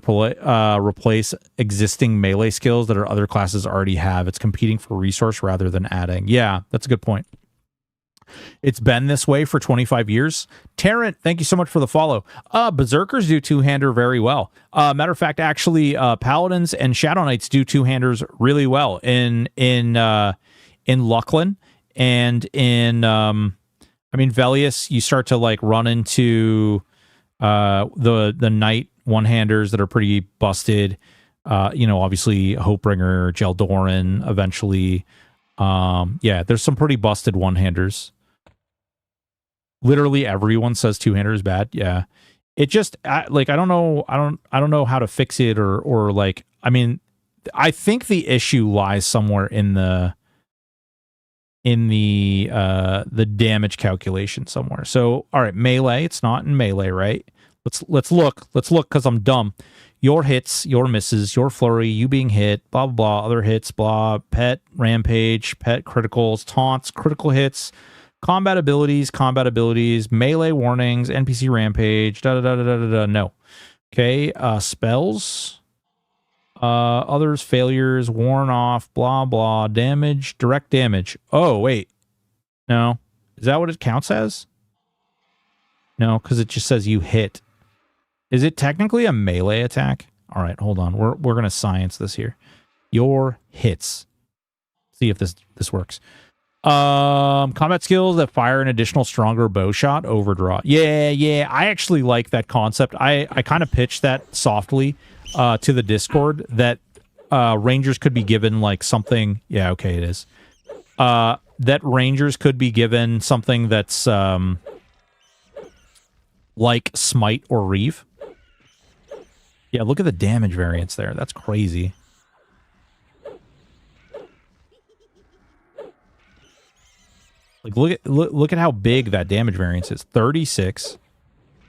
Speaker 1: replace existing melee skills that our other classes already have. It's competing for resource rather than adding. Yeah, that's a good point. It's been this way for 25 years. Tarrant, thank you so much for the follow. Berserkers do two-hander very well. Matter of fact, actually, Paladins and Shadow Knights do two-handers really well in Lucklin and in Velius. You start to like run into the Knight one-handers that are pretty busted. Obviously Hopebringer, Jeldoran, eventually. Yeah, there's some pretty busted one-handers. Literally everyone says two-hander is bad. Yeah. It just like I don't know how to fix it or like I mean I think the issue lies somewhere in the damage calculation somewhere. So all right, melee, it's not in melee, right? Let's look because I'm dumb. Your hits, your misses, your flurry, you being hit, blah blah blah, other hits, blah, pet, rampage, pet criticals, taunts, critical hits, combat abilities, melee warnings, NPC rampage, no. Okay, spells, others, failures, worn off, blah blah, damage, direct damage. Oh wait, no, is that what it counts as? No, because it just says you hit. Is it technically a melee attack? All right, hold on. We're gonna science this here. Your hits. See if this works. Combat skills that fire an additional stronger bow shot, overdraw. Yeah. I actually like that concept. I kind of pitched that softly to the Discord that Rangers could be given like something. Yeah, okay, it is. That Rangers could be given something that's like Smite or Reeve. Yeah, look at the damage variance there. That's crazy. Like look at how big that damage variance is. 36,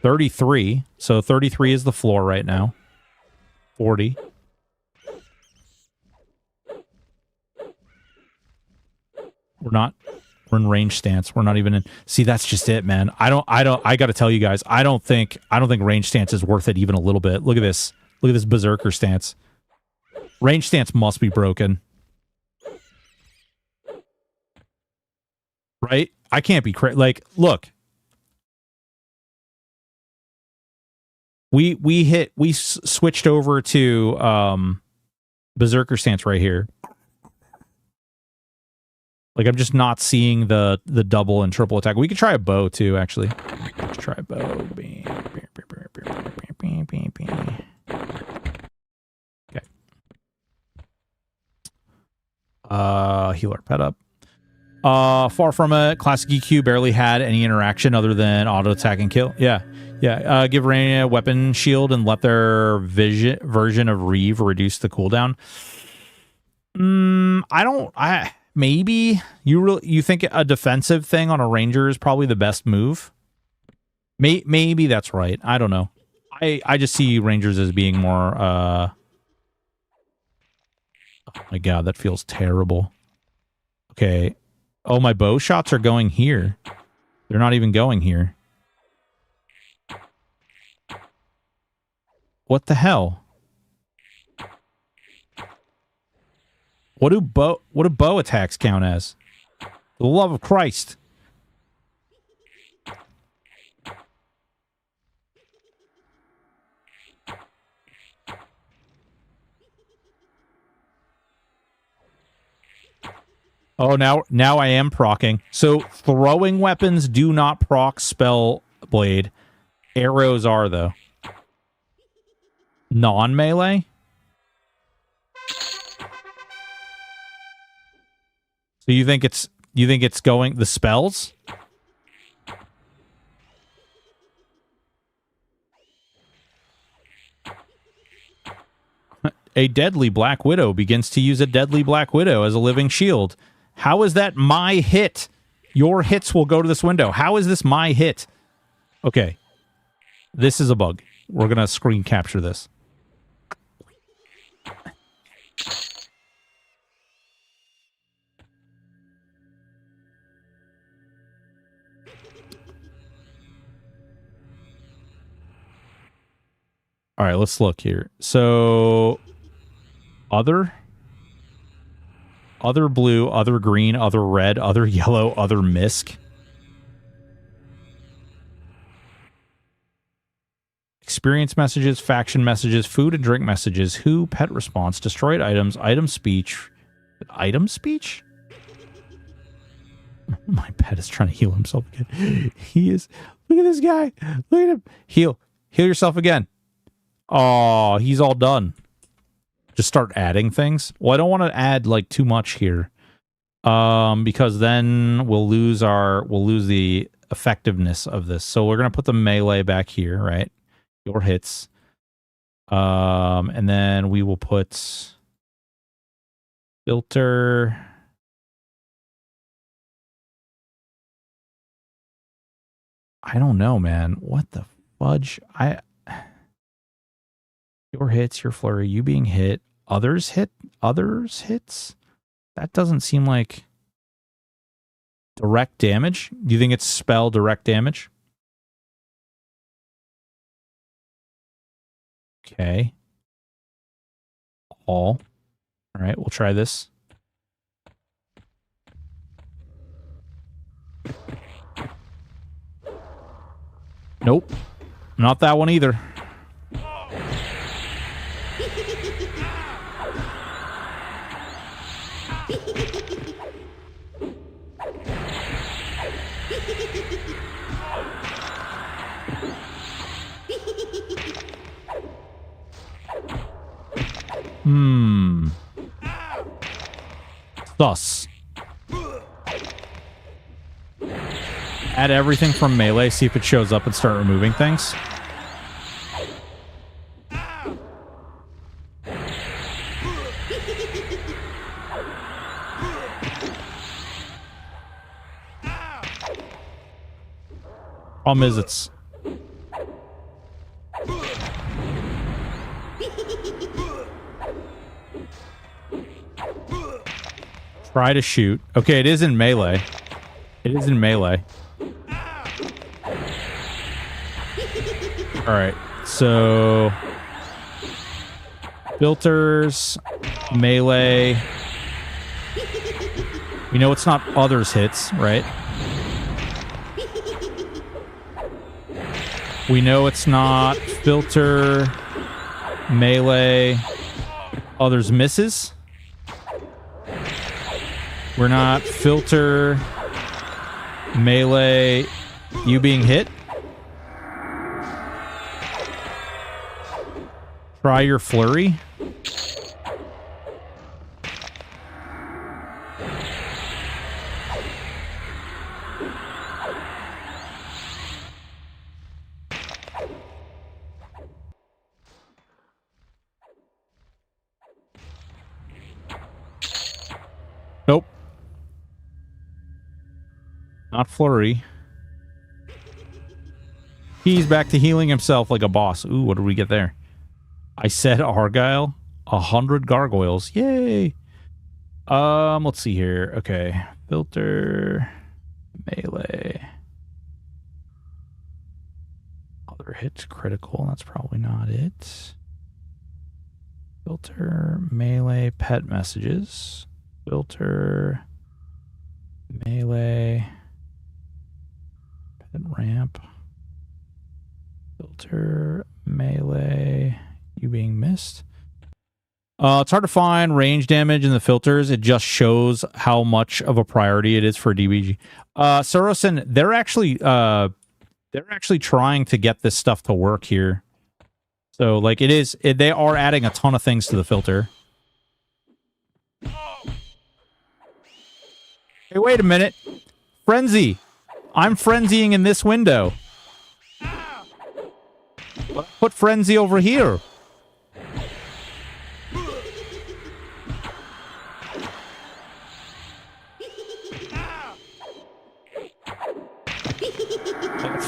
Speaker 1: 33. So 33 is the floor right now. 40. We're in range stance. We're not even in. See, that's just it, man. I got to tell you guys, I don't think range stance is worth it even a little bit. Look at this. Look at this berserker stance. Range stance must be broken. Right? I can't be like, look. We switched over to berserker stance right here. Like, I'm just not seeing the double and triple attack. We could try a bow, too, actually. Let's try a bow. Okay. Heal our pet up. Far from it. Classic EQ barely had any interaction other than auto attack and kill. Yeah. Give Rain a weapon shield and let their version of Reeve reduce the cooldown. Maybe you think a defensive thing on a Ranger is probably the best move. Maybe that's right. I don't know. I just see Rangers as being more. Oh my god, that feels terrible. Okay. Oh, my bow shots are going here. They're not even going here. What the hell? What do bow attacks count as? For the love of Christ. Oh, now I am procking. So throwing weapons do not proc spell blade. Arrows are though. Non-melee? So you think it's going the spells? A deadly Black Widow begins to use a deadly Black Widow as a living shield. How is that my hit? Your hits will go to this window. How is this my hit? Okay. This is a bug. We're going to screen capture this. All right, let's look here. So, other blue, other green, other red, other yellow, other misc. Experience messages, faction messages, food and drink messages, who, pet response, destroyed items, item speech. Item speech? My pet is trying to heal himself again. He is. Look at this guy. Look at him. Heal yourself again. Oh, he's all done. Just start adding things. Well, I don't want to add like too much here. Because then we'll lose the effectiveness of this. So we're gonna put the melee back here, right? Your hits. And then we will put filter. I don't know, man. What the fudge? Your hits, your flurry, you being hit, others hits? That doesn't seem like direct damage. Do you think it's spell direct damage? Okay. All right, we'll try this. Nope. Not that one either. Thus. Add everything from melee, see if it shows up and start removing things. Problem is it's... Try to shoot. Okay, it is in melee. It is in melee. Alright, so... Filters, melee. We know it's not others hits, right? We know it's not filter, melee, others misses. We're not filter, melee, you being hit. Try your flurry. Nope. Not flurry. He's back to healing himself like a boss. Ooh, what did we get there? I said Argyle. 100 gargoyles. Yay. Let's see here. Okay. Filter. Melee. Other hits critical. That's probably not it. Filter. Melee. Pet messages. Filter. Melee. Pet ramp. Filter. Melee. You being missed. It's hard to find range damage in the filters. It just shows how much of a priority it is for DBG. Sorosin, they're actually trying to get this stuff to work here. So like they are adding a ton of things to the filter. Hey, wait a minute. Frenzy. I'm frenzying in this window. Put frenzy over here.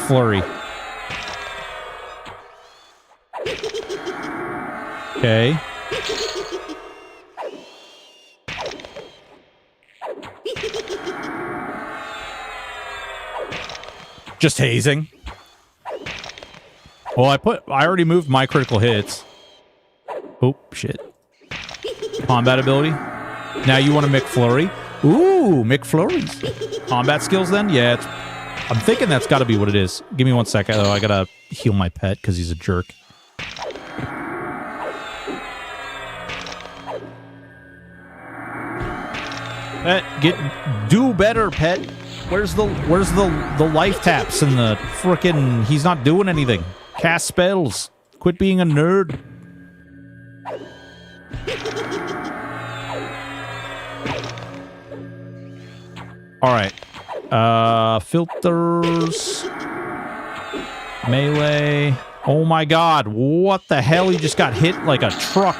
Speaker 1: Flurry. Okay. Just hazing. Well, I already moved my critical hits. Oh, shit. Combat ability. Now you want to McFlurry? Ooh, McFlurries. Combat skills then? Yeah, I'm thinking that's got to be what it is. Give me 1 second, though. I gotta heal my pet because he's a jerk. Pet, do better, pet. Where's the life taps and the frickin'? He's not doing anything. Cast spells. Quit being a nerd. All right. Filters. Melee. Oh my god. What the hell? He just got hit like a truck.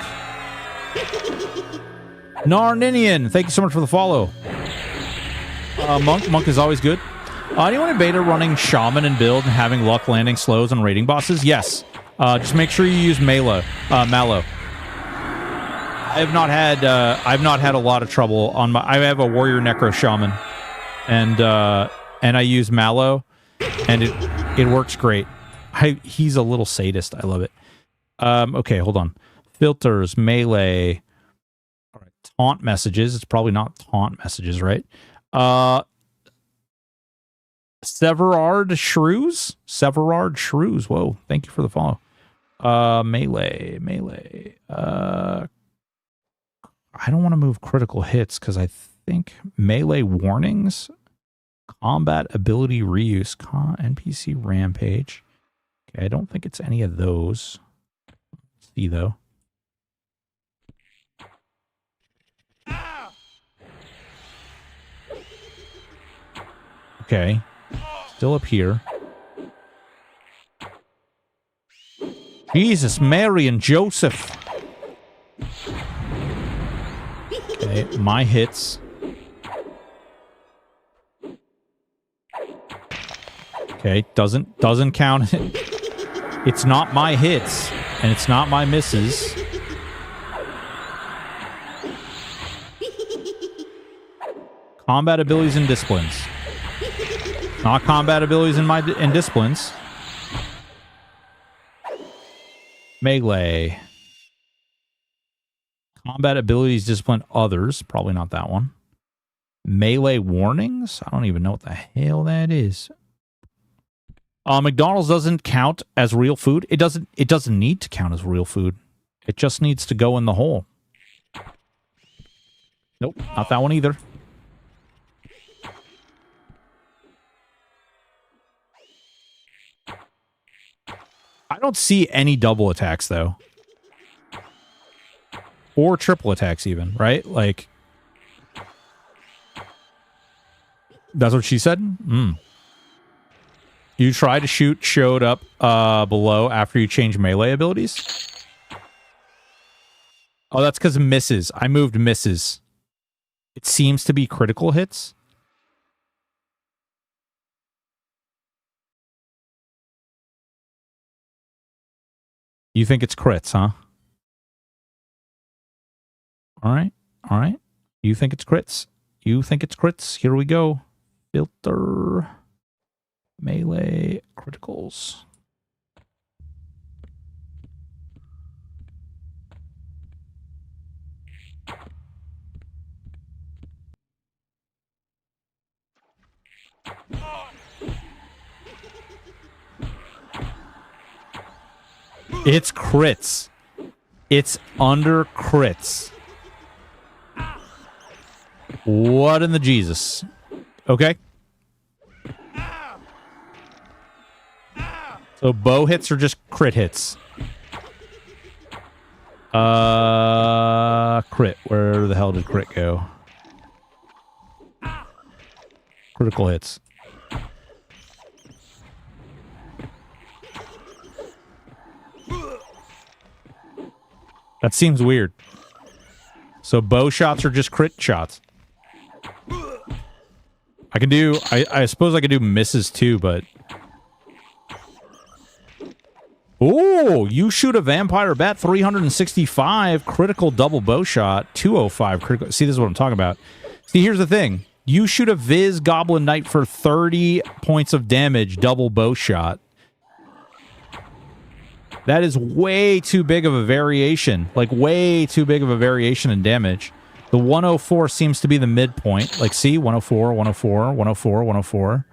Speaker 1: Narninian. Thank you so much for the follow. Monk is always good. Anyone in beta running Shaman and build and having luck landing slows on raiding bosses? Yes. Just make sure you use Mallow. I've not had a lot of trouble on my. I have a warrior necro shaman, and I use Mallow, and it works great. He's a little sadist. I love it. Okay, hold on. Filters, melee. All right, taunt messages. It's probably not taunt messages, right? Severard Shrews. Whoa, thank you for the follow. Melee. I don't want to move critical hits because I think melee warnings, combat ability reuse, NPC rampage. Okay, I don't think it's any of those. Let's see though. Okay, still up here. Jesus, Mary and Joseph. Okay, my hits. Okay, doesn't count. It's not my hits, and it's not my misses. Combat abilities and disciplines. Not combat abilities and disciplines. Melee. Combat abilities, discipline, others. Probably not that one. Melee warnings? I don't even know what the hell that is. McDonald's doesn't count as real food. It doesn't need to count as real food. It just needs to go in the hole. Nope, not that one either. I don't see any double attacks though. Or triple attacks even, right? Like, that's what she said? You try to shoot, showed up below after you change melee abilities? Oh, that's because of misses. I moved misses. It seems to be critical hits. You think it's crits, huh? All right. You think it's crits. Here we go. Filter. Melee. Criticals. It's crits. It's under crits. What in the Jesus? Okay. So bow hits are just crit hits. Crit. Where the hell did crit go? Critical hits. That seems weird. So bow shots are just crit shots. I can do... I suppose I could do misses too, but... Oh, you shoot a vampire bat, 365 critical double bow shot, 205 critical... See, this is what I'm talking about. See, here's the thing. You shoot a Viz Goblin Knight for 30 points of damage, double bow shot. That is way too big of a variation. Like, way too big of a variation in damage. The 104 seems to be the midpoint. Like, see? 104, 104, 104, 104.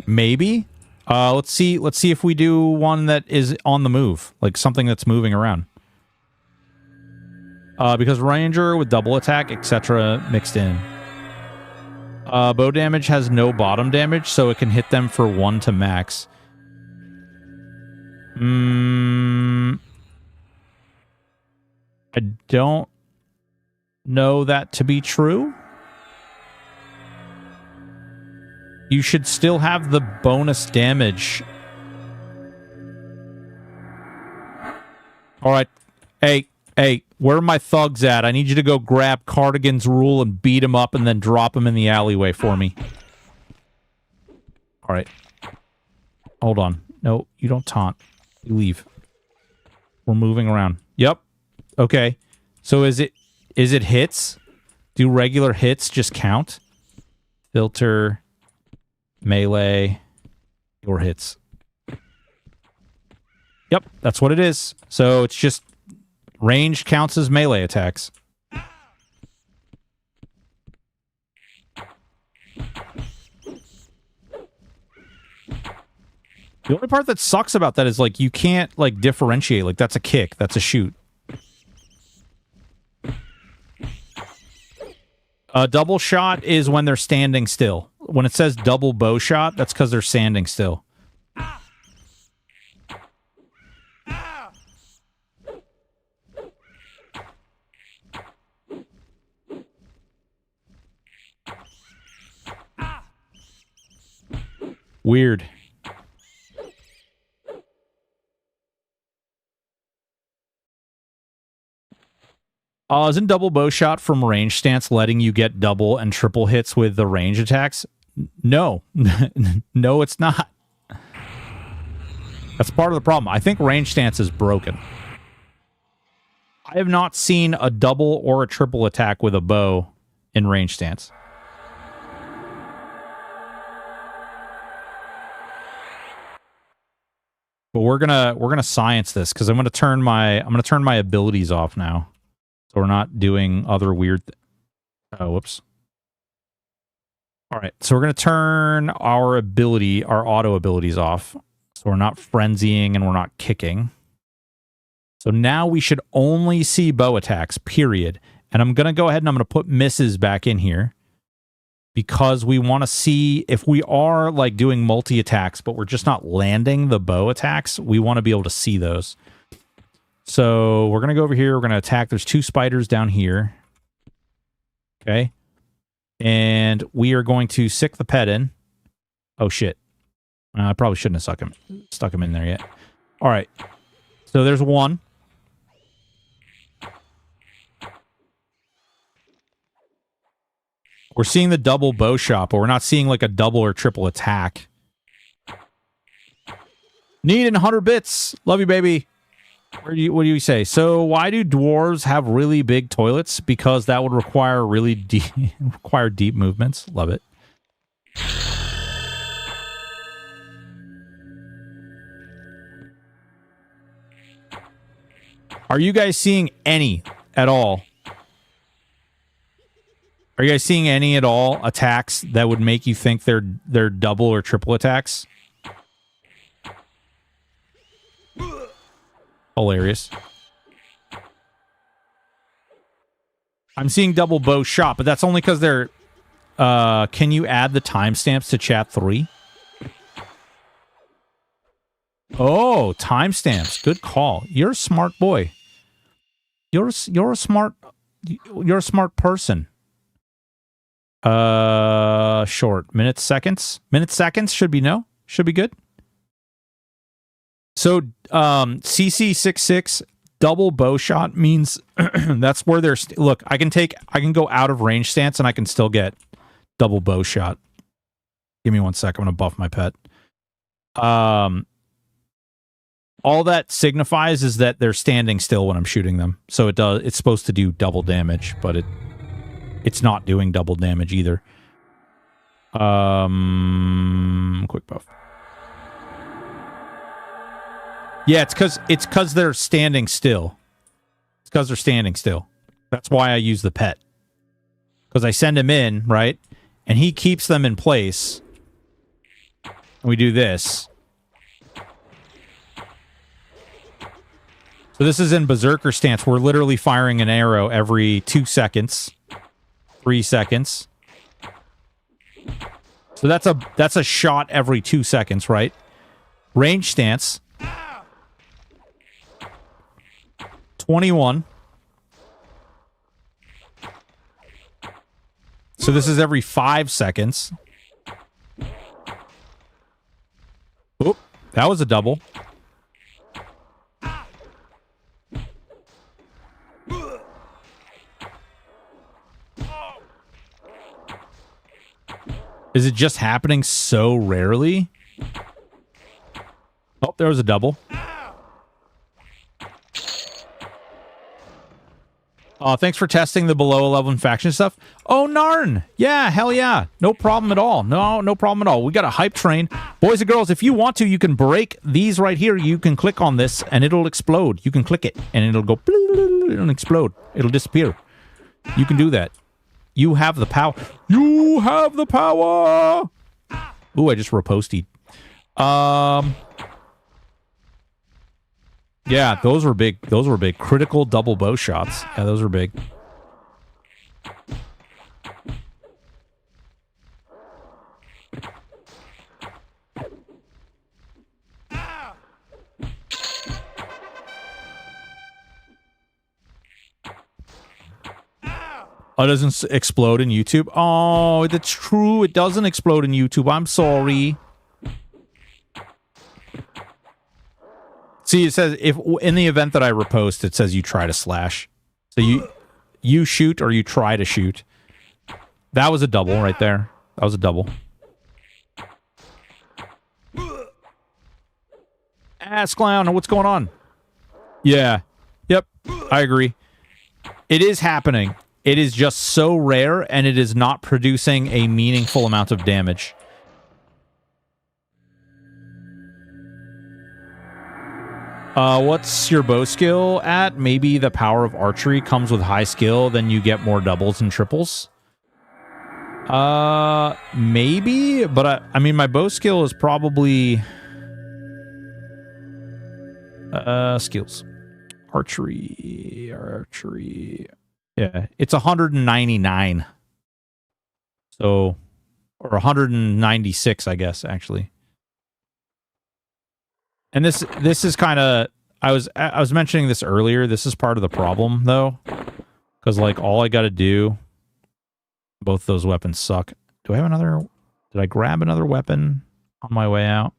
Speaker 1: Maybe? Let's see if we do one that is on the move. Like, something that's moving around. Because Ranger with double attack, etc. mixed in. Bow damage has no bottom damage, so it can hit them for 1 to max. I don't... know that to be true. You should still have the bonus damage. All right. Hey, where are my thugs at? I need you to go grab Cardigan's rule and beat him up and then drop him in the alleyway for me. All right. Hold on. No, you don't taunt. You leave. We're moving around. Yep. Okay. So is it hits? Do regular hits just count? Filter, melee, or hits. Yep, that's what it is. So it's just range counts as melee attacks. The only part that sucks about that is, like, you can't, like, differentiate. Like, that's a kick. That's a shoot. A double shot is when they're standing still. When it says double bow shot, that's because they're standing still. Weird. Isn't double bow shot from range stance letting you get double and triple hits with the range attacks? No. No, it's not. That's part of the problem. I think range stance is broken. I have not seen a double or a triple attack with a bow in range stance. But we're gonna science this because I'm gonna turn my abilities off now. So we're not doing other weird oh, whoops. All right, so we're going to turn our auto abilities off. So we're not frenzying and we're not kicking. So now we should only see bow attacks, period. And I'm going to go ahead and I'm going to put misses back in here because we want to see if we are, like, doing multi-attacks, but we're just not landing the bow attacks. We want to be able to see those. So we're going to go over here. We're going to attack. There's 2 spiders down here. Okay. And we are going to sick the pet in. Oh, shit. I probably shouldn't have stuck him in there yet. All right. So there's 1. We're seeing the double bow shot, but we're not seeing, like, a double or triple attack. Need in 100 bits. Love you, baby. What do you say? So why do dwarves have really big toilets? Because that would require really deep movements. Love it. Are you guys seeing any at all? Are you guys seeing any at all attacks that would make you think they're double or triple attacks? Hilarious. I'm seeing double bow shot, but that's only because they're... can you add the timestamps to chat 3? Oh, timestamps. Good call. You're a smart boy. You're a smart person. Short. Minutes, seconds? Minutes, seconds should be no. Should be good. So, CC66 double bow shot means that's where they're... Look, I can go out of range stance and I can still get double bow shot. Give me 1 sec. I'm going to buff my pet. All that signifies is that they're standing still when I'm shooting them. So it's supposed to do double damage, but it's not doing double damage either. Quick buff. Yeah, it's because they're standing still. It's because they're standing still. That's why I use the pet. Because I send him in, right? And he keeps them in place. And we do this. So this is in Berserker stance. We're literally firing an arrow every 2 seconds. 3 seconds. So that's a shot every 2 seconds, right? Range stance. 21. So this is every 5 seconds. Oop, that was a double. Is it just happening so rarely? Oh, there was a double. Thanks for testing the below 11 faction stuff. Oh, Narn. Yeah, hell yeah. No problem at all. No problem at all. We got a hype train. Boys and girls, if you want to, you can break these right here. You can click on this and it'll explode. You can click it and it'll go, it'll explode. It'll disappear. You can do that. You have the power. You have the power. Ooh, I just reposted. Yeah, those were big. Those were big. Critical double bow shots. Yeah, those were big. Oh, it doesn't explode in YouTube? Oh, that's true. It doesn't explode in YouTube. I'm sorry. See, it says if in the event that I repost, it says you try to slash. So you shoot or you try to shoot. That was a double right there. That was a double. Ass clown, what's going on? Yeah. Yep. I agree. It is happening. It is just so rare, and it is not producing a meaningful amount of damage. What's your bow skill at? Maybe the power of archery comes with high skill, then you get more doubles and triples. Maybe, but I mean, my bow skill is probably... skills. Archery. Yeah, it's 199. So, or 196, I guess, actually. And this is kind of, I was mentioning this earlier. This is part of the problem, though, because like all I got to do, both those weapons suck. Do I have another? Did I grab another weapon on my way out?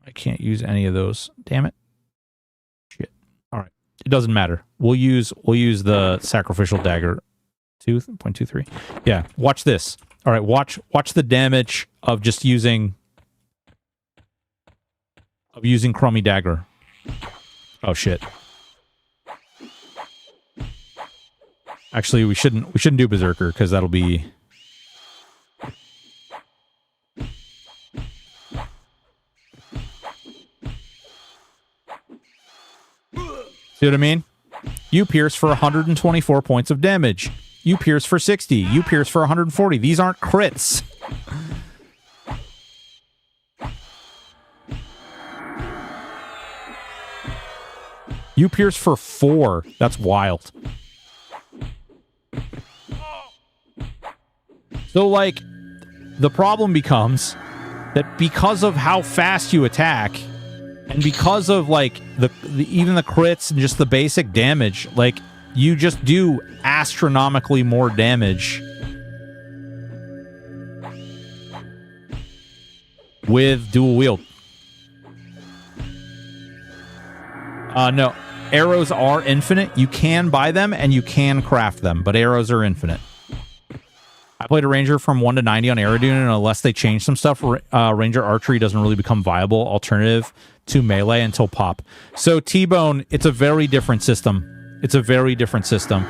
Speaker 1: I can't use any of those. Damn it! Shit. All right, it doesn't matter. We'll use the sacrificial dagger. 2.23. Yeah. Watch this. All right, watch the damage of just using Crummy Dagger. Oh shit. Actually, we shouldn't do Berserker because that'll be See what I mean? You pierce for 124 points of damage. You pierce for 60. You pierce for 140. These aren't crits. You pierce for 4. That's wild. So, like, the problem becomes that because of how fast you attack, and because of, like, even the crits and just the basic damage, like, you just do astronomically more damage with dual wield. No. Arrows are infinite. You can buy them and you can craft them, but arrows are infinite. I played a ranger from 1 to 90 on Aerodune, and unless they change some stuff, ranger archery doesn't really become viable alternative to melee until pop. So T-Bone, it's a very different system. It's a very different system.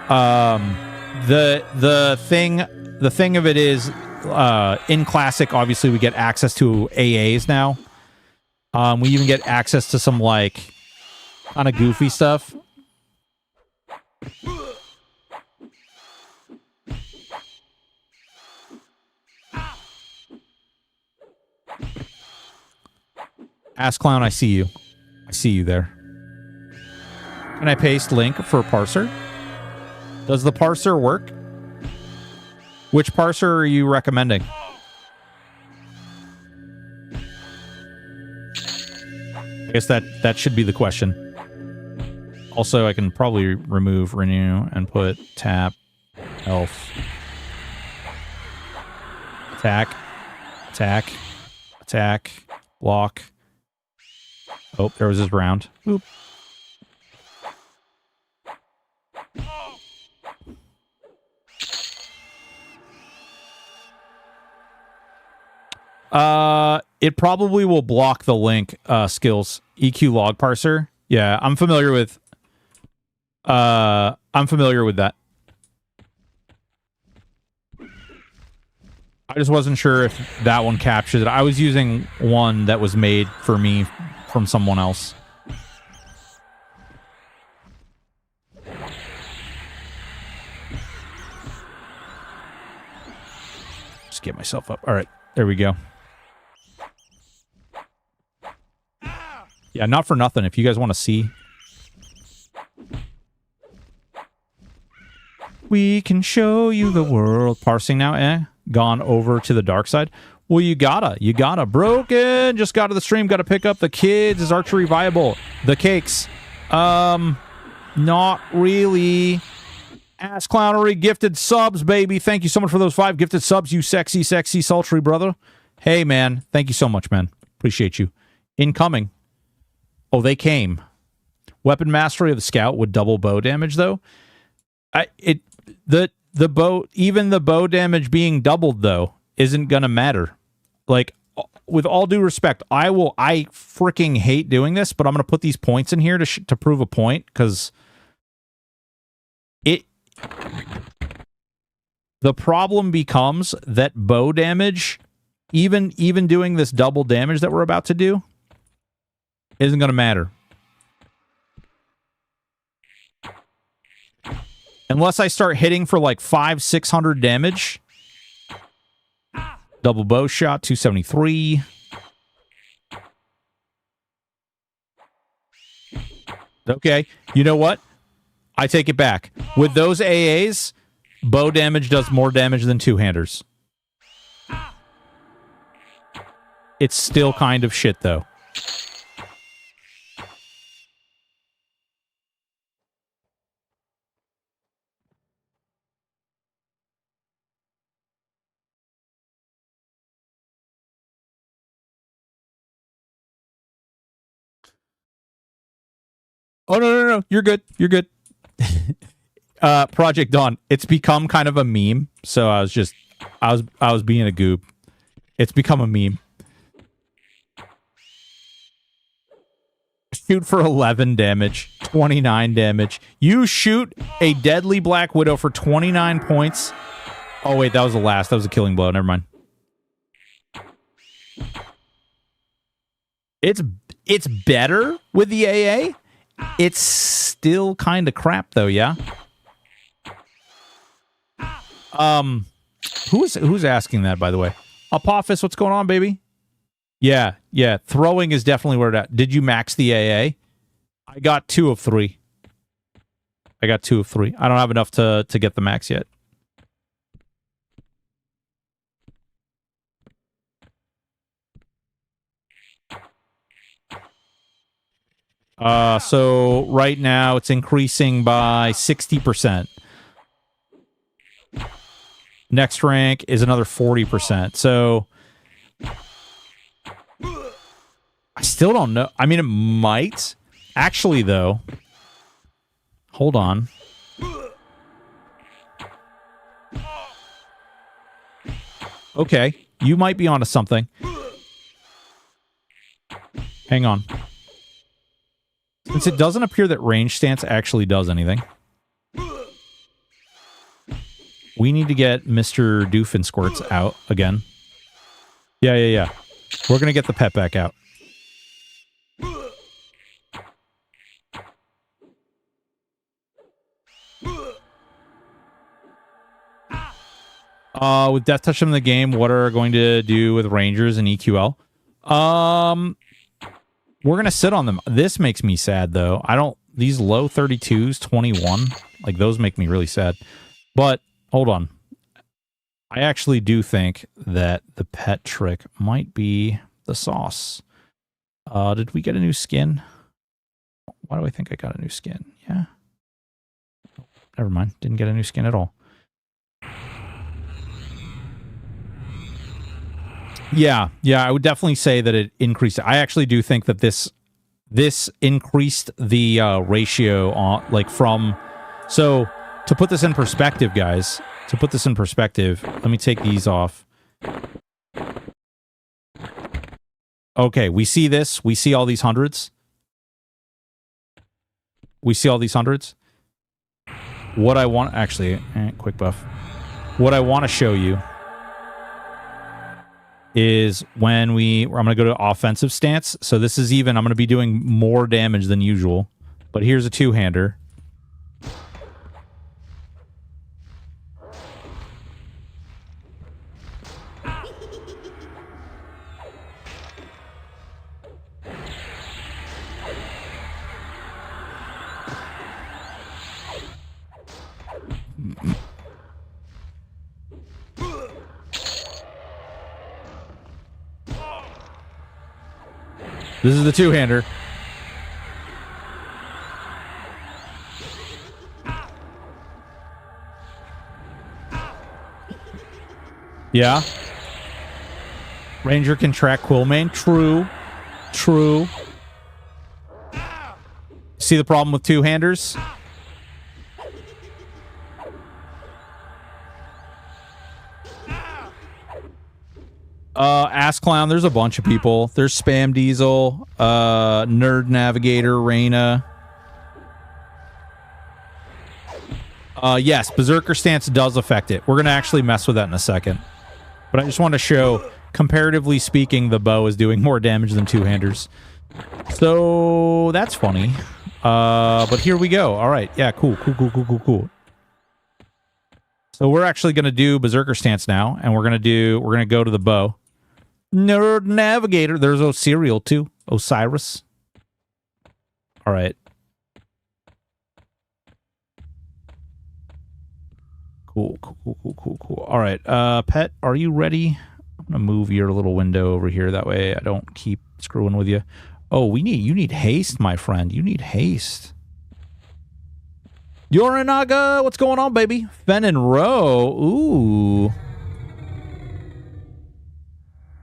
Speaker 1: The thing of it is, in Classic, obviously we get access to AAs now. We even get access to some like kind of goofy stuff. Ass Clown, I see you. I see you there. Can I paste link for parser? Does the parser work? Which parser are you recommending? I guess that should be the question. Also, I can probably remove renew and put tap, health, attack, attack, attack, block. Oh, there was his round. Oop. It probably will block the link skills. EQ log parser. Yeah, I'm familiar with that. I just wasn't sure if that one captured it. I was using one that was made for me from someone else. Just get myself up. All right, there we go. Yeah, not for nothing. If you guys want to see, we can show you the world. Parsing now, gone over to the dark side. Well, you gotta. Broken, just got to the stream, gotta pick up the kids. Is archery viable? The cakes. Not really. Ass Clownery, gifted subs, baby. Thank you so much for those 5 gifted subs, you sexy, sexy, sultry brother. Hey, man. Thank you so much, man. Appreciate you. Incoming. Oh, they came. Weapon mastery of the scout would double bow damage, though. The bow, even the bow damage being doubled, though, isn't gonna matter. Like, with all due respect, I freaking hate doing this, but I'm gonna put these points in here to prove a point, because the problem becomes that bow damage, even doing this double damage that we're about to do, isn't gonna matter. Unless I start hitting for like 500-600 damage. Double bow shot, 273. Okay, you know what? I take it back. With those AAs, bow damage does more damage than two-handers. It's still kind of shit, though. Oh, no. You're good. You're good. Project Dawn. It's become kind of a meme. So I was being a goob. It's become a meme. Shoot for 11 damage, 29 damage. You shoot a deadly Black Widow for 29 points. Oh, wait, that was the last. That was a killing blow. Never mind. It's better with the AA. It's still kind of crap, though, yeah? Who's asking that, by the way? Apophis, what's going on, baby? Yeah. Throwing is definitely where it at. Did you max the AA? I got 2 of 3. I don't have enough to get the max yet. So right now it's increasing by 60%. Next rank is another 40%. So I still don't know. I mean, it might. Actually, though, hold on. Okay, you might be onto something. Hang on. Since it doesn't appear that range stance actually does anything, we need to get Mr. Doofensquirts out again. Yeah. We're going to get the pet back out. With Death Touch in the game, what are we going to do with Rangers and EQL? We're going to sit on them. This makes me sad, though. These low 32s, 21, like, those make me really sad. But, hold on. I actually do think that the pet trick might be the sauce. Did we get a new skin? Why do I think I got a new skin? Yeah. Never mind. Didn't get a new skin at all. Yeah, I would definitely say that it increased. I actually do think that this increased the ratio on from. So to put this in perspective, guys, let me take these off. Okay, we see this. We see all these hundreds. What I want, actually, quick buff. What I want to show you is when I'm going to go to offensive stance. So this is even, I'm going to be doing more damage than usual. But here's a two-hander. This is the two-hander. Yeah. Ranger can track Quillmane. True. See the problem with two-handers? Ass Clown, there's a bunch of people. There's Spam Diesel, Nerd Navigator, Reyna. Yes, Berserker Stance does affect it. We're going to actually mess with that in a second. But I just want to show, comparatively speaking, the bow is doing more damage than two-handers. So, that's funny. But here we go. All right, yeah, cool. So we're actually going to do Berserker Stance now, and we're going to go to the bow. Nerd Navigator. There's Osirial too. Osiris. All right. Cool. All right. Pet, are you ready? I'm going to move your little window over here. That way I don't keep screwing with you. Oh, you need haste, my friend. You need haste. Yorinaga, what's going on, baby? Fen and Row. Ooh.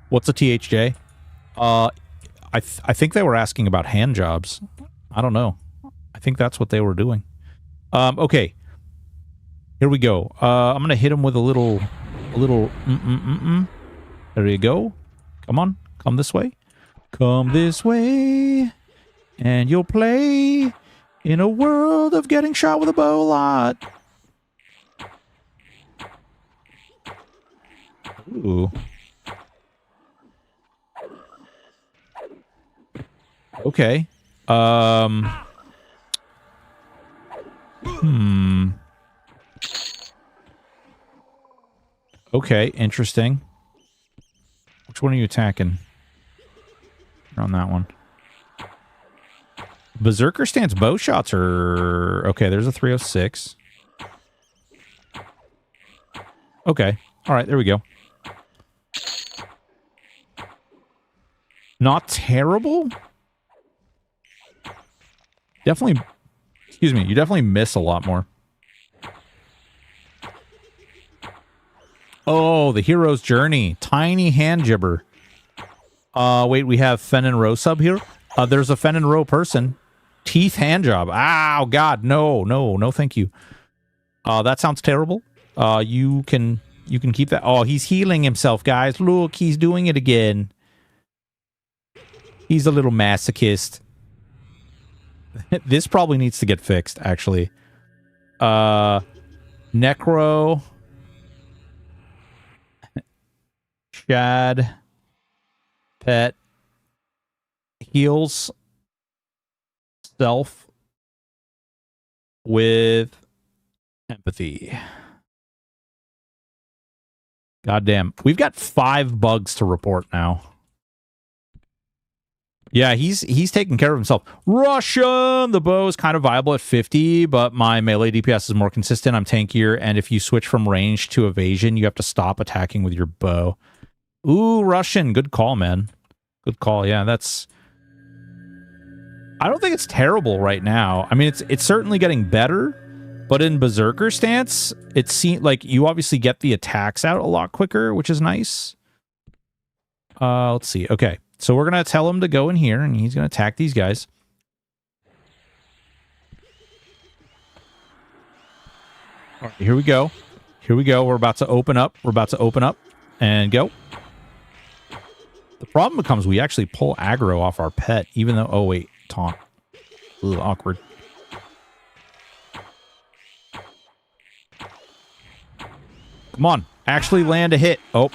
Speaker 1: What's a THJ? I think they were asking about hand jobs. I don't know. I think that's what they were doing. Okay. Here we go. I'm gonna hit him with a little. There you go. Come on, come this way. Come this way, and you'll play in a world of getting shot with a bow a lot. Ooh. Okay. Okay, interesting. Which one are you attacking? You're on that one. Berserker Stance bow shots are... Okay, there's a 306. Okay. All right, there we go. Not terrible? Definitely... Excuse me, you definitely miss a lot more. Oh, the hero's journey. Tiny hand jibber. Wait, we have Fen and Row sub here? There's a Fen and Row person. Teeth hand job. Ow, God, no, thank you. That sounds terrible. You can keep that. Oh, he's healing himself, guys. Look, he's doing it again. He's a little masochist. This probably needs to get fixed, actually. Necro. Shad. Pet. Heals self with empathy. Goddamn. We've got 5 bugs to report now. Yeah, he's taking care of himself. Russian! The bow is kind of viable at 50, but my melee DPS is more consistent. I'm tankier, and if you switch from range to evasion, you have to stop attacking with your bow. Ooh, Russian. Good call, man. Good call. Yeah, that's... I don't think it's terrible right now. I mean, it's certainly getting better, but in Berserker stance, it seems like you obviously get the attacks out a lot quicker, which is nice. Let's see. Okay, so we're going to tell him to go in here, and he's going to attack these guys. All right, here we go. Here we go. We're about to open up. We're about to open up and go. The problem becomes we actually pull aggro off our pet, even though... Oh, wait. Taunt. Ugh, awkward. Come on. Actually land a hit. Oh,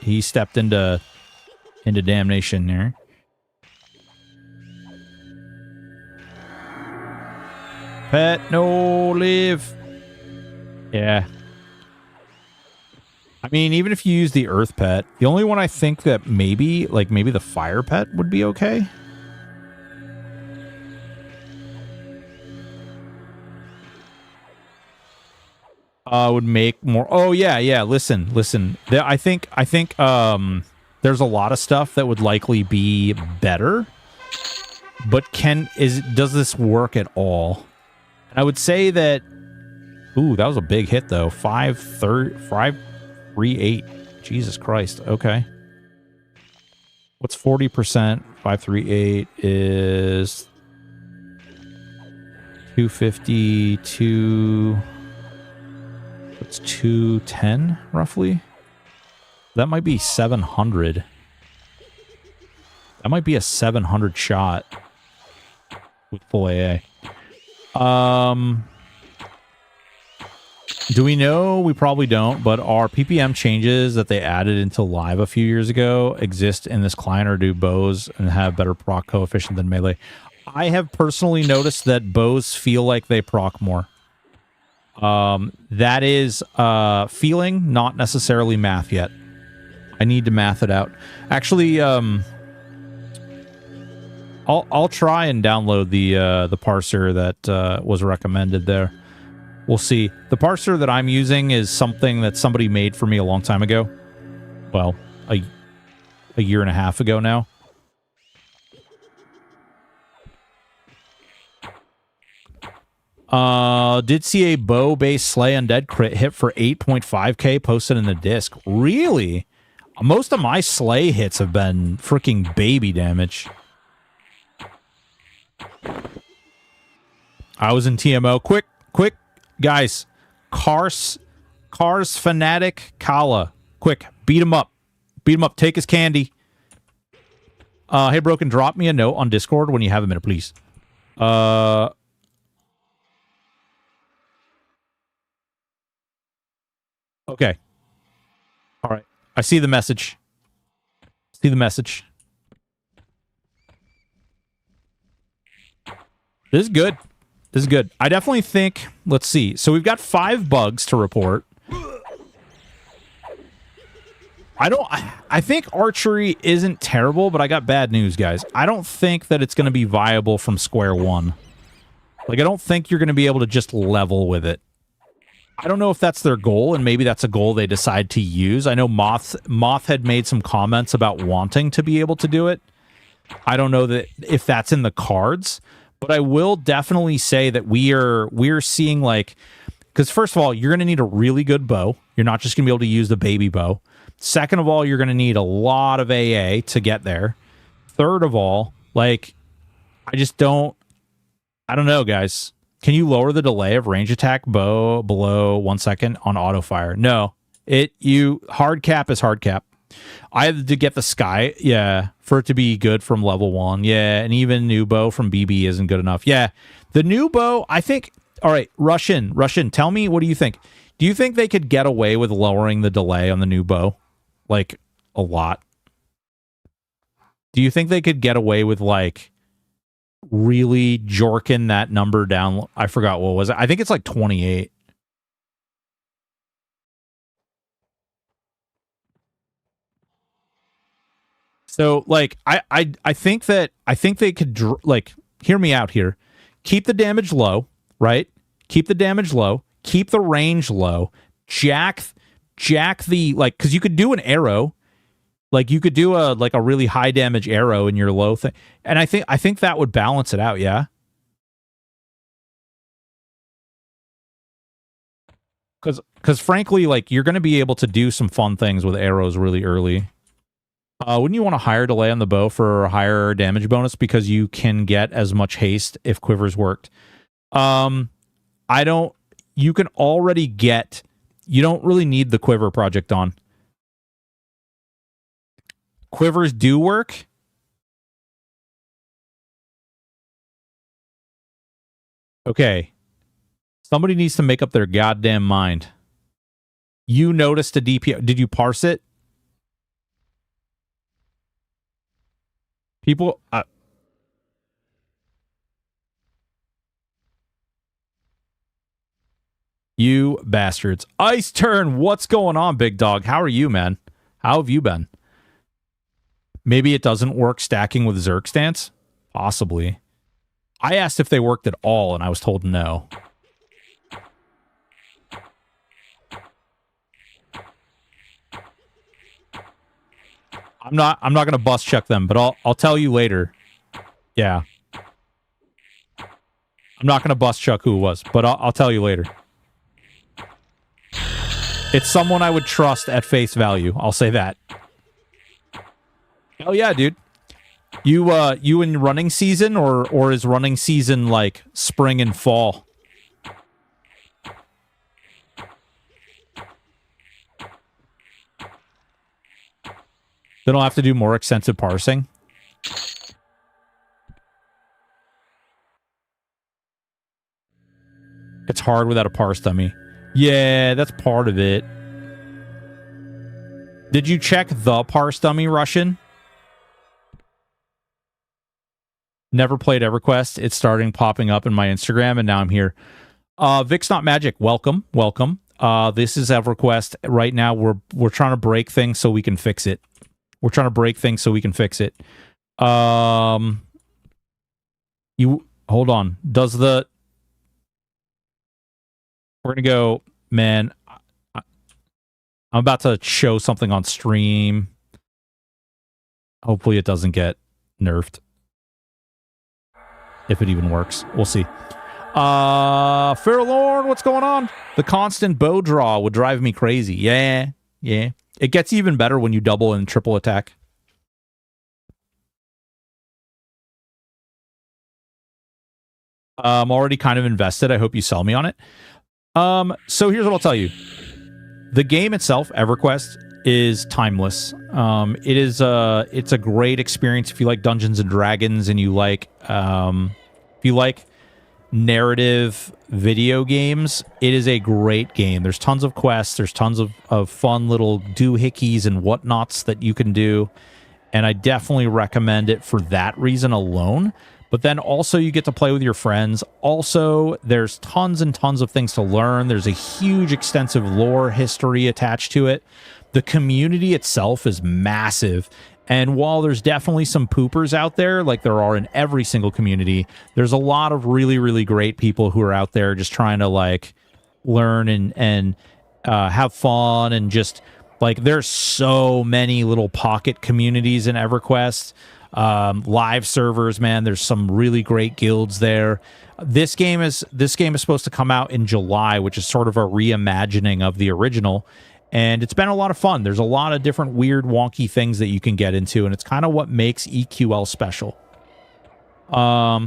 Speaker 1: he stepped into damnation there. Pet, no, live. Yeah. I mean, even if you use the earth pet, the only one I think that maybe the fire pet would be okay. Would make more. Oh yeah. Listen. I think there's a lot of stuff that would likely be better, but does this work at all? And I would say that. Ooh, that was a big hit though. 538. Jesus Christ. Okay. What's 40%? 538 is 252. It's 210 roughly. That might be 700. That might be a 700 shot with full AA. Do we know? We probably don't, but are PPM changes that they added into live a few years ago exist in this client, or do bows and have better proc coefficient than melee? I have personally noticed that bows feel like they proc more. That is feeling, not necessarily math yet. I need to math it out. Actually, I'll try and download the parser that was recommended there. We'll see. The parser that I'm using is something that somebody made for me a long time ago. Well, a year and a half ago now. Did see a bow-based Slay Undead crit hit for 8.5k posted in the disc. Really? Most of my Slay hits have been freaking baby damage. I was in TMO. Quick, guys. Cars Fanatic Kala. Quick, beat him up. Take his candy. Hey, Broken, drop me a note on Discord when you have a minute, please. Okay. All right. I see the message. This is good. I definitely think... Let's see. So we've got 5 bugs to report. I think archery isn't terrible, but I got bad news, guys. I don't think that it's going to be viable from square one. Like, I don't think you're going to be able to just level with it. I don't know if that's their goal, and maybe that's a goal they decide to use. I know Moth had made some comments about wanting to be able to do it. I don't know that if that's in the cards, but I will definitely say that we're seeing, like, because first of all, you're going to need a really good bow. You're not just going to be able to use the baby bow. Second of all, you're going to need a lot of AA to get there. Third of all, like, I don't know, guys. Can you lower the delay of range attack bow below 1 second on auto fire? No. Hard cap is hard cap. I had to get the sky, for it to be good from level 1. Yeah, and even new bow from BB isn't good enough. Yeah, the new bow, I think... All right, Russian, tell me, what do you think? Do you think they could get away with lowering the delay on the new bow? Like, a lot? Do you think they could get away with, like... really jorking that number down? I forgot what was it. I think it's like 28. So like I think they could like, hear me out here. Keep the damage low, right? Keep the damage low. Keep the range low. Jack the, like, because you could do an arrow. Like you could do a really high damage arrow in your low thing, and I think that would balance it out. Yeah, because frankly, like you're going to be able to do some fun things with arrows really early. Wouldn't you want a higher delay on the bow for a higher damage bonus because you can get as much haste if quivers worked? I don't. You can already get. You don't really need the quiver project on. Quivers do work. Okay. Somebody needs to make up their goddamn mind. You noticed a DPI. Did you parse it? People... you bastards. Ice Turn, what's going on, big dog? How are you, man? How have you been? Maybe it doesn't work stacking with Zerg stance? Possibly. I asked if they worked at all, and I was told no. I'm not going to bust check them, but I'll tell you later. Yeah. I'm not going to bust check who it was, but I'll tell you later. It's someone I would trust at face value. I'll say that. Oh yeah, dude. You in running season or is running season like spring and fall? They don't have to do more extensive parsing. It's hard without a parse dummy. Yeah, that's part of it. Did you check the parse dummy, Russian? Never played EverQuest. It's starting popping up in my Instagram, and now I'm here. Vic's Not Magic, welcome. This is EverQuest. Right now, we're trying to break things so we can fix it. You hold on. We're gonna go, man. I'm about to show something on stream. Hopefully it doesn't get nerfed. If it even works. We'll see. Fairlorn, what's going on? The constant bow draw would drive me crazy. Yeah. It gets even better when you double and triple attack. I'm already kind of invested. I hope you sell me on it. So here's what I'll tell you. The game itself, EverQuest, is timeless. It's a great experience if you like Dungeons and Dragons and you like if you like narrative video games. It is a great game. There's tons of quests. There's tons of fun little doohickeys and whatnots that you can do, and I definitely recommend it for that reason alone. But then also you get to play with your friends. Also, there's tons and tons of things to learn. There's a huge, extensive lore history attached to it. The community itself is massive. And while there's definitely some poopers out there, like there are in every single community, there's a lot of really, really great people who are out there just trying to like learn and have fun, and just like there's so many little pocket communities in EverQuest. Live servers, man, there's some really great guilds there. This game is supposed to come out in July, which is sort of a reimagining of the original, and it's been a lot of fun. There's a lot of different weird wonky things that you can get into, and it's kind of what makes EQL special. I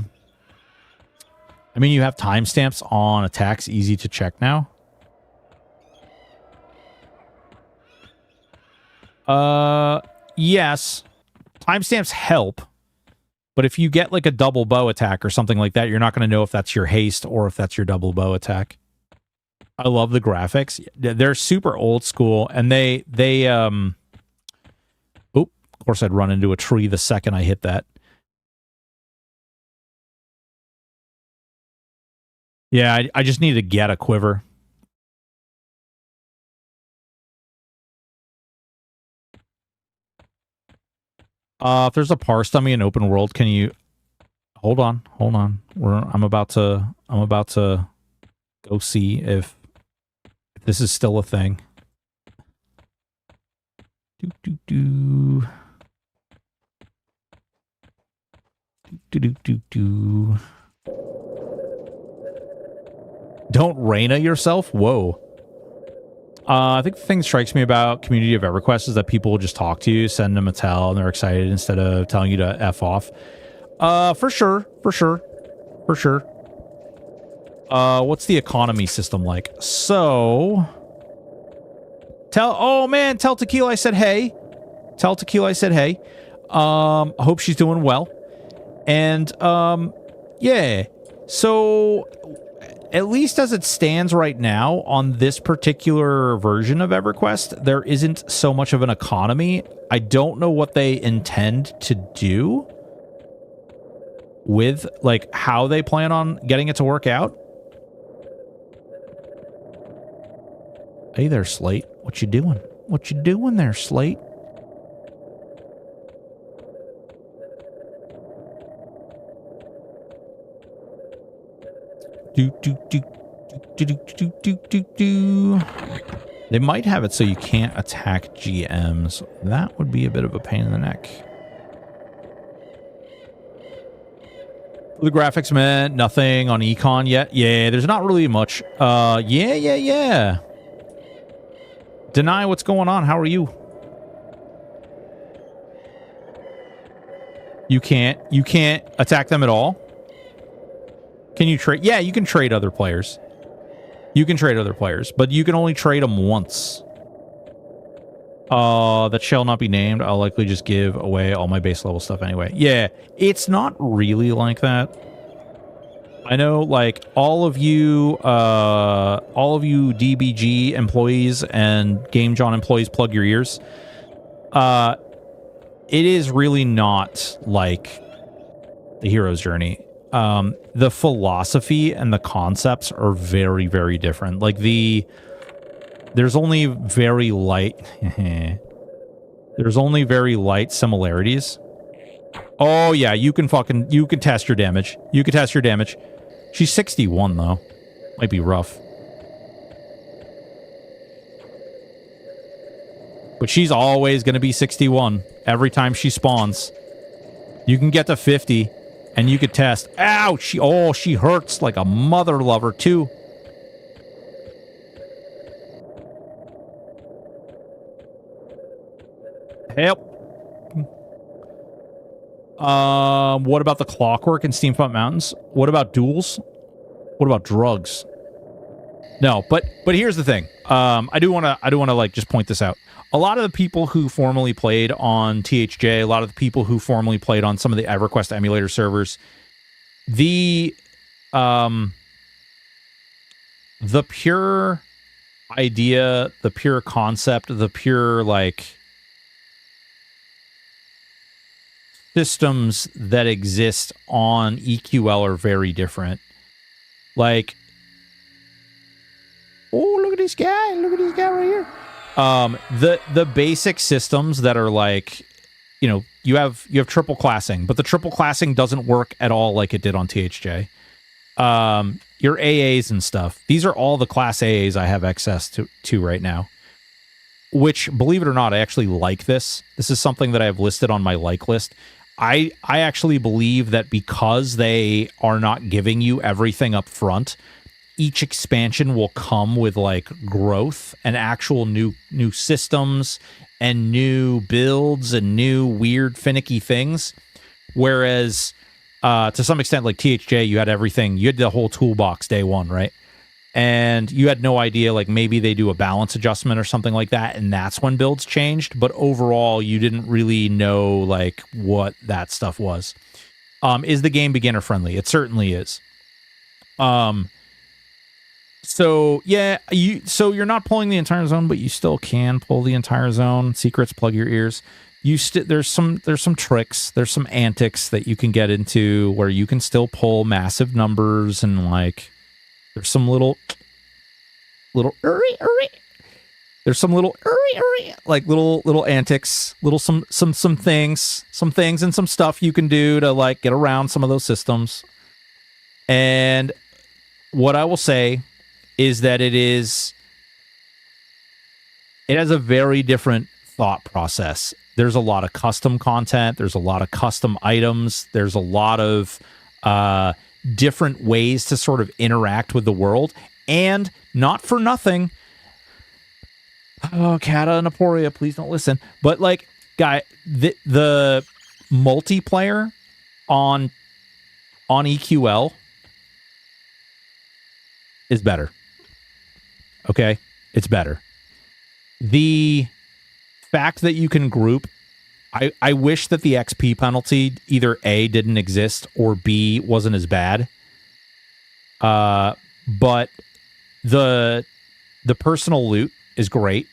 Speaker 1: mean, you have timestamps on attacks, easy to check now. Yes. Timestamps help, but if you get like a double bow attack or something like that, you're not going to know if that's your haste or if that's your double bow attack. I love the graphics. They're super old school, and they of course I'd run into a tree the second I hit that. Yeah, I just need to get a quiver. If there's a parse dummy in open world, can you hold on? I'm about to go see if this is still a thing. Don't Reyna yourself? Whoa. I think the thing that strikes me about community of EverQuest is that people will just talk to you, send them a tell, and they're excited instead of telling you to F off. For sure. What's the economy system like? So, oh man, tell Tequila I said hey. Tell Tequila I said hey. I hope she's doing well. And, yeah. So, at least as it stands right now, on this particular version of EverQuest, there isn't so much of an economy. I don't know what they intend to do with, like, how they plan on getting it to work out. Hey there, Slate. What you doing? What you doing there, Slate? They might have it so you can't attack GMs. That would be a bit of a pain in the neck. The graphics, man, nothing on Econ yet. Yeah, there's not really much. Yeah. Deny, what's going on? How are you? You can't attack them at all? Can you trade? Yeah, you can trade other players. You can trade other players, but you can only trade them once. That shall not be named. I'll likely just give away all my base level stuff anyway. Yeah, it's not really like that. I know, like, all of you DBG employees and Game John employees, plug your ears. It is really not like the hero's journey. The philosophy and the concepts are very, very different. Like, there's only very light similarities. Oh yeah, you can test your damage. You can test your damage. She's 61 though. Might be rough. But she's always going to be 61 every time she spawns. You can get to 50 and you could test. Ouch! She hurts like a mother lover too. Help. What about the clockwork in Steampunk Mountains? What about duels? What about drugs? No, but here's the thing. I do want to like just point this out. A lot of the people who formerly played on THJ, a lot of the people who formerly played on some of the EverQuest emulator servers, the pure idea, the pure concept, the pure like systems that exist on EQL are very different. Like, oh, look at this guy. Look at this guy right here. The basic systems that are like, you know, you have triple classing, but the triple classing doesn't work at all like it did on THJ. Your AAs and stuff. These are all the class AAs I have access to right now. Which, believe it or not, I actually like this. This is something that I have listed on my like list. I actually believe that because they are not giving you everything up front, each expansion will come with like growth and actual new systems and new builds and new weird finicky things. Whereas to some extent, like THJ, you had everything. You had the whole toolbox day one, right? And you had no idea, like maybe they do a balance adjustment or something like that, and that's when builds changed. But overall, you didn't really know like what that stuff was. Is the game beginner friendly? It certainly is. So yeah, you're not pulling the entire zone, but you still can pull the entire zone. Secrets, plug your ears. There's some tricks, there's some antics that you can get into where you can still pull massive numbers and like. There's some little there's some little like little antics, some things and some stuff you can do to like get around some of those systems. And what I will say is that it has a very different thought process. There's a lot of custom content. There's a lot of custom items. There's a lot of different ways to sort of interact with the world. And not for nothing. Oh, Kata and Aporia, please don't listen. But like, guy, the multiplayer on EQL is better. Okay? It's better. The fact that you can group, I wish that the XP penalty either A, didn't exist, or B, wasn't as bad. But the personal loot is great.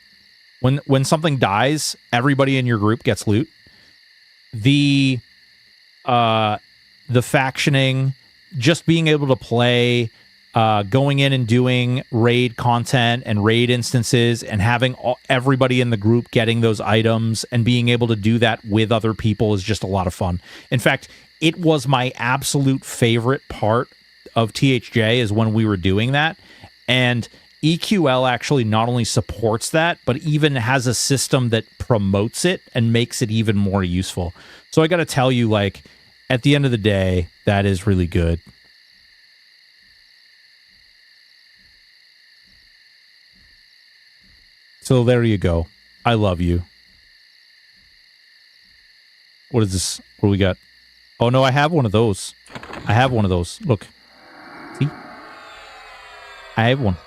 Speaker 1: When something dies, everybody in your group gets loot. The factioning, just being able to play, going in and doing raid content and raid instances and having everybody in the group getting those items and being able to do that with other people is just a lot of fun. In fact, it was my absolute favorite part of THJ is when we were doing that. And EQL actually not only supports that, but even has a system that promotes it and makes it even more useful. So I got to tell you, like, at the end of the day, that is really good. So there you go. I love you. What is this? What do we got? Oh, no, I have one of those. I have one of those. Look. See? I have one.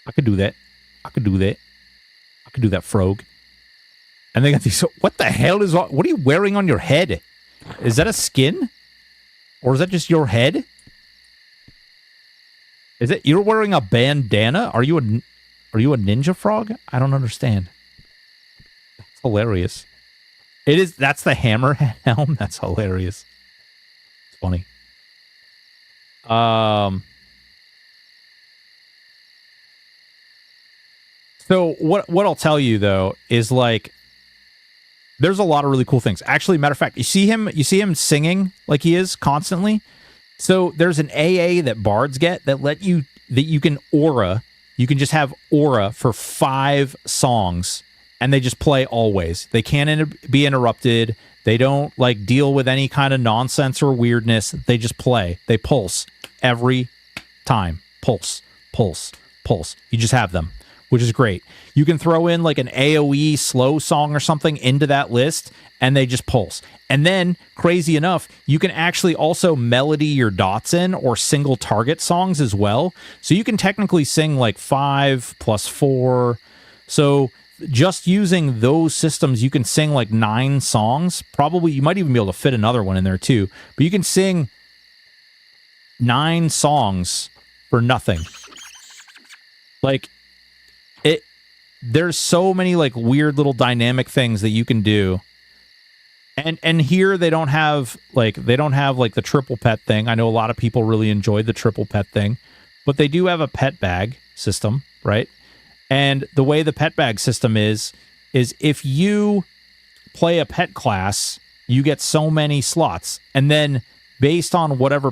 Speaker 1: I could do that. I could do that. I could do that, frog. And they got these... What the hell is... What are you wearing on your head? Is that a skin? Or is that just your head? Is it... You're wearing a bandana? Are you a ninja frog? I don't understand. That's hilarious. It is... That's the hammerhead helm? That's hilarious. It's funny. So what I'll tell you though is like there's a lot of really cool things. Actually, matter of fact, you see him singing like he is constantly. So there's an AA that bards get that you can aura. You can just have aura for 5 songs and they just play always. They can't be interrupted. They don't like deal with any kind of nonsense or weirdness. They just play. They pulse every time. Pulse, pulse, pulse. You just have them, which is great. You can throw in like an AoE slow song or something into that list, and they just pulse. And then, crazy enough, you can actually also melody your dots in or single target songs as well. So you can technically sing like 5 + 4. So just using those systems, you can sing like 9 songs. Probably, you might even be able to fit another one in there too. But you can sing 9 songs for nothing. Like, there's so many like weird little dynamic things that you can do. And here they don't have like the triple pet thing. I know a lot of people really enjoyed the triple pet thing, but they do have a pet bag system, right? And the way the pet bag system is if you play a pet class, you get so many slots, and then based on whatever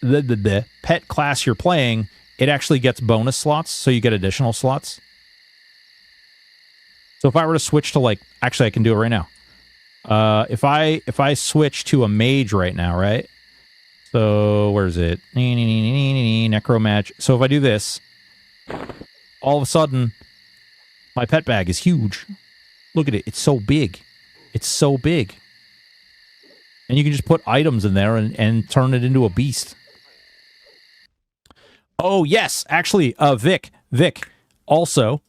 Speaker 1: the pet class you're playing, it actually gets bonus slots, so you get additional slots. So if I were to switch to like, actually I can do it right now. If I switch to a mage right now, right? So where is it? Necro match. So if I do this, all of a sudden, my pet bag is huge. Look at it. It's so big. It's so big. And you can just put items in there and turn it into a beast. Oh, yes. Actually, Vic. Also,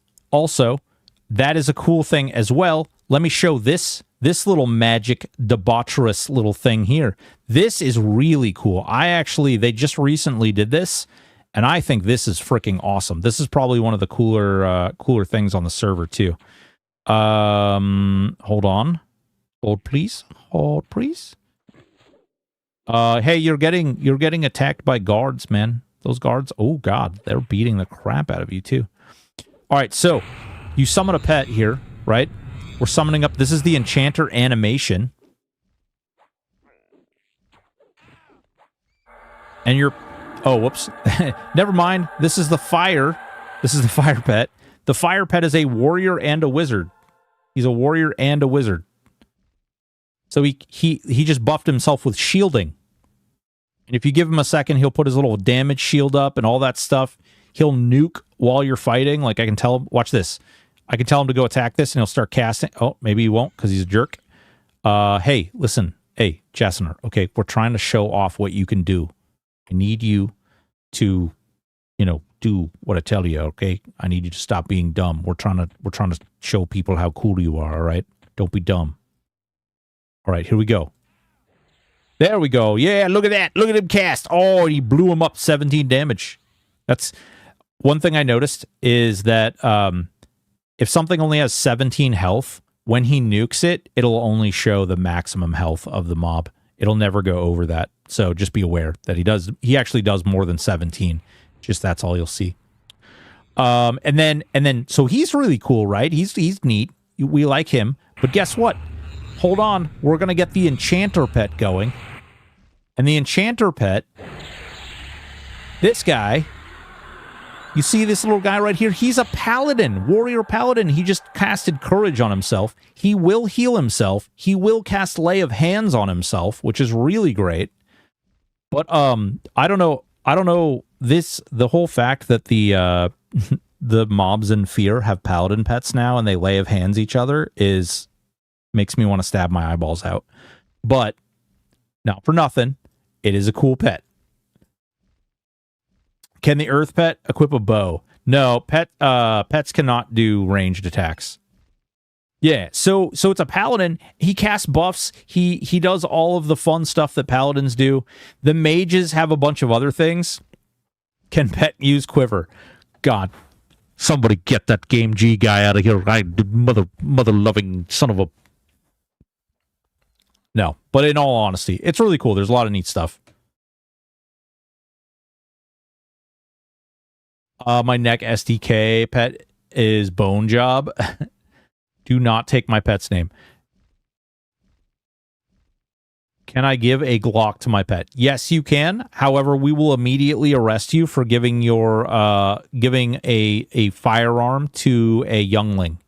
Speaker 1: that is a cool thing as well. Let me show this little magic debaucherous little thing here. This is really cool. They just recently did this, and I think this is freaking awesome. This is probably one of the cooler things on the server too. Hold on. Hold please. Hey, you're getting attacked by guards, man. Those guards, oh god, they're beating the crap out of you too. All right, so you summon a pet here, right? We're summoning up. This is the enchanter animation. And you're... Oh, whoops. Never mind. This is the fire. This is the fire pet. The fire pet is a warrior and a wizard. He's a warrior and a wizard. So he just buffed himself with shielding. And if you give him a second, he'll put his little damage shield up and all that stuff. He'll nuke while you're fighting. Like I can tell him, watch this. I can tell him to go attack this and he'll start casting. Oh, maybe he won't because he's a jerk. Hey, listen. Hey, Jasner. Okay, we're trying to show off what you can do. I need you to, do what I tell you, okay? I need you to stop being dumb. We're trying to show people how cool you are, all right? Don't be dumb. All right, here we go. There we go. Yeah, look at that. Look at him cast. Oh, he blew him up 17 damage. That's one thing I noticed is that if something only has 17 health, when he nukes it, it'll only show the maximum health of the mob. It'll never go over that. So just be aware that he actually does more than 17. Just that's all you'll see. And then so he's really cool, right? He's neat. We like him. But guess what? Hold on. We're going to get the enchanter pet going. And the enchanter pet, this guy, you see this little guy right here? He's a paladin, warrior paladin. He just casted courage on himself. He will heal himself. He will cast lay of hands on himself, which is really great. But I don't know the whole fact that the the mobs in Fear have paladin pets now and they lay of hands each other makes me want to stab my eyeballs out. But not for nothing, it is a cool pet. Can the earth pet equip a bow? No, pets cannot do ranged attacks. Yeah, so it's a paladin. He casts buffs. He does all of the fun stuff that paladins do. The mages have a bunch of other things. Can pet use quiver? God, somebody get that Game G guy out of here. Mother-loving son of a... No, but in all honesty, it's really cool. There's a lot of neat stuff. My neck SDK pet is Bone Job. Do not take my pet's name. Can I give a Glock to my pet? Yes, you can. However, we will immediately arrest you for giving a firearm to a youngling.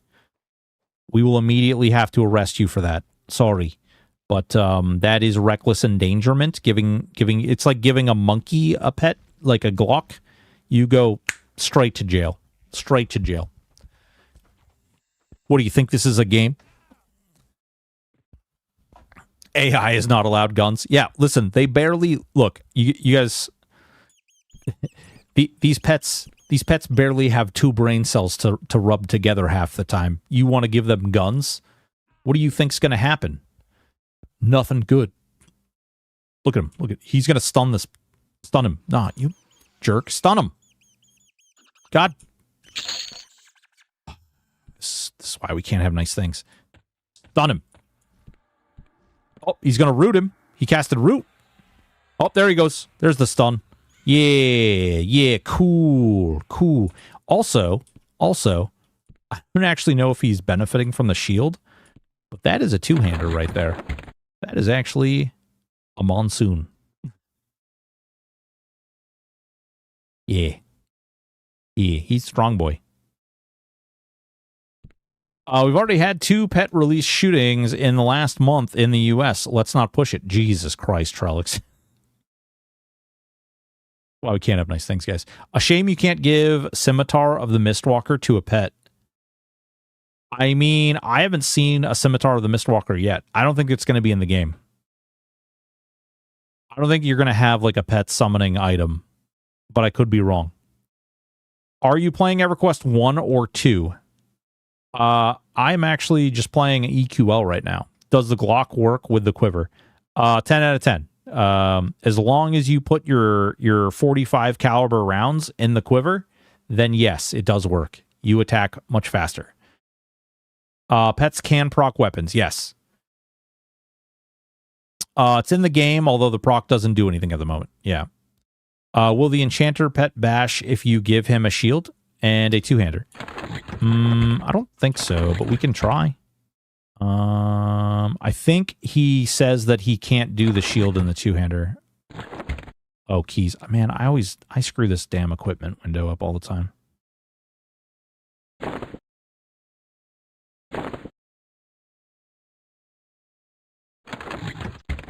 Speaker 1: We will immediately have to arrest you for that. Sorry. But that is reckless endangerment. Giving it's like giving a monkey a pet, like a Glock. You go straight to jail. Straight to jail. What do you think this is a game? AI is not allowed guns. Yeah, listen, they barely look. You guys, these pets barely have 2 brain cells to rub together half the time. You want to give them guns? What do you think's going to happen? Nothing good. Look at him. He's going to stun him. Nah, you jerk. Stun him. God. This is why we can't have nice things. Stun him. Oh, he's going to root him. He casted root. Oh, there he goes. There's the stun. Yeah, cool. Also, I don't actually know if he's benefiting from the shield, but that is a 2-hander right there. That is actually a monsoon. Yeah, he's strong boy. We've already had 2 pet release shootings in the last month in the U.S. Let's not push it. Jesus Christ, Trellix. Well, we can't have nice things, guys. A shame you can't give Scimitar of the Mistwalker to a pet. I mean, I haven't seen a Scimitar of the Mistwalker yet. I don't think it's going to be in the game. I don't think you're going to have like a pet summoning item, but I could be wrong. Are you playing EverQuest 1 or 2? I'm actually just playing EQL right now. Does the Glock work with the quiver? 10 out of 10. As long as you put your 45 caliber rounds in the quiver, then yes, it does work. You attack much faster. Pets can proc weapons, yes. It's in the game, although the proc doesn't do anything at the moment. Yeah. Will the enchanter pet bash if you give him a shield and a 2-hander? I don't think so, but we can try. I think he says that he can't do the shield and the 2-hander. Oh, keys. Man, I screw this damn equipment window up all the time.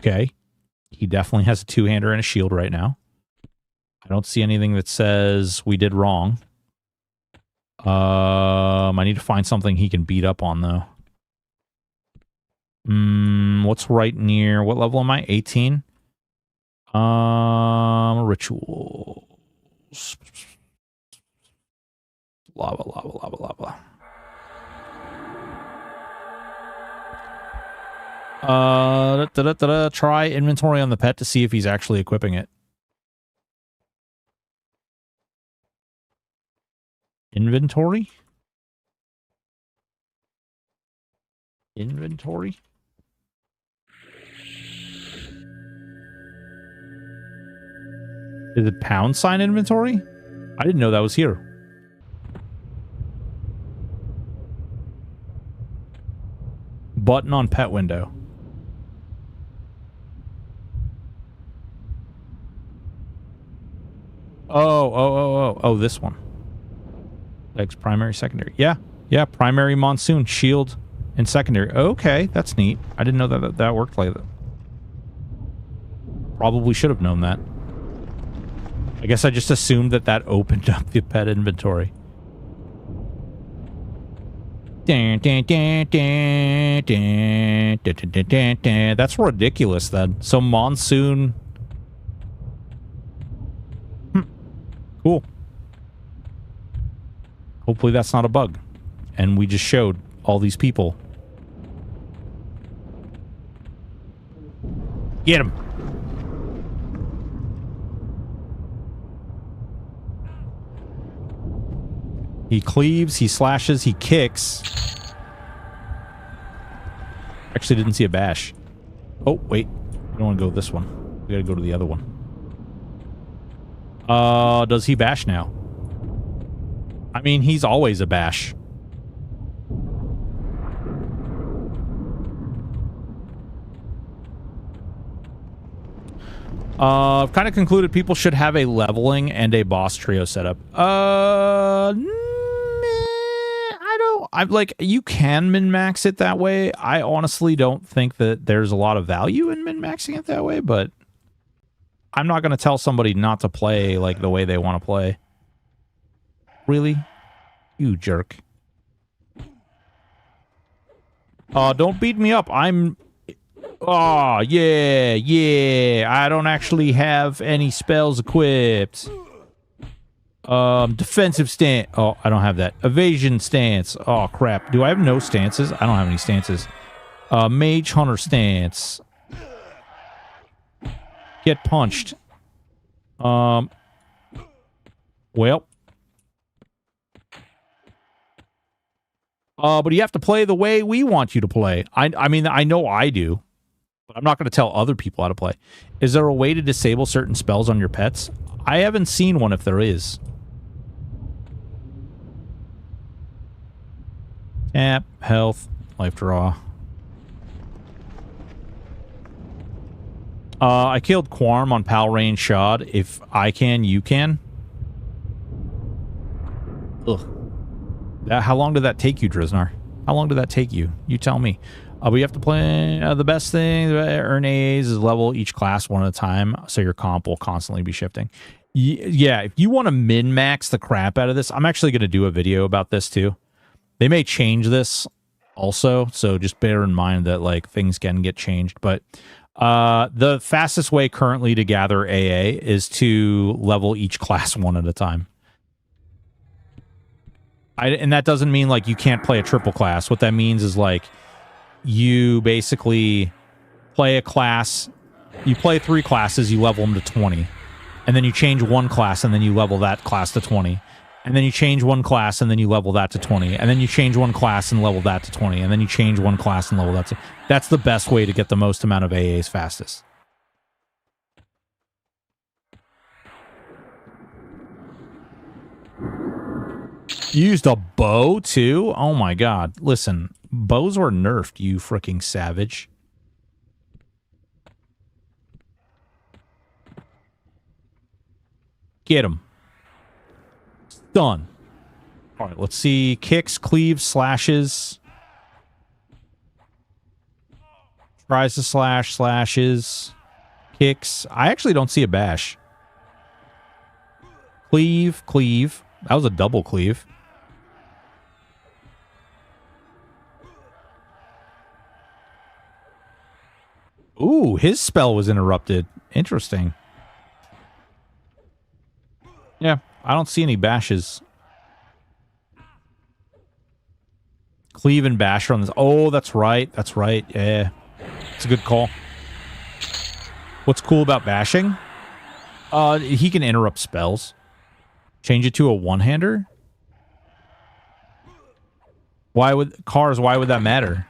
Speaker 1: Okay. He definitely has a two-hander and a shield right now. I don't see anything that says we did wrong. I need to find something he can beat up on, though. What's right near... What level am I? 18? Rituals. Lava, lava, lava, lava. Try inventory on the pet to see if he's actually equipping it. Inventory? Inventory? Is it # inventory? I didn't know that was here. Button on pet window. Oh, this one. Legs, primary, secondary. Yeah, primary, monsoon, shield, and secondary. Okay, that's neat. I didn't know that worked like that. Probably should have known that. I guess I just assumed that opened up the pet inventory. That's ridiculous, then. So monsoon... Cool. Hopefully that's not a bug. And we just showed all these people. Get him. He cleaves, he slashes, he kicks. Actually didn't see a bash. Oh, wait. I don't want to go this one. We gotta go to the other one. Does he bash now? I mean, he's always a bash. I've kind of concluded people should have a leveling and a boss trio setup. I don't... I'm like, you can min-max it that way. I honestly don't think that there's a lot of value in min-maxing it that way, but I'm not going to tell somebody not to play like the way they want to play. Really? You jerk. Don't beat me up. I'm... Oh, yeah. I don't actually have any spells equipped. Defensive stance. Oh, I don't have that. Evasion stance. Oh, crap. Do I have no stances? I don't have any stances. Mage hunter stance. Get punched. Well. But you have to play the way we want you to play. I mean, I know I do. But I'm not going to tell other people how to play. Is there a way to disable certain spells on your pets? I haven't seen one if there is. Tap, health, life draw. I killed Quarm on Pal Rain Shod. If I can, you can. Ugh. How long did that take you, Driznar? How long did that take you? You tell me. We have to play the best thing. Earn A's is level each class one at a time, so your comp will constantly be shifting. Yeah, if you want to min-max the crap out of this, I'm actually going to do a video about this too. They may change this also, so just bear in mind that like things can get changed. But the fastest way currently to gather AA is to level each class one at a time. And that doesn't mean like you can't play a triple class. What that means is like you basically play a class, you play 3 classes, you level them to 20. And then you change one class and then you level that class to 20. And then you change one class and then you level that to 20. And then you change one class and level that to 20. And then you change one class and level that to... That's the best way to get the most amount of AAs fastest. You used a bow too? Oh my god. Listen, bows were nerfed, you freaking savage. Get him. Done. All right, let's see. Kicks, cleaves, slashes. Tries to slash, slashes, kicks. I actually don't see a bash. Cleave, cleave. That was a double cleave. Ooh, his spell was interrupted. Interesting. Yeah, I don't see any bashes. Cleave and bash on this. Oh, that's right. That's right. Yeah. It's a good call. What's cool about bashing? He can interrupt spells. Change it to a one-hander? Why would that matter?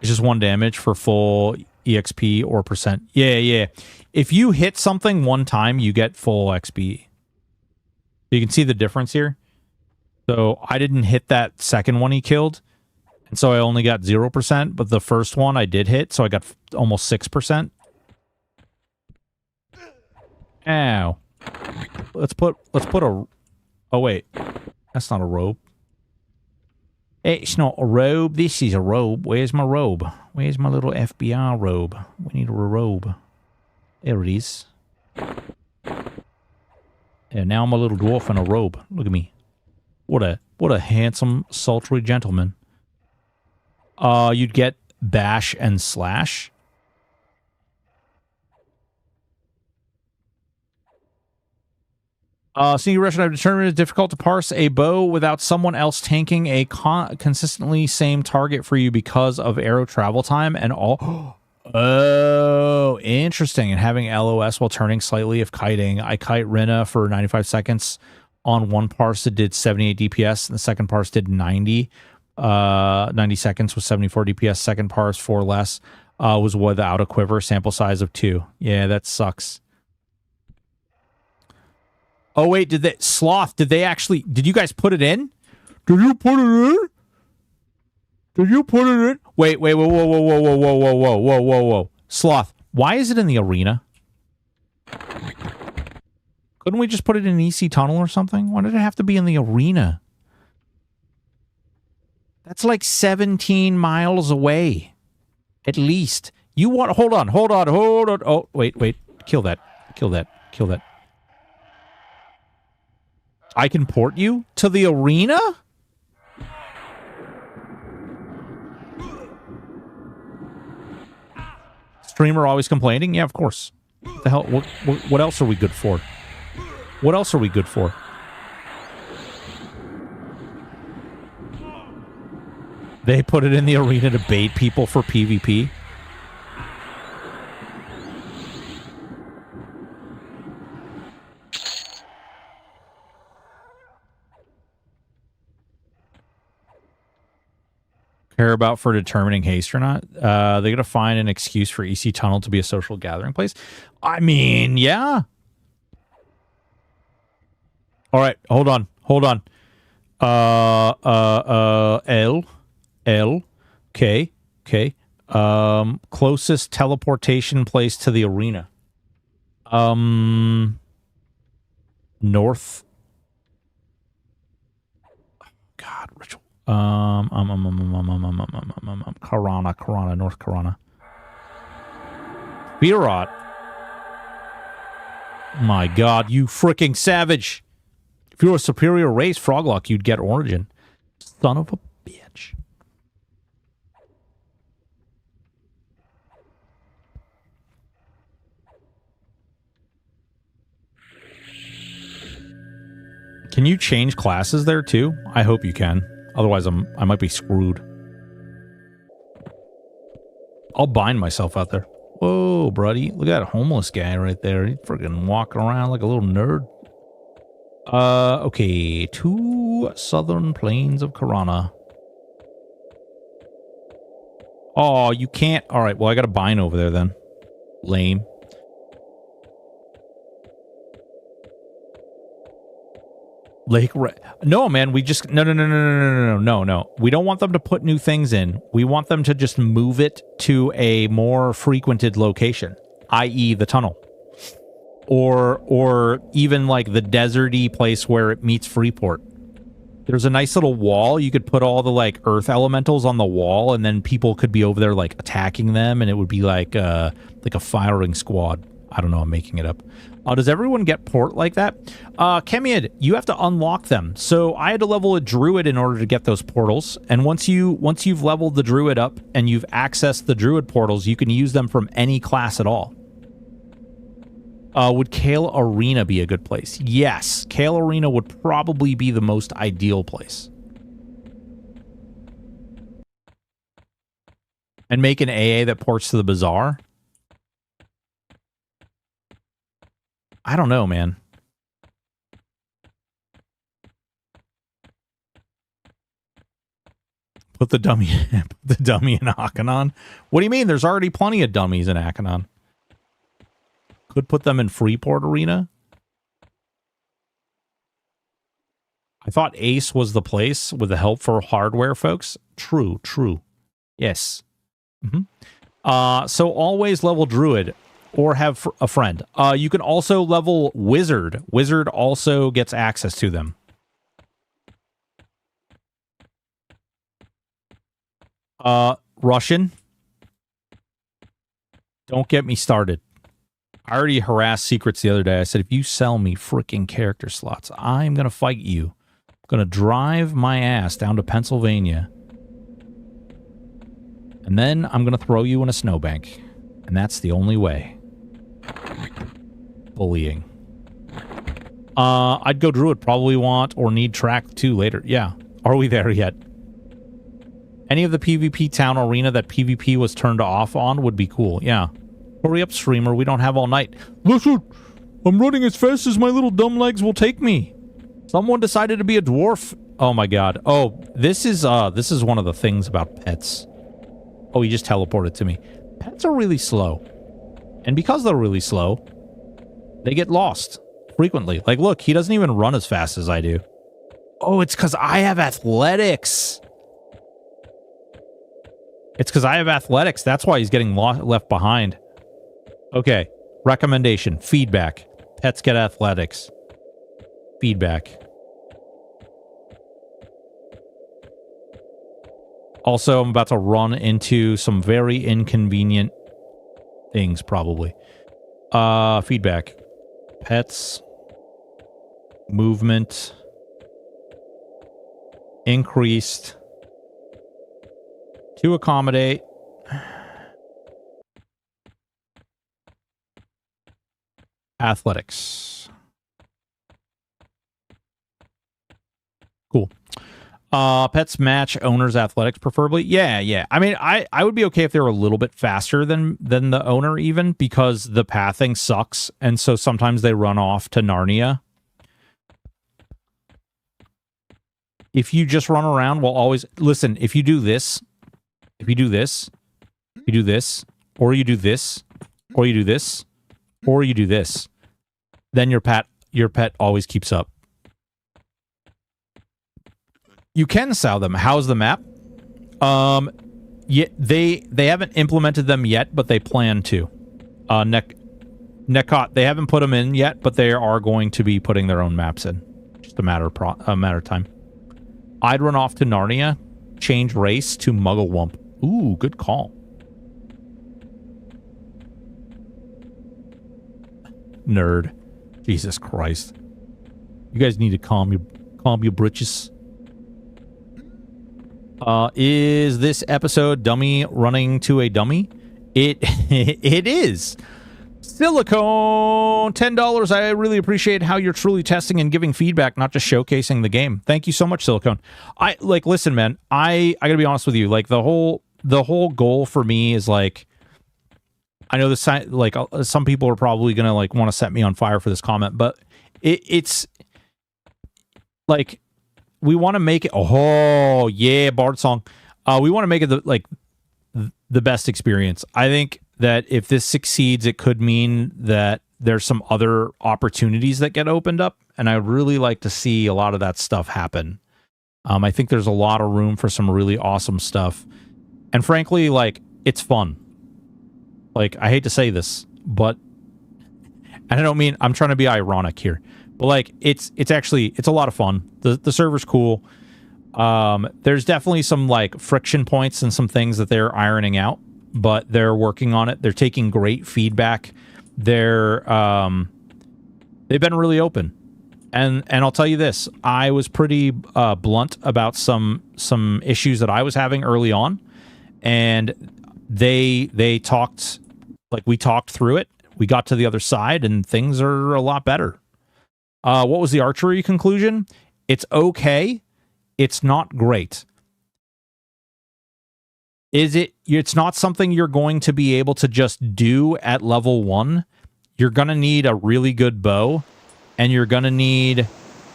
Speaker 1: It's just one damage for full EXP or percent. Yeah, yeah. If you hit something one time, you get full XP. You can see the difference here. So I didn't hit that second one he killed, and so I only got 0%, but the first one I did hit, so I got almost 6%. Ow. Let's put a... Oh, wait. That's not a robe. It's not a robe. This is a robe. Where's my robe? Where's my little FBI robe? We need a robe. There it is. Yeah, now I'm a little dwarf in a robe. Look at me. What a handsome, sultry gentleman. You'd get bash and slash. Sneaky Russian, I've determined it's difficult to parse a bow without someone else tanking a consistently same target for you because of arrow travel time and all. Oh, interesting. And having LOS while turning slightly if kiting. I kite Rinna for 95 seconds. On one parse, it did 78 DPS, and the second parse did 90. 90 seconds with 74 DPS. Second parse, 4 less. Was without a quiver, sample size of 2. Yeah, that sucks. Oh, wait, did you guys put it in? Did you put it in? Did you put it in? Wait, whoa, whoa, whoa, whoa, whoa, whoa, whoa, whoa, whoa, whoa, whoa. Sloth, why is it in the arena? Couldn't we just put it in an EC tunnel or something? Why did it have to be in the arena? That's like 17 miles away. At least. You want... Hold on. Oh, wait. Kill that. I can port you to the arena? Streamer always complaining? Yeah, of course. What the hell? What else are we good for? What else are we good for? They put it in the arena to bait people for PvP. Care about for determining haste or not? They gotta find an excuse for EC Tunnel to be a social gathering place. I mean, yeah. All right, hold on. L. Okay. Closest teleportation place to the arena. North. God, ritual. Karana, North Karana. Birot. My God, you freaking savage. If you were a superior race, Froglock, you'd get Origin. Son of a bitch. Can you change classes there too? I hope you can. Otherwise, I might be screwed. I'll bind myself out there. Whoa, buddy. Look at that homeless guy right there. He's freaking walking around like a little nerd. Okay. 2 southern plains of Karana. Oh, you can't. All right, well, I got to bind over there then. Lame. No, man, we just... No. We don't want them to put new things in. We want them to just move it to a more frequented location, i.e. the tunnel. Or even like the deserty place where it meets Freeport. There's a nice little wall. You could put all the like earth elementals on the wall, and then people could be over there like attacking them, and it would be like a firing squad. I don't know. I'm making it up. Does everyone get port like that? Kemiad, you have to unlock them. So I had to level a druid in order to get those portals. And once you've leveled the druid up and you've accessed the druid portals, you can use them from any class at all. Would Kale Arena be a good place? Yes, Kale Arena would probably be the most ideal place. And make an AA that ports to the Bazaar? I don't know, man. Put the dummy in Akanon. What do you mean? There's already plenty of dummies in Akanon. Could put them in Freeport Arena. I thought Ace was the place with the help for hardware folks. True, true. Yes. So always level Druid or have a friend. You can also level Wizard. Wizard also gets access to them. Russian. Don't get me started. I already harassed Secrets the other day. I said, if you sell me freaking character slots, I'm going to fight you. I'm going to drive my ass down to Pennsylvania. And then I'm going to throw you in a snowbank. And that's the only way. Bullying. I'd go Druid. Probably want or need track 2 later. Yeah. Are we there yet? Any of the PvP town arena that PvP was turned off on would be cool. Yeah. Hurry up, streamer. We don't have all night. Listen, I'm running as fast as my little dumb legs will take me. Someone decided to be a dwarf. Oh my god. Oh, this is one of the things about pets. Oh, he just teleported to me. Pets are really slow. And because they're really slow, they get lost frequently. Like, look, he doesn't even run as fast as I do. Oh, it's because I have athletics. It's because I have athletics. That's why he's getting left behind. Okay, recommendation, feedback. Pets get athletics. Feedback. Also, I'm about to run into some very inconvenient things, probably. Feedback. Pets. Movement. Increased. To accommodate. Athletics. Cool. Pets match owner's athletics, preferably. Yeah. I mean, I would be okay if they were a little bit faster than the owner, even, because the pathing sucks, and so sometimes they run off to Narnia. If you just run around, we'll always... Listen, if you do this, you do this, or you do this, or you do this, or you do this, then your pet always keeps up. You can sell them. How's the map? Yeah, they haven't implemented them yet, but they plan to. Nekot, they haven't put them in yet, but they are going to be putting their own maps in. Just a matter of time. I'd run off to Narnia, change race to Mugglewump. Ooh, good call. Nerd. Jesus Christ. You guys need to calm your britches. Is this episode dummy running to a dummy? It is. Silicone, $10. I really appreciate how you're truly testing and giving feedback, not just showcasing the game. Thank you so much, Silicone. Listen, man, I gotta be honest with you. Like, the whole goal for me is, like, I know this, like, some people are probably gonna, like, want to set me on fire for this comment, but it's like, we want to make it. Oh yeah, Bard song. We want to make it the best experience. I think that if this succeeds, it could mean that there's some other opportunities that get opened up, and I would really like to see a lot of that stuff happen. I think there's a lot of room for some really awesome stuff, and frankly, like, it's fun. Like, I hate to say this, but I don't mean, I'm trying to be ironic here, But like it's a lot of fun. The server's cool. There's definitely some like friction points and some things that they're ironing out, but they're working on it. They're taking great feedback. They've been really open. And I'll tell you this, I was pretty blunt about some issues that I was having early on, and they talked, like we talked through it. We got to the other side, and things are a lot better. What was the archery conclusion? It's okay. It's not great. It's not something you're going to be able to just do at level 1. You're going to need a really good bow, and you're going to need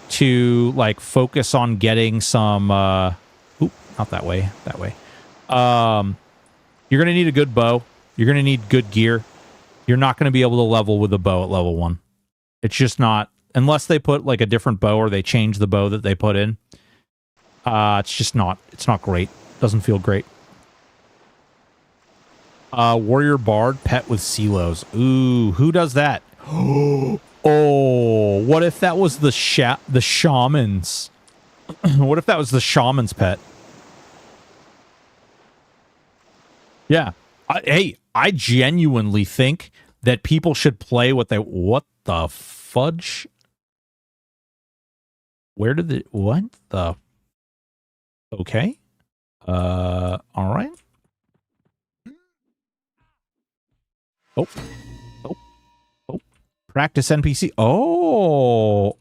Speaker 1: to like focus on getting some oop, not that way, that way. You're going to need a good bow. You're going to need good gear. You're not going to be able to level with a bow at level 1. It's just not, unless they put like a different bow or they change the bow that they put in. It's not great. Doesn't feel great. Warrior Bard, pet with silos. Ooh, who does that? Oh, what if that was the shamans? What if that was the shaman's pet? Yeah. I genuinely think that people should play what the fudge? Where did the, what the? Okay. All right. Oh. Practice NPC. Oh,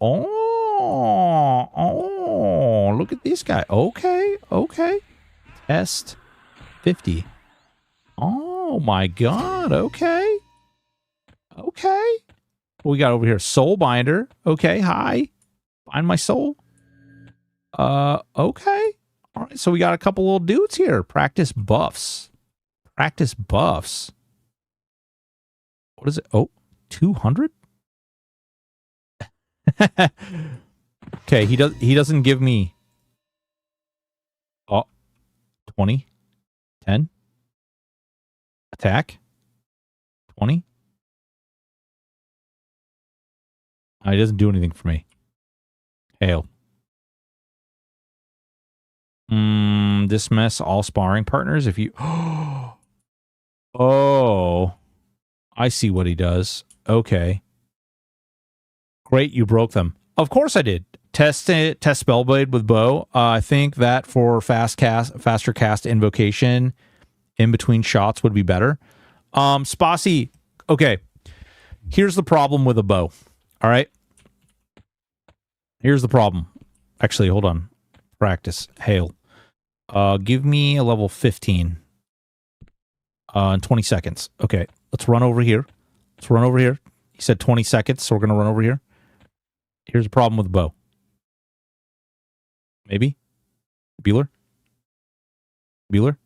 Speaker 1: look at this guy. Okay. Test 50. Oh my god. Okay. What we got over here? Soul binder. Okay, hi. Find my soul. Okay. All right, so we got a couple little dudes here. Practice buffs. What is it? Oh, 200? Okay, he doesn't give me 20, 10, attack, 20. He doesn't do anything for me. Hail. Dismiss all sparring partners if you... Oh, I see what he does. Okay. Great, you broke them. Of course I did. Test Spellblade with bow. I think that for faster cast invocation in between shots would be better. Spossy, okay. Here's the problem with a bow. All right. Here's the problem. Actually, hold on. Practice. Hail. Give me a level 15. In 20 seconds. Okay. Let's run over here. He said 20 seconds, so we're going to run over here. Here's a problem with the bow. Maybe? Bueller? Do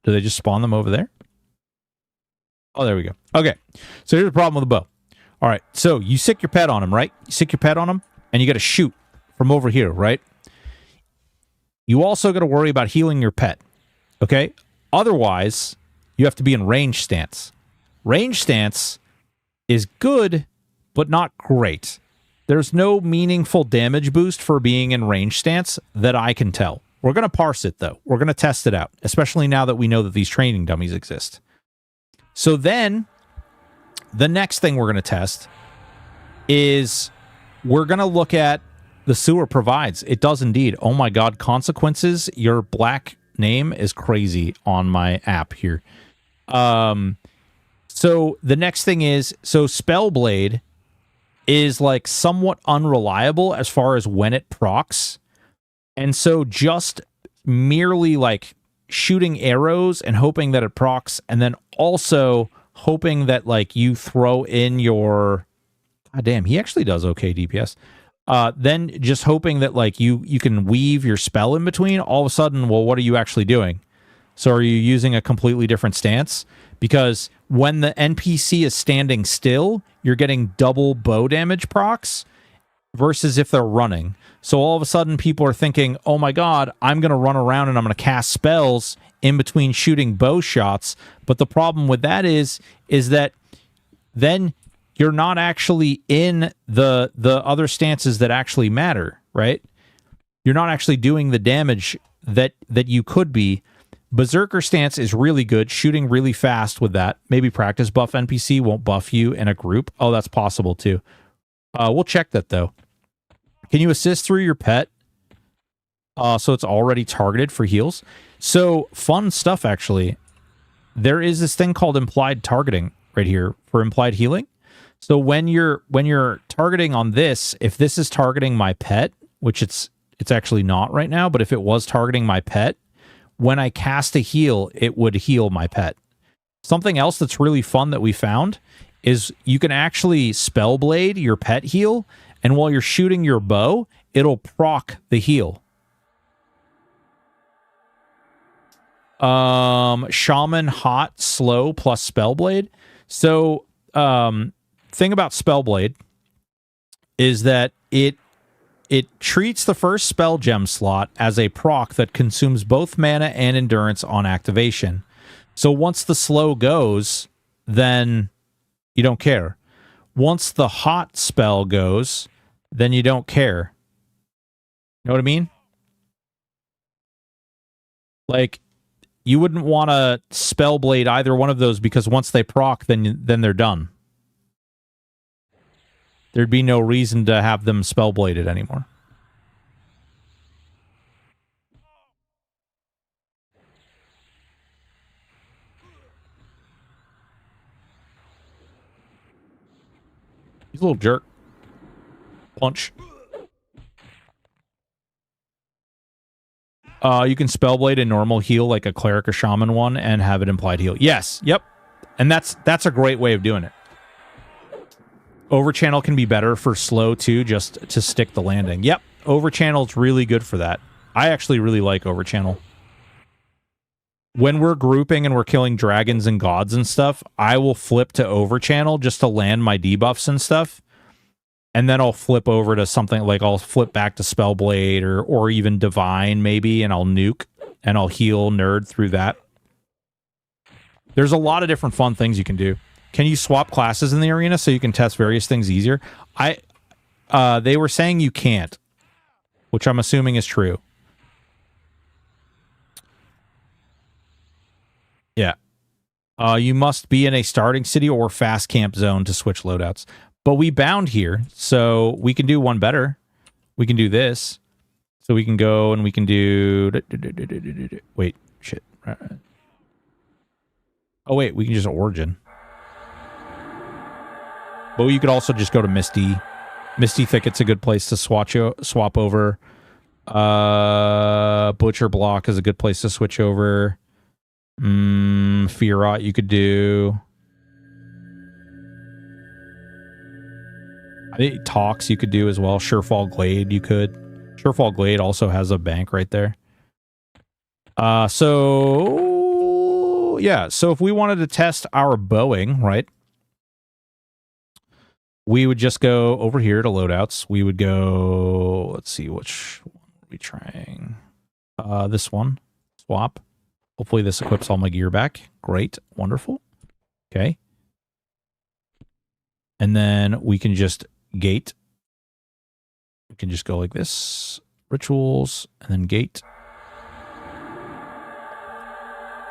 Speaker 1: they just spawn them over there? Oh, there we go. Okay. So here's the problem with the bow. All right. So you sick your pet on him, right? You sick your pet on him, and you got to shoot from over here, right? You also got to worry about healing your pet. Okay? Otherwise, you have to be in range stance. Range stance is good, but not great. There's no meaningful damage boost for being in range stance that I can tell. We're going to parse it, though. We're going to test it out, especially now that we know that these training dummies exist. So then, the next thing we're going to test is we're going to look at the sewer provides. It does indeed. Oh my god, consequences. Your black name is crazy on my app here. So the next thing is, so Spellblade is like somewhat unreliable as far as when it procs. And so just merely like shooting arrows and hoping that it procs, and then also hoping that like you throw in your, god damn, he actually does okay DPS. Then just hoping that like you can weave your spell in between. All of a sudden, well, what are you actually doing? So are you using a completely different stance? Because when the NPC is standing still, you're getting double bow damage procs versus if they're running. So all of a sudden people are thinking, oh my god, I'm going to run around and I'm going to cast spells in between shooting bow shots. But the problem with that is that then you're not actually in the other stances that actually matter, right? You're not actually doing the damage that you could be. Berserker stance is really good, shooting really fast with that. Maybe practice buff NPC won't buff you in a group. Oh, that's possible too. We'll check that though. Can you assist through your pet? So it's already targeted for heals. So fun stuff, actually. There is this thing called implied targeting right here for implied healing. So when you're targeting on this, if this is targeting my pet, which it's actually not right now, but if it was targeting my pet, when I cast a heal, it would heal my pet. Something else that's really fun that we found is you can actually spellblade your pet heal, and while you're shooting your bow, it'll proc the heal. Shaman, hot, slow, plus spellblade. So, thing about spellblade is that it treats the first spell gem slot as a proc that consumes both mana and endurance on activation. So once the slow goes, then you don't care. Once the hot spell goes, then you don't care. You know what I mean? Like, you wouldn't want to spellblade either one of those because once they proc, then they're done. There'd be no reason to have them spellbladed anymore. He's a little jerk. Punch. You can spellblade a normal heal like a cleric or shaman one and have it implied heal. Yes, yep. And that's a great way of doing it. Overchannel can be better for slow too, just to stick the landing. Yep, overchannel's really good for that. I actually really like overchannel. When we're grouping and we're killing dragons and gods and stuff, I will flip to overchannel just to land my debuffs and stuff. And then I'll flip over to something like I'll flip back to Spellblade or even Divine maybe, and I'll nuke and I'll heal nerd through that. There's a lot of different fun things you can do. Can you swap classes in the arena so you can test various things easier? They were saying you can't, which I'm assuming is true. Yeah. You must be in a starting city or fast camp zone to switch loadouts. But we bound here, so we can do one better. We can do this. So we can go and we can do... Wait, shit. Oh, wait, we can just Origin. But you could also just go to Misty. Misty Thicket's a good place to swap over. Butcher Block is a good place to switch over. Fear-Rot you could do. I think Talks you could do as well. Surefall Glade you could. Surefall Glade also has a bank right there. So if we wanted to test our bowing, right? We would just go over here to loadouts. We would go, let's see, which one are we trying? This one. Swap. Hopefully this equips all my gear back. Great. Wonderful. Okay. And then we can just gate. We can just go like this. Rituals, and then gate.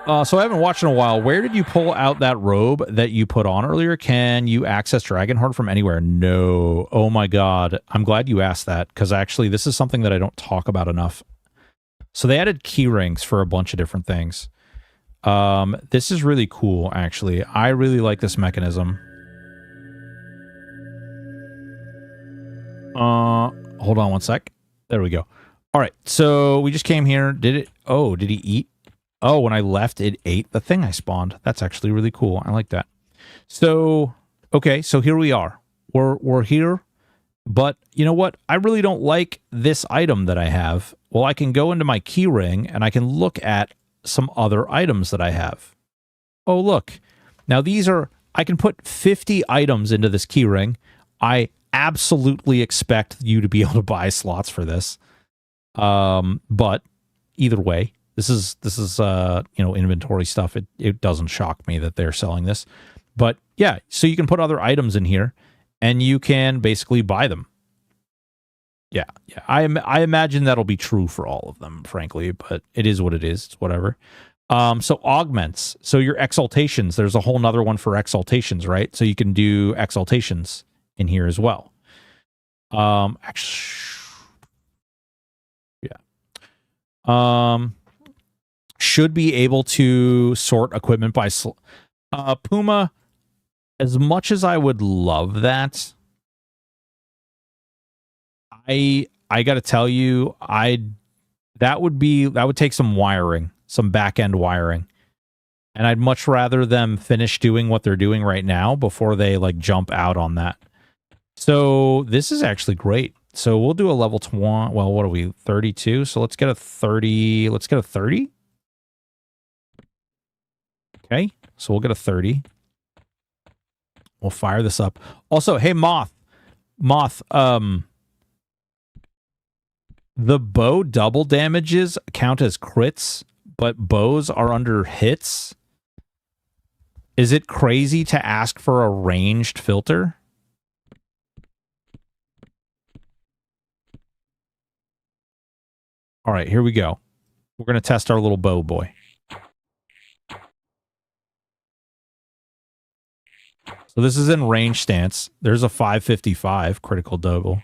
Speaker 1: So I haven't watched in a while. Where did you pull out that robe that you put on earlier? Can you access Dragonheart from anywhere? No. Oh my god. I'm glad you asked that, because actually this is something that I don't talk about enough. So they added key rings for a bunch of different things. This is really cool, actually. I really like this mechanism. Hold on one sec. There we go. All right, so we just came here. Did it? Oh, did he eat? Oh, when I left, it ate the thing I spawned. That's actually really cool. I like that. So, okay, so here we are. We're here, but you know what? I really don't like this item that I have. Well, I can go into my key ring and I can look at some other items that I have. Oh, look. Now these are, I can put 50 items into this key ring. I absolutely expect you to be able to buy slots for this. But either way, this is inventory stuff. It doesn't shock me that they're selling this. But yeah, so you can put other items in here and you can basically buy them. Yeah. I imagine that'll be true for all of them, frankly, but it is what it is. It's whatever. So augments. So your exaltations, there's a whole nother one for exaltations, right? So you can do exaltations in here as well. Should be able to sort equipment by Puma. As much as I would love that, I got to tell you, that would take some wiring, some back end wiring, and I'd much rather them finish doing what they're doing right now before they like jump out on that. So this is actually great. So we'll do a level 20. Well, what are we? 32. So let's get a 30. Let's get a 30. Okay. So we'll get a 30. We'll fire this up. Also, hey, Moth, the bow double damages count as crits, but bows are under hits. Is it crazy to ask for a ranged filter? All right, here we go. We're going to test our little bow boy. So this is in range stance. There's a 555 critical double.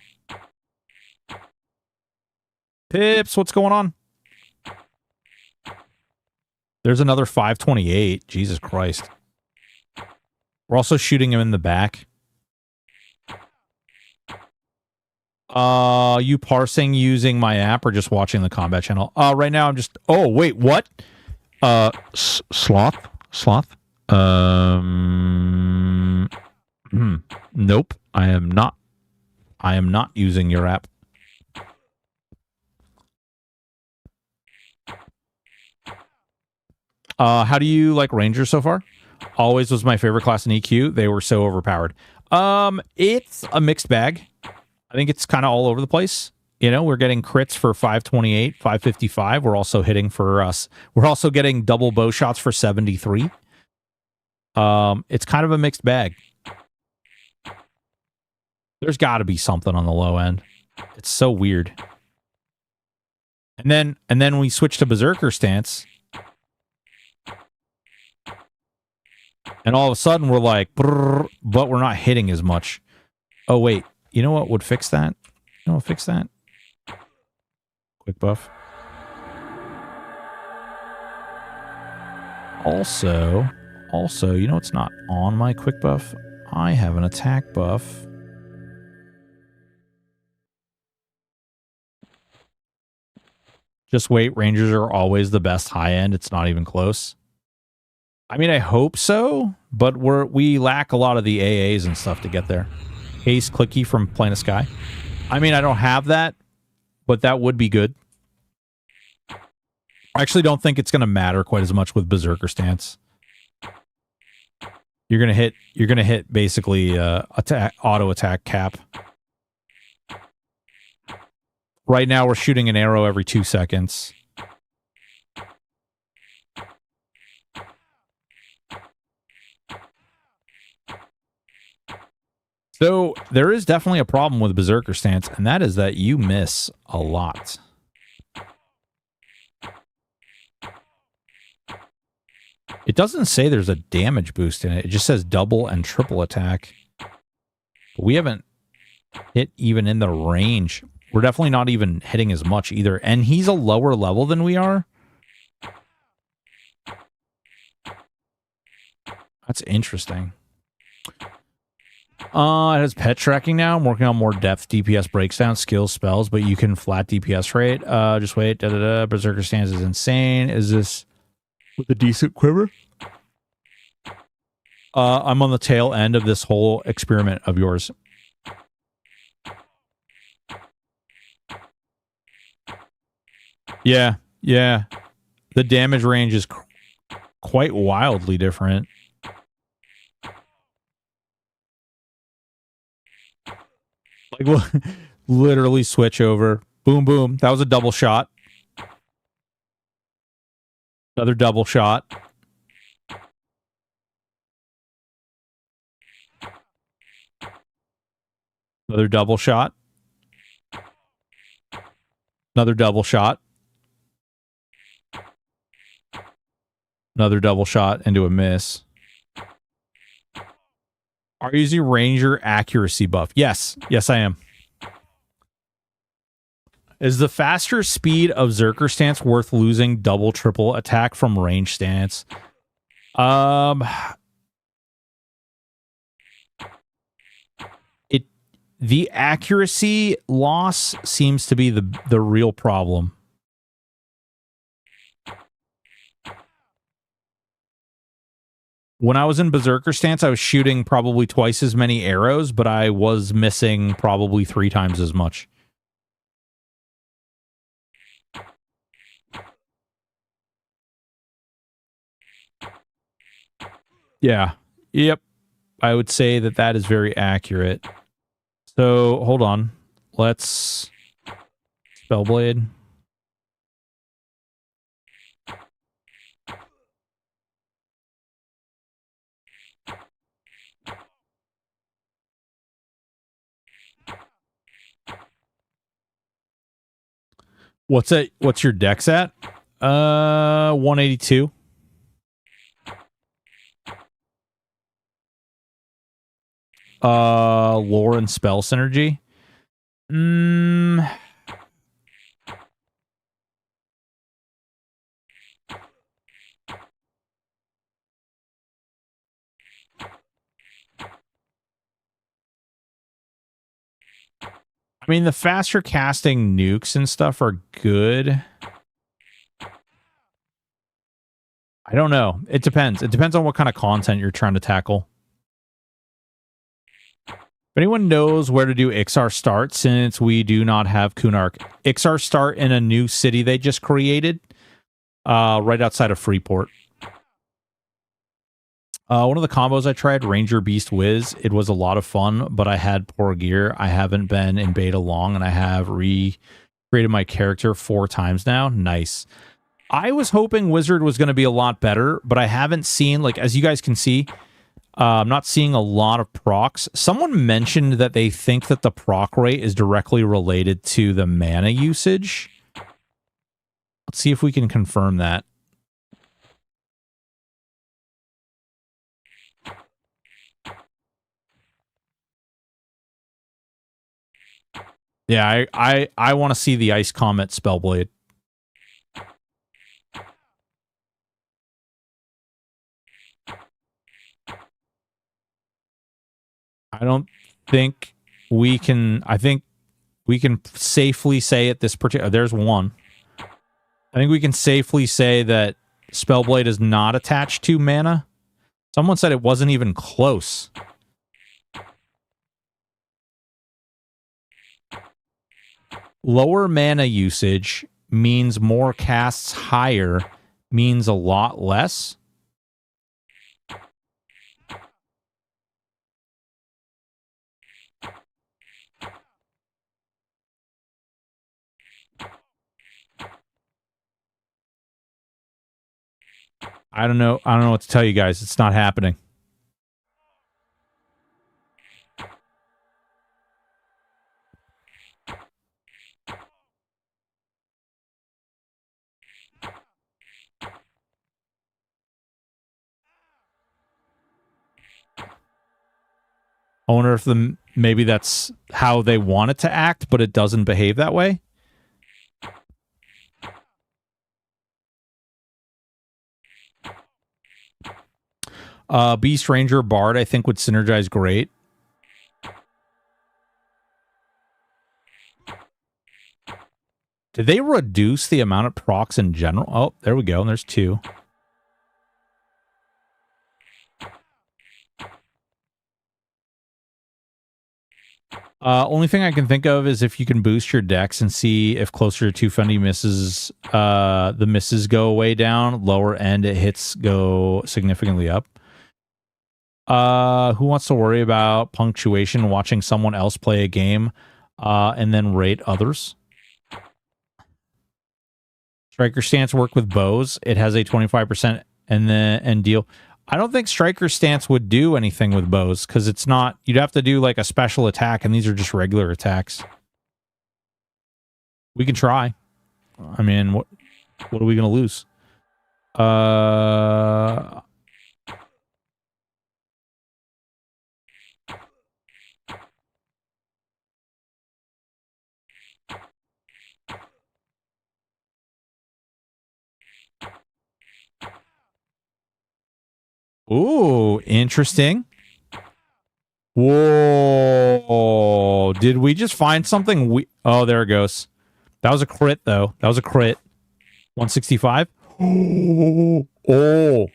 Speaker 1: Pips, what's going on? There's another 528. Jesus Christ. We're also shooting him in the back. You parsing using my app or just watching the combat channel? Right now I'm just... Oh, wait, what? Sloth? Nope, I am not. I am not using your app. How do you like Rangers so far? Always was my favorite class in EQ. They were so overpowered. It's a mixed bag. I think it's kind of all over the place. You know, we're getting crits for 528, 555. We're also hitting for us. We're also getting double bow shots for 73. It's kind of a mixed bag. There's got to be something on the low end. It's so weird. And then we switch to Berserker stance. And all of a sudden we're like, but we're not hitting as much. Oh, wait. You know what would fix that? You know what would fix that? Quick buff. Also, you know what's not on my quick buff? I have an attack buff. Just wait, Rangers are always the best high end. It's not even close. I mean, I hope so, but we lack a lot of the AAs and stuff to get there. Haste Clicky from Plane of Sky. I mean, I don't have that, but that would be good. I actually don't think it's going to matter quite as much with Berserker stance. You're going to hit basically auto attack cap. Right now we're shooting an arrow every 2 seconds. So there is definitely a problem with Berserker stance, and that is that you miss a lot. It doesn't say there's a damage boost in it. It just says double and triple attack. But we haven't hit even in the range. We're definitely not even hitting as much either. And he's a lower level than we are. That's interesting. It has pet tracking now. I'm working on more depth DPS breaks down, skills, spells, but you can flat DPS rate. Just wait. Berserker stance is insane. Is this with a decent quiver? I'm on the tail end of this whole experiment of yours. Yeah. The damage range is quite wildly different. Like, we'll literally switch over. Boom, boom. That was a double shot. Another double shot. Another double shot. Another double shot. Another double shot into a miss. Are you using Ranger accuracy buff? Yes. Yes, I am. Is the faster speed of Zerker stance worth losing double, triple attack from range stance? The accuracy loss seems to be the real problem. When I was in Berserker stance, I was shooting probably twice as many arrows, but I was missing probably 3 times as much. Yeah. Yep. I would say that that is very accurate. So, hold on. Let's... Spellblade. What's it? What's your dex at? 182. Lore and spell synergy. I mean, the faster casting nukes and stuff are good. I don't know. It depends. It depends on what kind of content you're trying to tackle. If anyone knows where to do Ixar start, since we do not have Kunark. Ixar start in a new city they just created, right outside of Freeport. One of the combos I tried, Ranger Beast Wiz, it was a lot of fun, but I had poor gear. I haven't been in beta long, and I have recreated my character 4 times now. Nice. I was hoping Wizard was going to be a lot better, but I haven't seen, like, as you guys can see, I'm not seeing a lot of procs. Someone mentioned that they think that the proc rate is directly related to the mana usage. Let's see if we can confirm that. Yeah, I want to see the Ice Comet Spellblade. I don't think we can... I think we can safely say at this particular... There's one. I think we can safely say that Spellblade is not attached to mana. Someone said it wasn't even close. Lower mana usage means more casts higher, means a lot less. I don't know. I don't know what to tell you guys. It's not happening. I wonder if maybe that's how they want it to act, but it doesn't behave that way. Beast Ranger Bard, I think, would synergize great. Did they reduce the amount of procs in general? Oh, there we go. There's 2. Only thing I can think of is if you can boost your dex and see if closer to 250 misses, the misses go way down. Lower end, it hits go significantly up. Who wants to worry about punctuation watching someone else play a game and then rate others? Striker stance work with bows. It has a 25% and deal. I don't think Striker Stance would do anything with bows, because it's not... You'd have to do, like, a special attack, and these are just regular attacks. We can try. I mean, what are we going to lose? Ooh, interesting. Whoa. Did we just find something? Oh, there it goes. That was a crit, though. That was a crit. 165. Oh.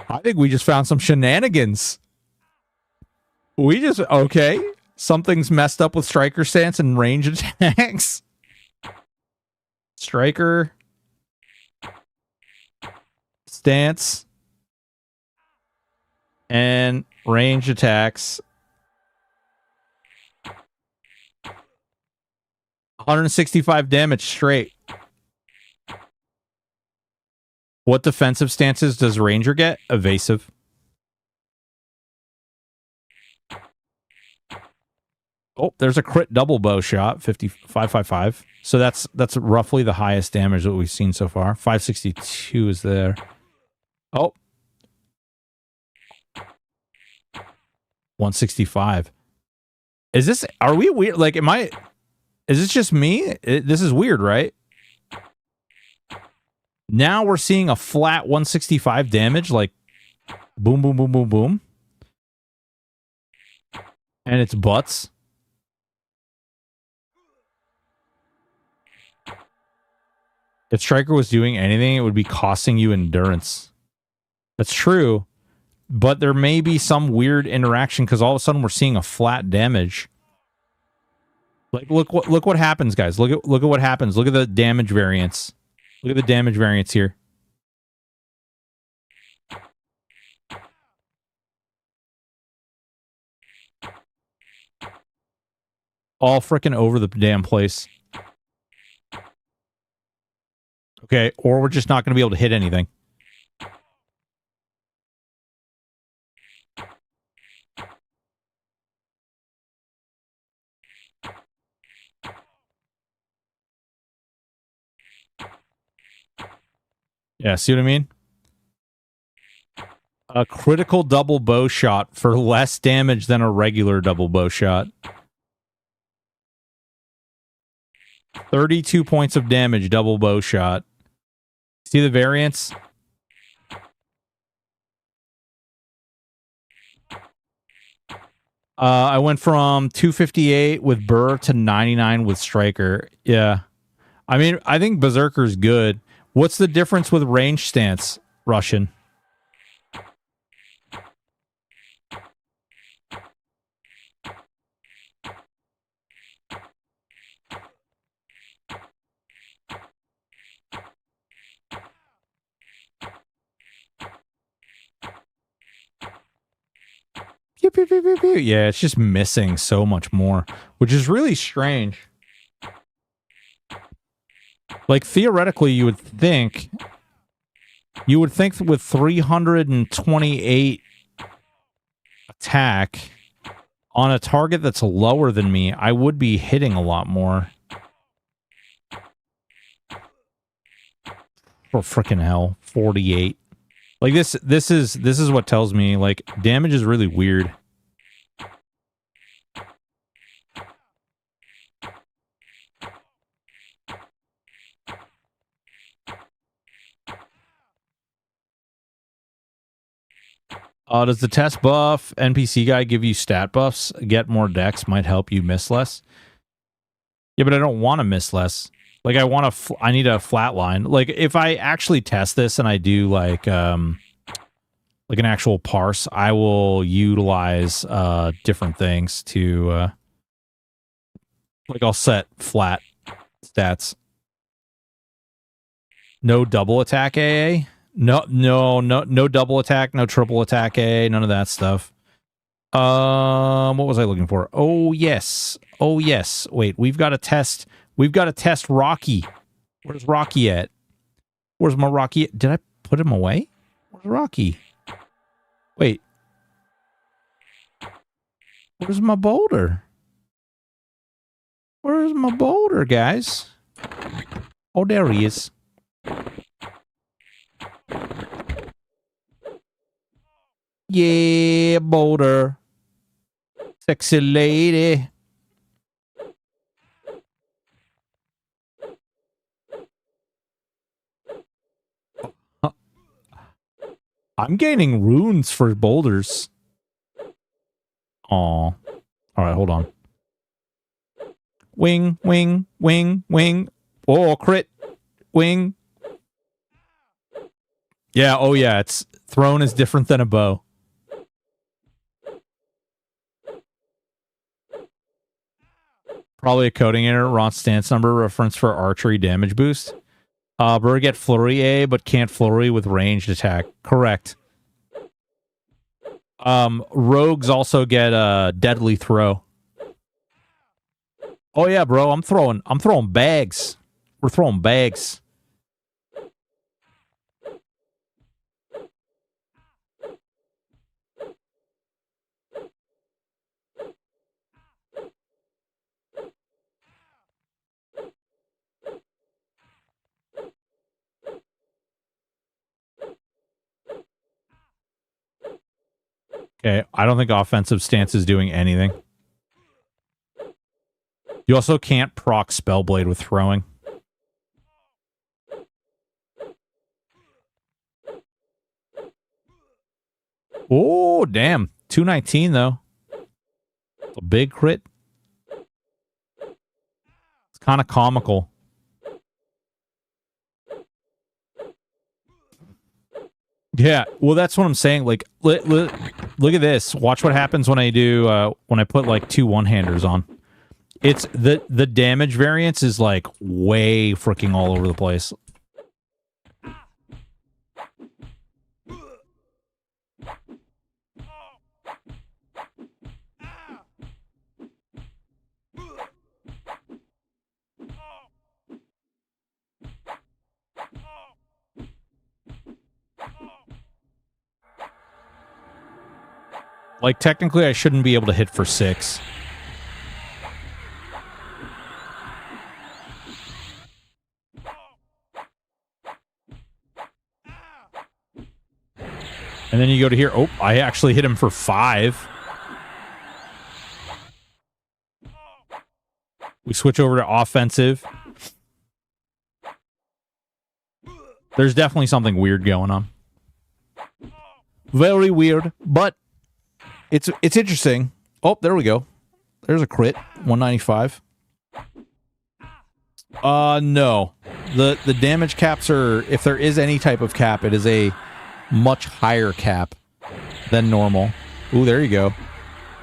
Speaker 1: I think we just found some shenanigans. Okay. Something's messed up with Striker Stance and range attacks. Striker Stance and range attacks. 165 damage straight. What defensive stances does Ranger get? Evasive. Oh, there's a crit double bow shot, 555. So that's roughly the highest damage that we've seen so far. 562 is there. Oh. 165. Is this... Are we weird? Like, is this just me? This is weird, right? Now we're seeing a flat 165 damage, like, boom, boom, boom, boom, boom. And it's butts. If Striker was doing anything, it would be costing you endurance. That's true. But there may be some weird interaction, because all of a sudden we're seeing a flat damage. Like, look what happens, guys. Look at what happens. Look at the damage variance. Look at the damage variance here. All freaking over the damn place. Okay, or we're just not going to be able to hit anything. Yeah, see what I mean? A critical double bow shot for less damage than a regular double bow shot. 32 points of damage, double bow shot. See the variance? I went from 258 with Burr to 99 with Striker. Yeah. I mean, I think Berserker's good. What's the difference with range stance, Russian? Pew, pew, pew, pew, pew. Yeah, it's just missing so much more, which is really strange. Like, theoretically, you would think with 328 attack on a target that's lower than me, I would be hitting a lot more. For frickin' hell, 48. Like, this is what tells me, like, damage is really weird. Does the test buff NPC guy give you stat buffs? Get more dex might help you miss less. Yeah, but I don't want to miss less. Like, I need a flat line. Like, if I actually test this and I do like an actual parse, I will utilize different things to like, I'll set flat stats. No double attack AA. No double attack, no triple attack AA, none of that stuff. What was I looking for? Oh yes. Wait, we've got to test Rocky. Where's Rocky at? Where's my Rocky? Did I put him away? Where's Rocky? Wait. Where's my boulder? Where's my boulder, guys? Oh, there he is. Yeah, boulder. Sexy lady. I'm gaining runes for boulders. Aw. All right, hold on. Wing, wing, wing, wing. Oh, crit. Wing. Yeah, oh yeah, it's thrown is different than a bow. Probably a coding error. Ron stance number reference for archery damage boost. Bird get flurry A, but can't flurry with ranged attack. Correct. Rogues also get a deadly throw. Oh yeah, bro, I'm throwing bags. We're throwing bags. Okay, I don't think offensive stance is doing anything. You also can't proc Spellblade with throwing. Oh, damn. 219, though. A big crit. It's kind of comical. Yeah, well, that's what I'm saying. Like, look at this. Watch what happens when I do, when I put, like, 2 one-handers on. It's, the damage variance is, like, way freaking all over the place. Like, technically, I shouldn't be able to hit for 6. And then you go to here. Oh, I actually hit him for 5. We switch over to offensive. There's definitely something weird going on. Very weird, but it's interesting. Oh, there we go. There's a crit. 195. No. The damage caps are, if there is any type of cap, it is a much higher cap than normal. Ooh, there you go.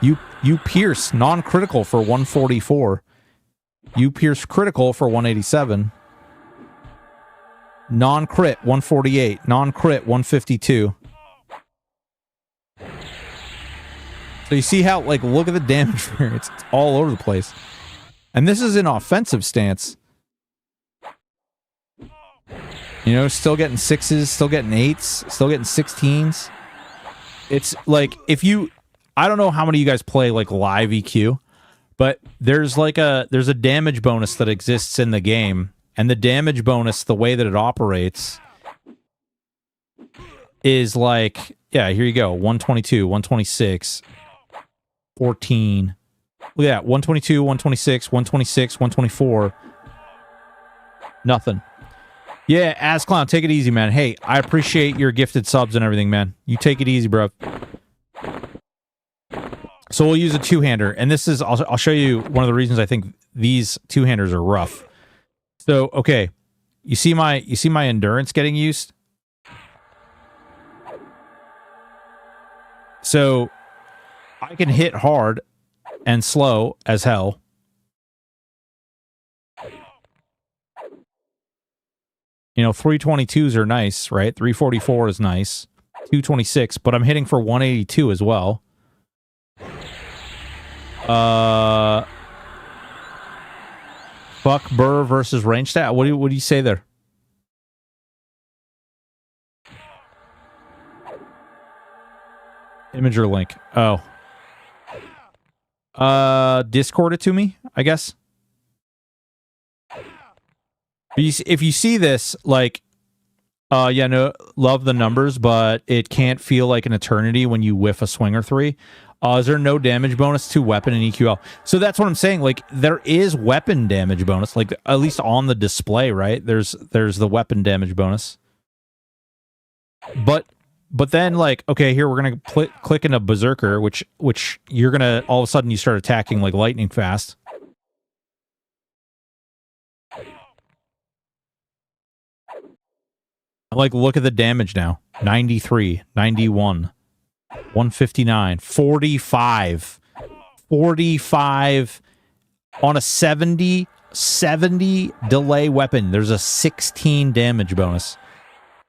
Speaker 1: You pierce non-critical for 144. You pierce critical for 187. Non-crit 148. Non-crit 152. So you see how, like, look at the damage variance. It's all over the place. And this is an offensive stance. You know, still getting 6s, still getting 8s, still getting 16s. It's like, if you... I don't know how many of you guys play, like, live EQ, but there's a damage bonus that exists in the game, and the damage bonus, the way that it operates, is like, yeah, here you go, 122, 126, 14. Look at that, 122, 126, 126, 124. Nothing. Yeah, Asclown, take it easy, man. Hey, I appreciate your gifted subs and everything, man. You take it easy, bro. So we'll use a two-hander, and this is, I'll show you one of the reasons I think these two-handers are rough. So, okay, you see my endurance getting used? So I can hit hard and slow as hell. You know, 322s are nice, right? 344 is nice. 226, but I'm hitting for 182 as well. Fuck Burr versus range stat. What do you say there? Image or link? Oh. Discord it to me, I guess. If you see this, like, yeah, no, love the numbers, but it can't feel like an eternity when you whiff a swinger 3. Is there no damage bonus to weapon and EQL? So that's what I'm saying. Like, there is weapon damage bonus, like at least on the display, right? There's the weapon damage bonus. But then, like, okay, here we're gonna click into Berserker, which you're gonna all of a sudden you start attacking like lightning fast. Like, look at the damage now. 93, 91, 159, 45. 45 on a 70 delay weapon. There's a 16 damage bonus.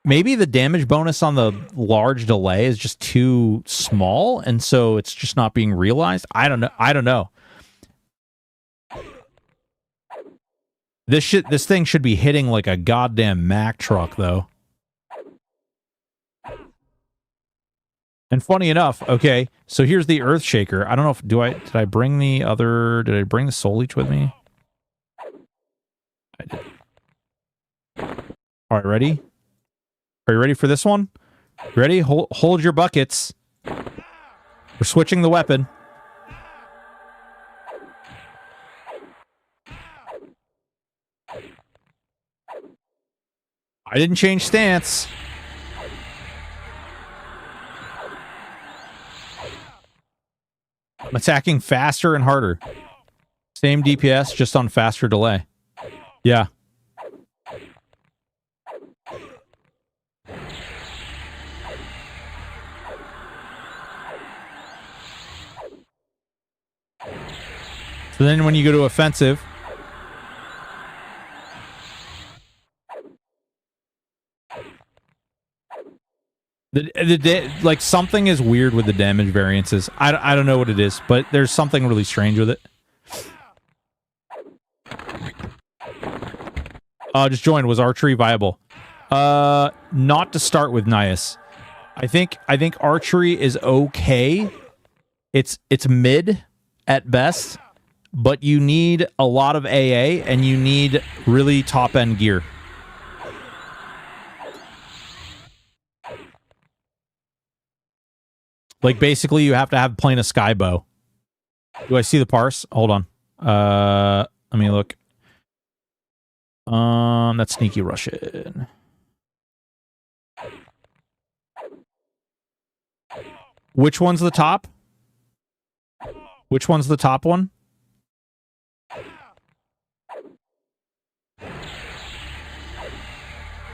Speaker 1: Maybe the damage bonus on the large delay is just too small, and so it's just not being realized. I don't know. This thing should be hitting like a goddamn Mack truck, though. And funny enough, okay, so here's the Earthshaker. I don't know if did I bring the Soul Leech with me? I did. All right, ready? Are you ready for this one? Ready? Hold your buckets. We're switching the weapon. I didn't change stance. I'm attacking faster and harder. Same DPS, just on faster delay. Yeah. So then when you go to offensive, like, something is weird with the damage variances. I don't know what it is, but there's something really strange with it. Just joined. Was archery viable? Not to start with, Nias. I think archery is okay. It's mid at best, but you need a lot of AA and you need really top end gear. Like, basically, you have to have plain a sky bow. Do I see the parse? Hold on. Let me look. That's sneaky Russian. Which one's the top? Which one's the top one?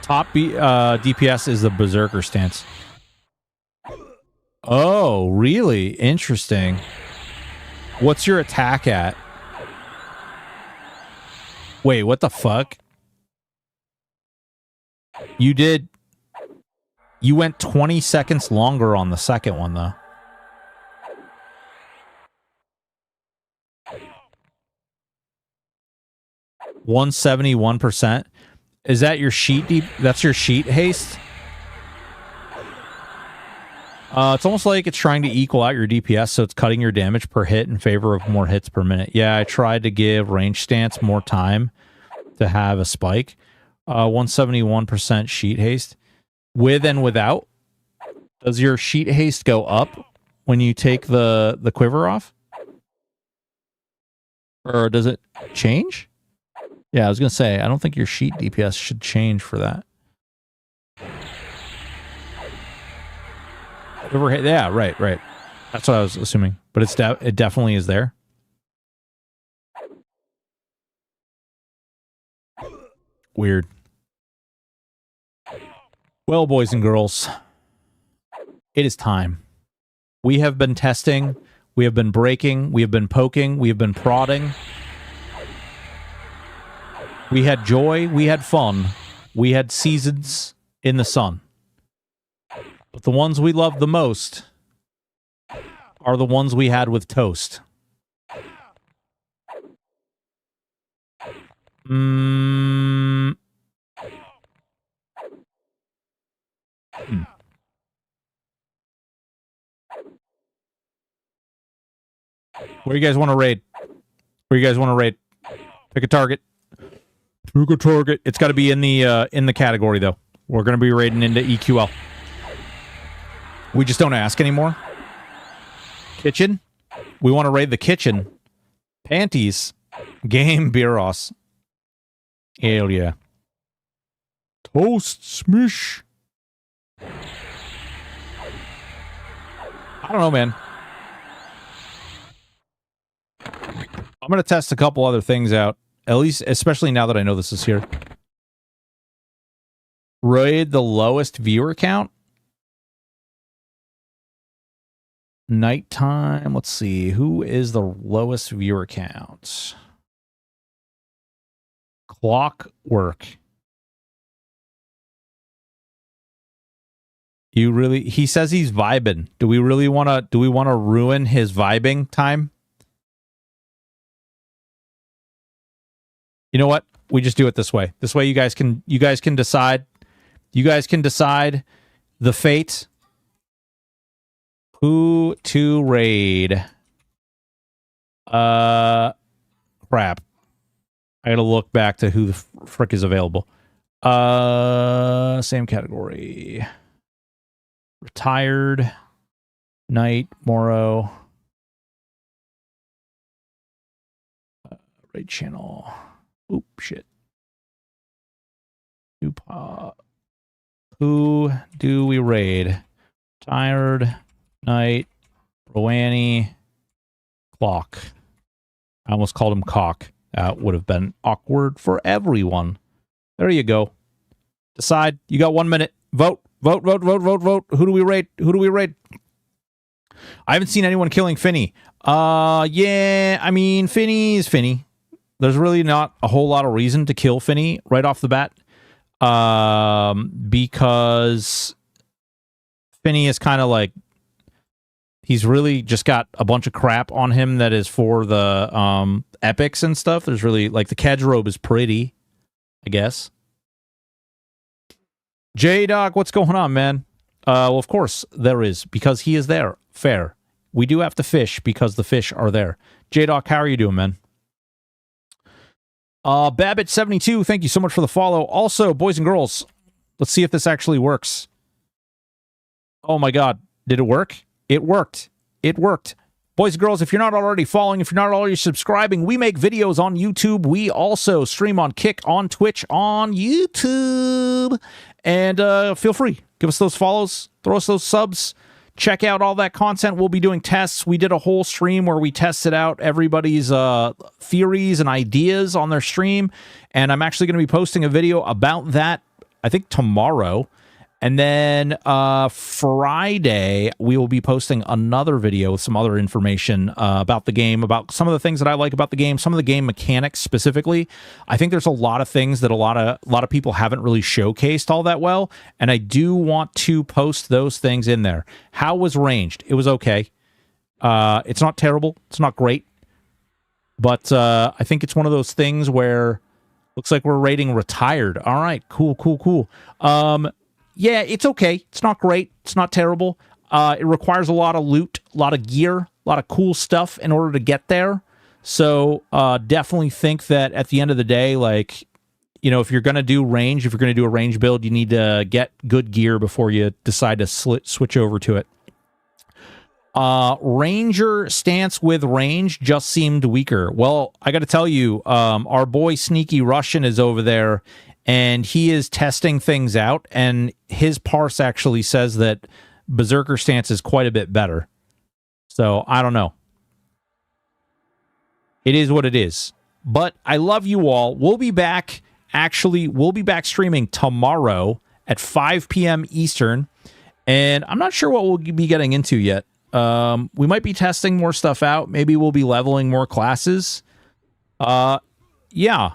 Speaker 1: Top DPS is the Berserker stance. Oh, really? Interesting. What's your attack at? Wait, what the fuck? You went 20 seconds longer on the second one, though. %. Is that your sheet that's your sheet haste? It's almost like it's trying to equal out your DPS, so it's cutting your damage per hit in favor of more hits per minute. Yeah, I tried to give range stance more time to have a spike. 171% sheet haste. With and without? Does your sheet haste go up when you take the quiver off? Or does it change? Yeah, I was going to say, I don't think your sheet DPS should change for that. Yeah, right. That's what I was assuming. But it definitely is there. Weird. Well, boys and girls, it is time. We have been testing. We have been breaking. We have been poking. We have been prodding. We had joy. We had fun. We had seasons in the sun. But the ones we love the most are the ones we had with toast. Where you guys want to raid? Where you guys want to raid? Pick a target. Pick a target. It's got to be in the category though. We're going to be raiding into EQL. We just don't ask anymore. Kitchen. We want to raid the kitchen. Panties. Game Biros. Hell yeah. Toast smish. I don't know, man. I'm going to test a couple other things out. At least, especially now that I know this is here. Raid the lowest viewer count. Nighttime. Let's see. Who is the lowest viewer count? Clockwork. You really... He says he's vibing. Do we really want to... Do we want to ruin his vibing time? You know what? We just do it this way. This way you guys can decide. You guys can decide the fate. Who to raid. Crap. I gotta look back to who the frick is available. Same category. Retired. Night. Morrow. Raid channel. Oop, shit. Who do we raid? Tired, Night, Rowanny, Clock. I almost called him Cock. That would have been awkward for everyone. There you go. Decide. You got 1 minute. Vote. Vote, vote, vote, vote, vote. Who do we raid? Who do we raid? I haven't seen anyone killing Finny. Yeah, I mean, Finny's Finny. There's really not a whole lot of reason to kill Finny right off the bat. Because Finny is kind of like... He's really just got a bunch of crap on him that is for the epics and stuff. There's really... Like, the Kedge robe is pretty, I guess. J-Doc, what's going on, man? Well, of course there is, because he is there. Fair. We do have to fish because the fish are there. J-Doc, how are you doing, man? Babbitt72, thank you so much for the follow. Also, boys and girls, let's see if this actually works. Oh my god, did it work? It worked. It worked. Boys and girls, if you're not already following, if you're not already subscribing, we make videos on YouTube. We also stream on Kick, on Twitch, on YouTube. And feel free. Give us those follows. Throw us those subs. Check out all that content. We'll be doing tests. We did a whole stream where we tested out everybody's theories and ideas on their stream. And I'm actually going to be posting a video about that, I think, tomorrow. And then Friday, we will be posting another video with some other information about the game, about some of the things that I like about the game, some of the game mechanics specifically. I think there's a lot of things that a lot of people haven't really showcased all that well, and I do want to post those things in there. How was ranged? It was okay. It's not terrible. It's not great. But I think it's one of those things where looks like we're rating retired. All right, cool, cool, cool. Yeah, it's okay. It's not great. It's not terrible. It requires a lot of loot, a lot of gear, a lot of cool stuff in order to get there. So definitely think that at the end of the day, like, you know, if you're going to do range, if you're going to do a range build, you need to get good gear before you decide to switch over to it. Ranger stance with range just seemed weaker. Well, I got to tell you, our boy Sneaky Russian is over there, and he is testing things out, and his parse actually says that Berserker stance is quite a bit better. So, I don't know. It is what it is. But I love you all. We'll be back, actually, we'll be back streaming tomorrow at 5 p.m. Eastern, and I'm not sure what we'll be getting into yet. We might be testing more stuff out. Maybe we'll be leveling more classes. Yeah.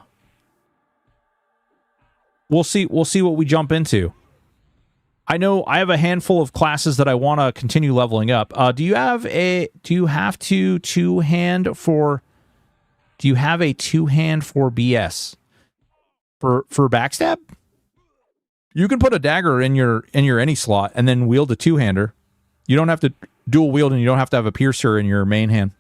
Speaker 1: We'll see what we jump into. I know I have a handful of classes that I want to continue leveling up. Do you have a two-hand for BS? For backstab? You can put a dagger in your any slot and then wield a two-hander. You don't have to dual wield, and you don't have to have a piercer in your main hand.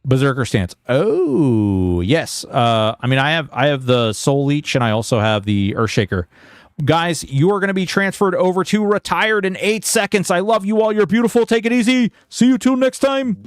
Speaker 1: Berserker stance. Oh, yes. I mean, I have the Soul Leech, and I also have the Earthshaker. Guys, you are going to be transferred over to Retired in 8 seconds. I love you all. You're beautiful. Take it easy. See you till next time.